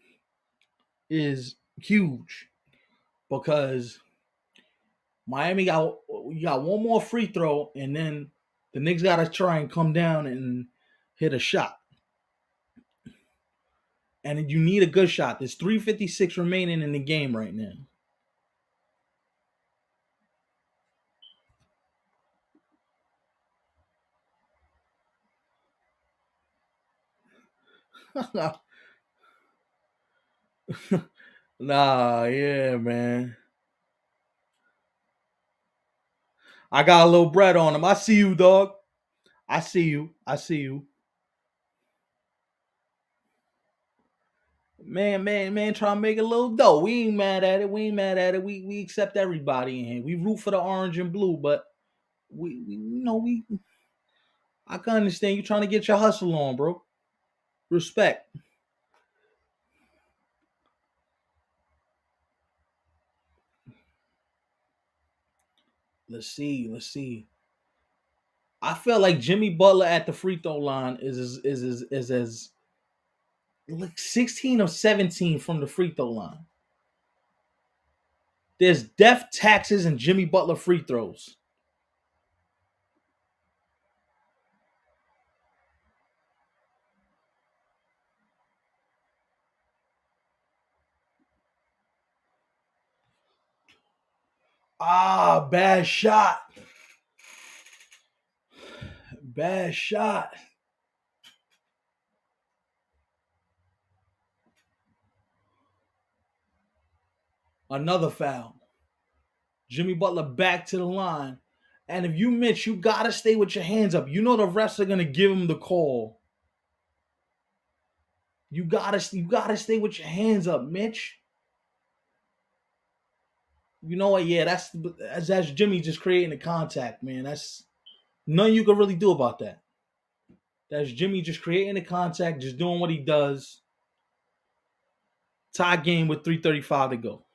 is huge because Miami got one more free throw, and then the Knicks got to try and come down and hit a shot. And you need a good shot. There's 3:56 remaining in the game right now. Nah, yeah, man. I got a little bread on him. I see you, dog. I see you. I see you. Man, trying to make a little dough. We ain't mad at it. We accept everybody in here. We root for the orange and blue, but we I can understand you trying to get your hustle on, bro. Respect. Let's see. I feel like Jimmy Butler at the free throw line is as like 16 of 17 from the free throw line. There's death taxes and Jimmy Butler free throws. Ah, bad shot. Bad shot. Another foul. Jimmy Butler back to the line. And if you miss, you gotta stay with your hands up. You know the refs are gonna give him the call. You gotta stay with your hands up, Mitch. You know what? Yeah, that's Jimmy just creating the contact, man. That's nothing you can really do about that. That's Jimmy just creating the contact, just doing what he does. Tie game with 3:35 to go.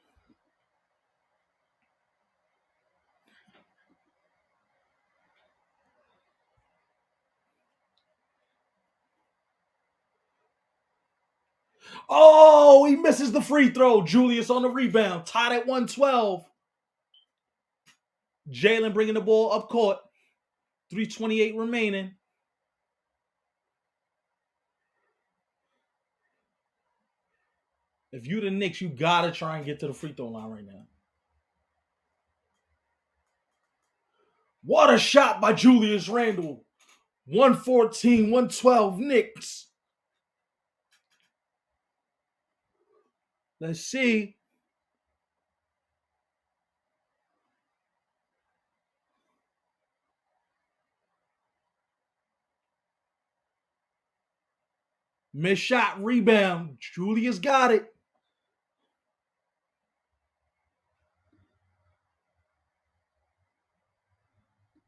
Oh, he misses the free throw. Julius on the rebound. Tied at 112. Jalen bringing the ball up court. 3:28 remaining. If you the Knicks, you gotta try and get to the free throw line right now. What a shot by Julius Randle. 114, 112 Knicks. Let's see. Missed shot, rebound. Julius got it.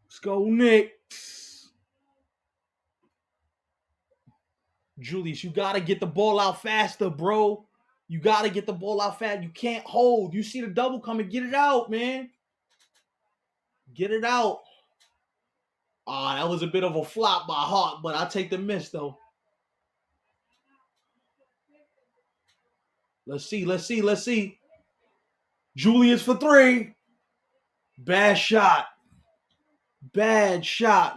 Let's go, Knicks. Julius, you got to get the ball out faster, bro. You got to get the ball out fast. You can't hold. You see the double coming. Get it out, man. Get it out. That was a bit of a flop by Hart, but I'll take the miss, though. Let's see. Julius for three. Bad shot,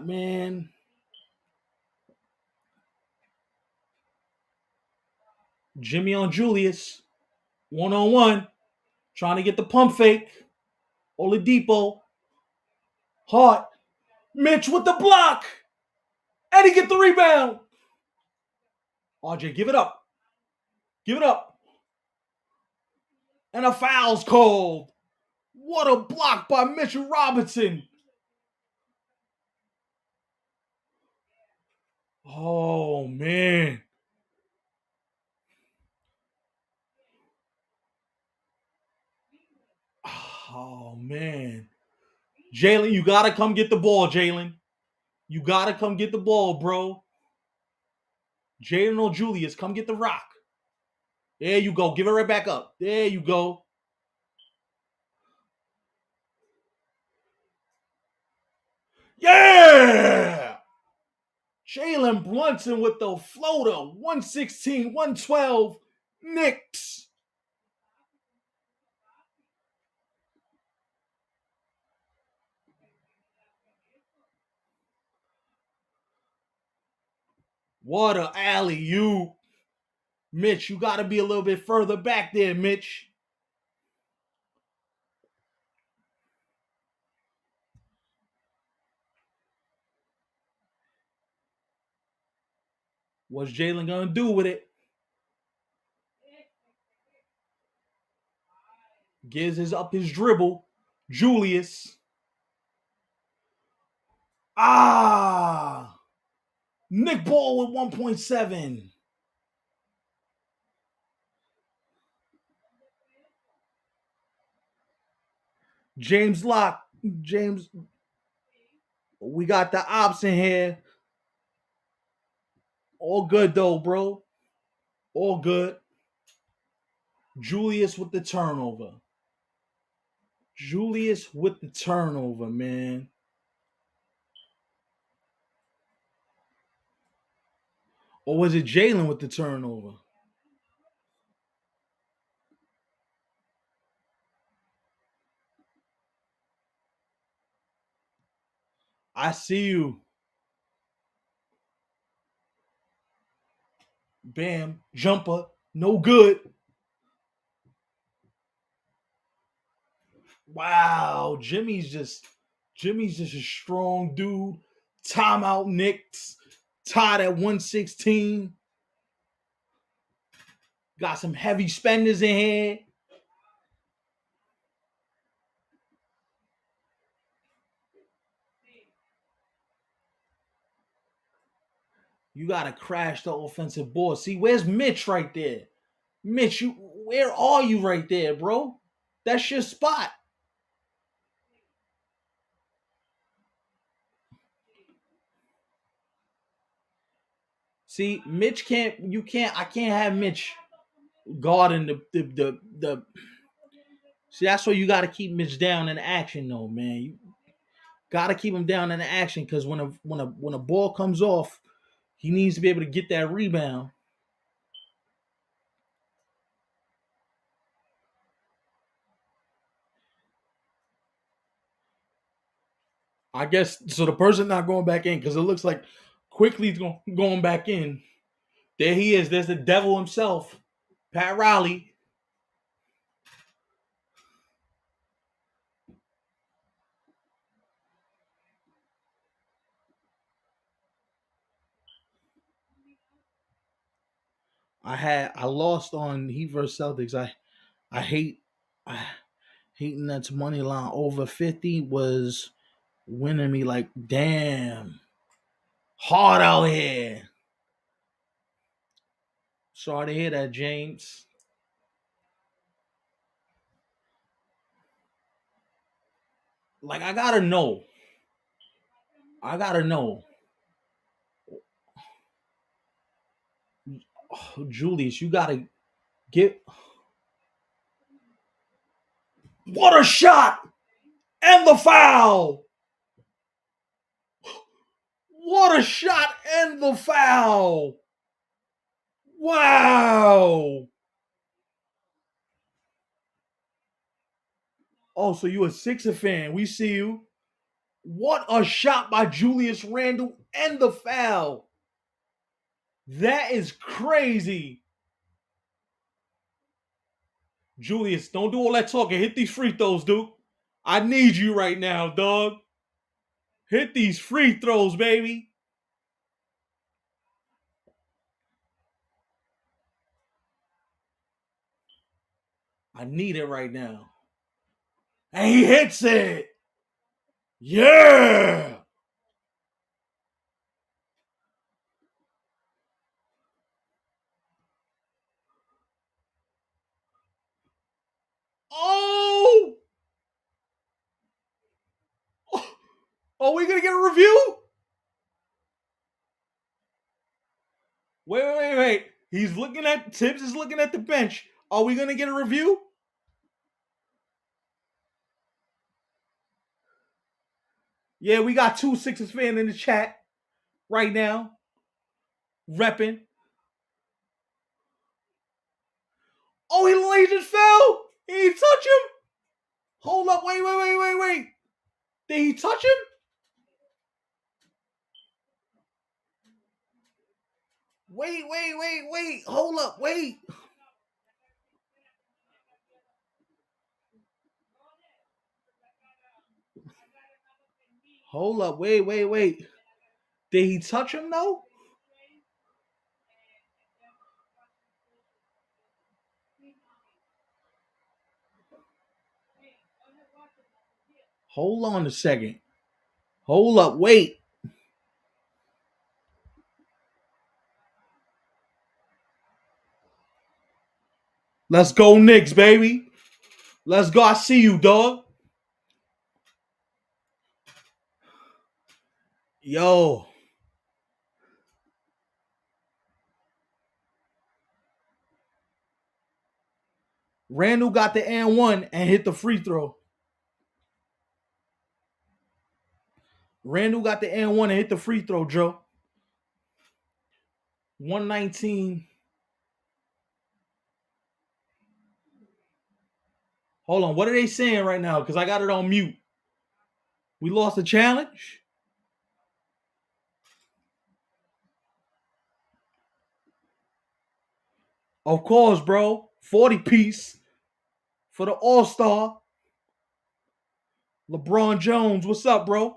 man. Jimmy on Julius. 1-on-1. Trying to get the pump fake. Oladipo. Hart. Mitch with the block. And he get the rebound. RJ, give it up. And a foul's called. What a block by Mitchell Robinson. Oh, man. Oh, man. Jalen, you got to come get the ball, Jalen. You got to come get the ball, bro. Jalen or Julius, come get the rock. There you go. Give it right back up. There you go. Yeah! Jalen Brunson with the floater. 116, 112. Knicks. What a alley-oop. Mitch, you got to be a little bit further back there, Mitch. What's Jalen going to do with it? Gives his dribble. Julius. Nick Ball with 1.7. James Locke. We got the ops in here. All good, though, bro. All good. Julius with the turnover. Man. Or was it Jalen with the turnover? I see you. Bam. Jumper. No good. Wow. Jimmy's just a strong dude. Timeout Knicks. Tied at 116. Got some heavy spenders in here. You got to crash the offensive board. See, where's Mitch right there? Mitch, where are you right there, bro? That's your spot. See, I can't have Mitch guarding the See, that's why you got to keep Mitch down in action, though, man. You got to keep him down in action because when a ball comes off, he needs to be able to get that rebound. I guess so. The person not going back in because it looks like Quickly's going back in. There he is. There's the devil himself, Pat Riley. I lost on Heat versus Celtics. I hate I, hating that's money line over 50 was winning me like damn hard out here. Sorry to hear that, James. Like I gotta know. I gotta know. Oh, Julius, you gotta get what a shot and the foul. What a shot and the foul. Wow. Oh, so you a Sixer fan. We see you. What a shot by Julius Randle and the foul. That is crazy. Julius, don't do all that talking. Hit these free throws, Duke. I need you right now, dog. Hit these free throws, baby. I need it right now. And he hits it. Yeah. Oh. Are we going to get a review? Wait. He's looking at, Tibbs is looking at the bench. Are we going to get a review? Yeah, we got two Sixers fans in the chat right now. Repping. Oh, he just fell. He didn't touch him. Hold up. Wait. Did he touch him? Wait. Hold up. Wait. Hold up. Wait. Did he touch him though? Hold on a second. Hold up. Wait. Let's go, Knicks, baby. Let's go. I see you, dog. Yo. Randall got the and one and hit the free throw. Randall got the and one and hit the free throw, Joe. 119. Hold on. What are they saying right now? Because I got it on mute. We lost the challenge? Of course, bro. 40 piece for the All-Star. LeBron Jones. What's up, bro?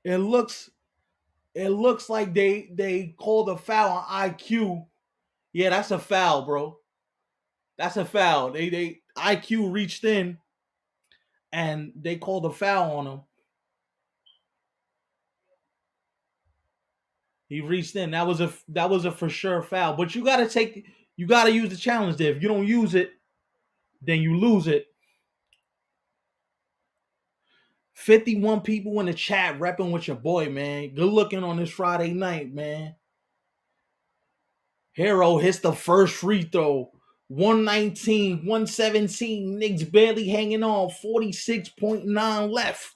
It looks like they called a foul on IQ. Yeah, that's a foul, bro. That's a foul. They IQ reached in and they called a foul on him. He reached in. That was a for sure foul. But you gotta use the challenge there. If you don't use it, then you lose it. 51 people in the chat repping with your boy, man. Good looking on this Friday night, man. Hero hits the first free throw. 119, 117. Knicks barely hanging on. 46.9 left.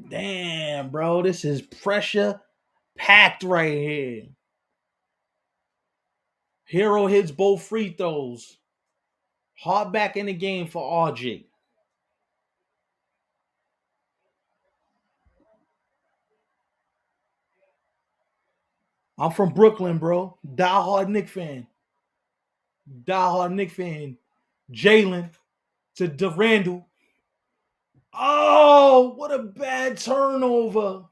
Damn, bro. This is pressure packed right here. Hero hits both free throws. Hard back in the game for RJ. I'm from Brooklyn, bro. Die-hard Knick fan. Die-hard Knick fan. Jalen to Randall. Oh, what a bad turnover.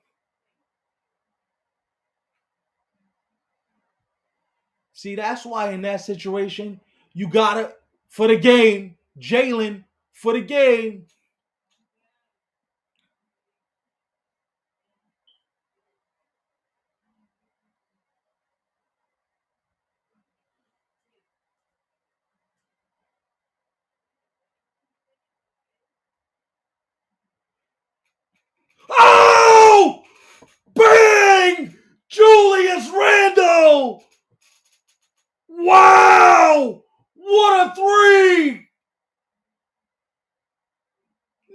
See, that's why in that situation, you gotta, for the game, Jalen, for the game. Oh! Bang! Julius Randle! Wow! What a three!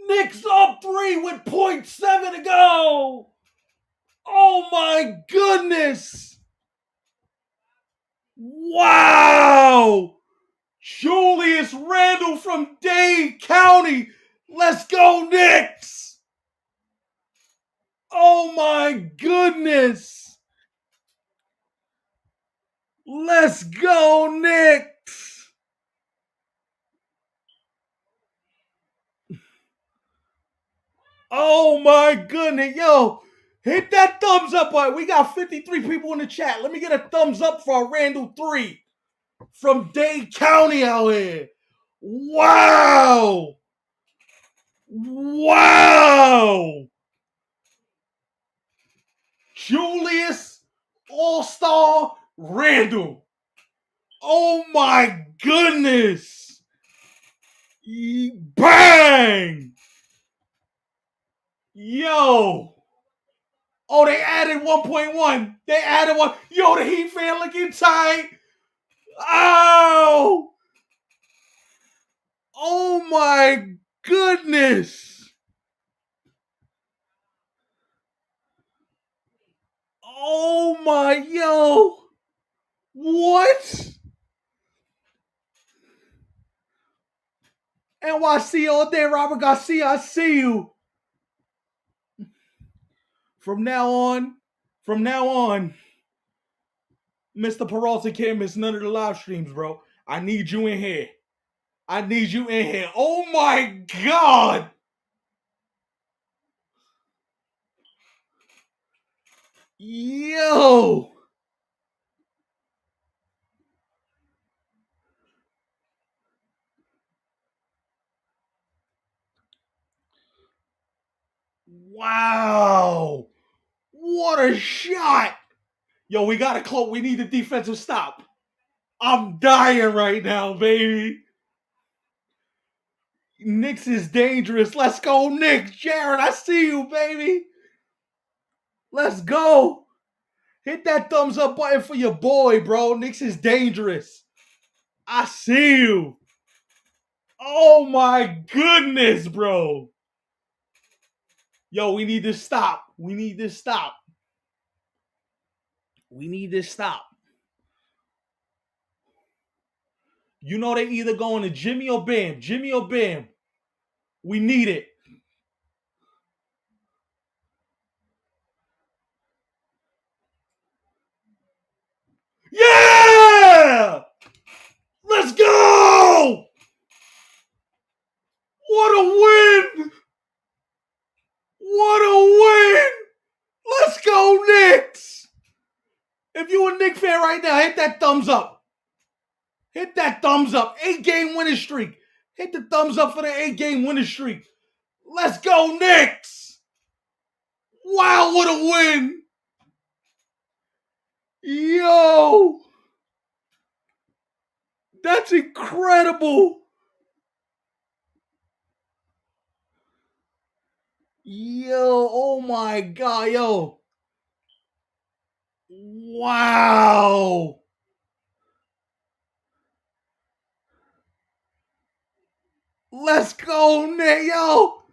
Knicks up three with .7 to go! Oh my goodness! Wow! Julius Randle from Dade County! Let's go, Knicks! Oh my goodness! Let's go, Knicks! Oh my goodness, yo! Hit that thumbs up button. We got 53 people in the chat. Let me get a thumbs up for our Randall 3 from Dade County out here. Wow! Wow! Julius All-Star Randall. Oh my goodness! Bang! Yo! Oh, they added 1.1. They added one. Yo, the Heat fan looking tight. Oh! Oh my goodness! Oh my, yo! What? NYC all day, Robert Garcia, I see you. From now on, Mr. Peralta can't miss none of the live streams, bro. I need you in here. I need you in here. Oh my God! Yo! Wow! What a shot! Yo, we gotta close. We need a defensive stop. I'm dying right now, baby. Knicks is dangerous. Let's go, Knicks. Jared, I see you, baby. Let's go. Hit that thumbs up button for your boy, bro. Knicks is dangerous. I see you. Oh my goodness, bro. Yo, we need to stop. We need to stop. We need to stop. You know they either going to Jimmy or Bam. Jimmy or Bam. We need it. Yeah! Let's go! What a win! What a win! Let's go, Knicks! If you a Knicks fan right now, hit that thumbs up. Hit that thumbs up. 8-game winning streak. Hit the thumbs up for the 8-game winning streak. Let's go, Knicks! Wow, what a win! Yo! That's incredible! Yo, oh my God, yo. Wow! Let's go, Nick, yo!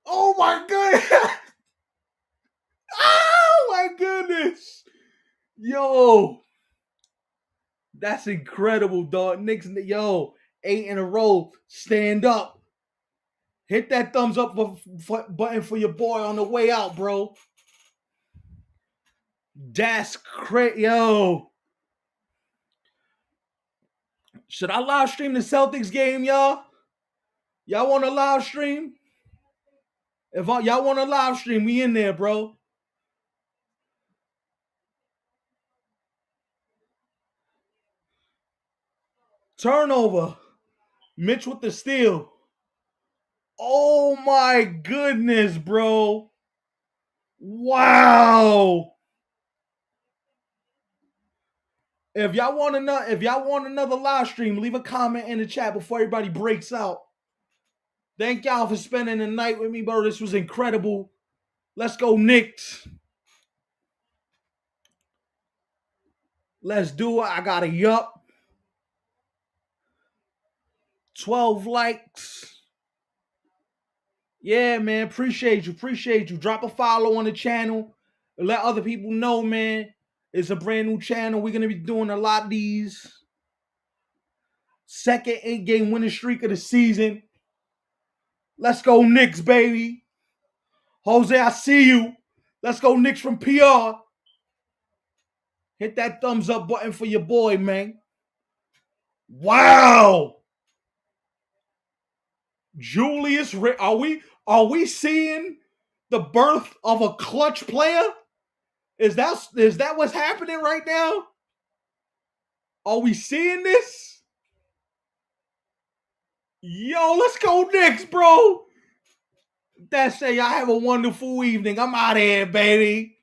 Oh my goodness! Oh my goodness! Yo! That's incredible, dog. Knicks, yo, 8 in a row. Stand up. Hit that thumbs up button for your boy on the way out, bro. That's crazy, yo. Should I live stream the Celtics game, y'all? Y'all want a live stream? If y'all want a live stream, we in there, bro. Turnover. Mitch with the steal. Oh my goodness, bro. Wow. If y'all want another live stream, leave a comment in the chat before everybody breaks out. Thank y'all for spending the night with me, bro. This was incredible. Let's go, Knicks. Let's do it. I got a yup. 12 likes. Yeah, man. Appreciate you. Appreciate you. Drop a follow on the channel. Let other people know, man. It's a brand new channel. We're going to be doing a lot of these. Second 8-game winning streak of the season. Let's go, Knicks, baby. Jose, I see you. Let's go, Knicks from PR. Hit that thumbs up button for your boy, man. Wow. Julius, are we seeing the birth of a clutch player? Is that what's happening right now? Are we seeing this? Yo, let's go Knicks, bro. That's it. Y'all have a wonderful evening. I'm out of here, baby.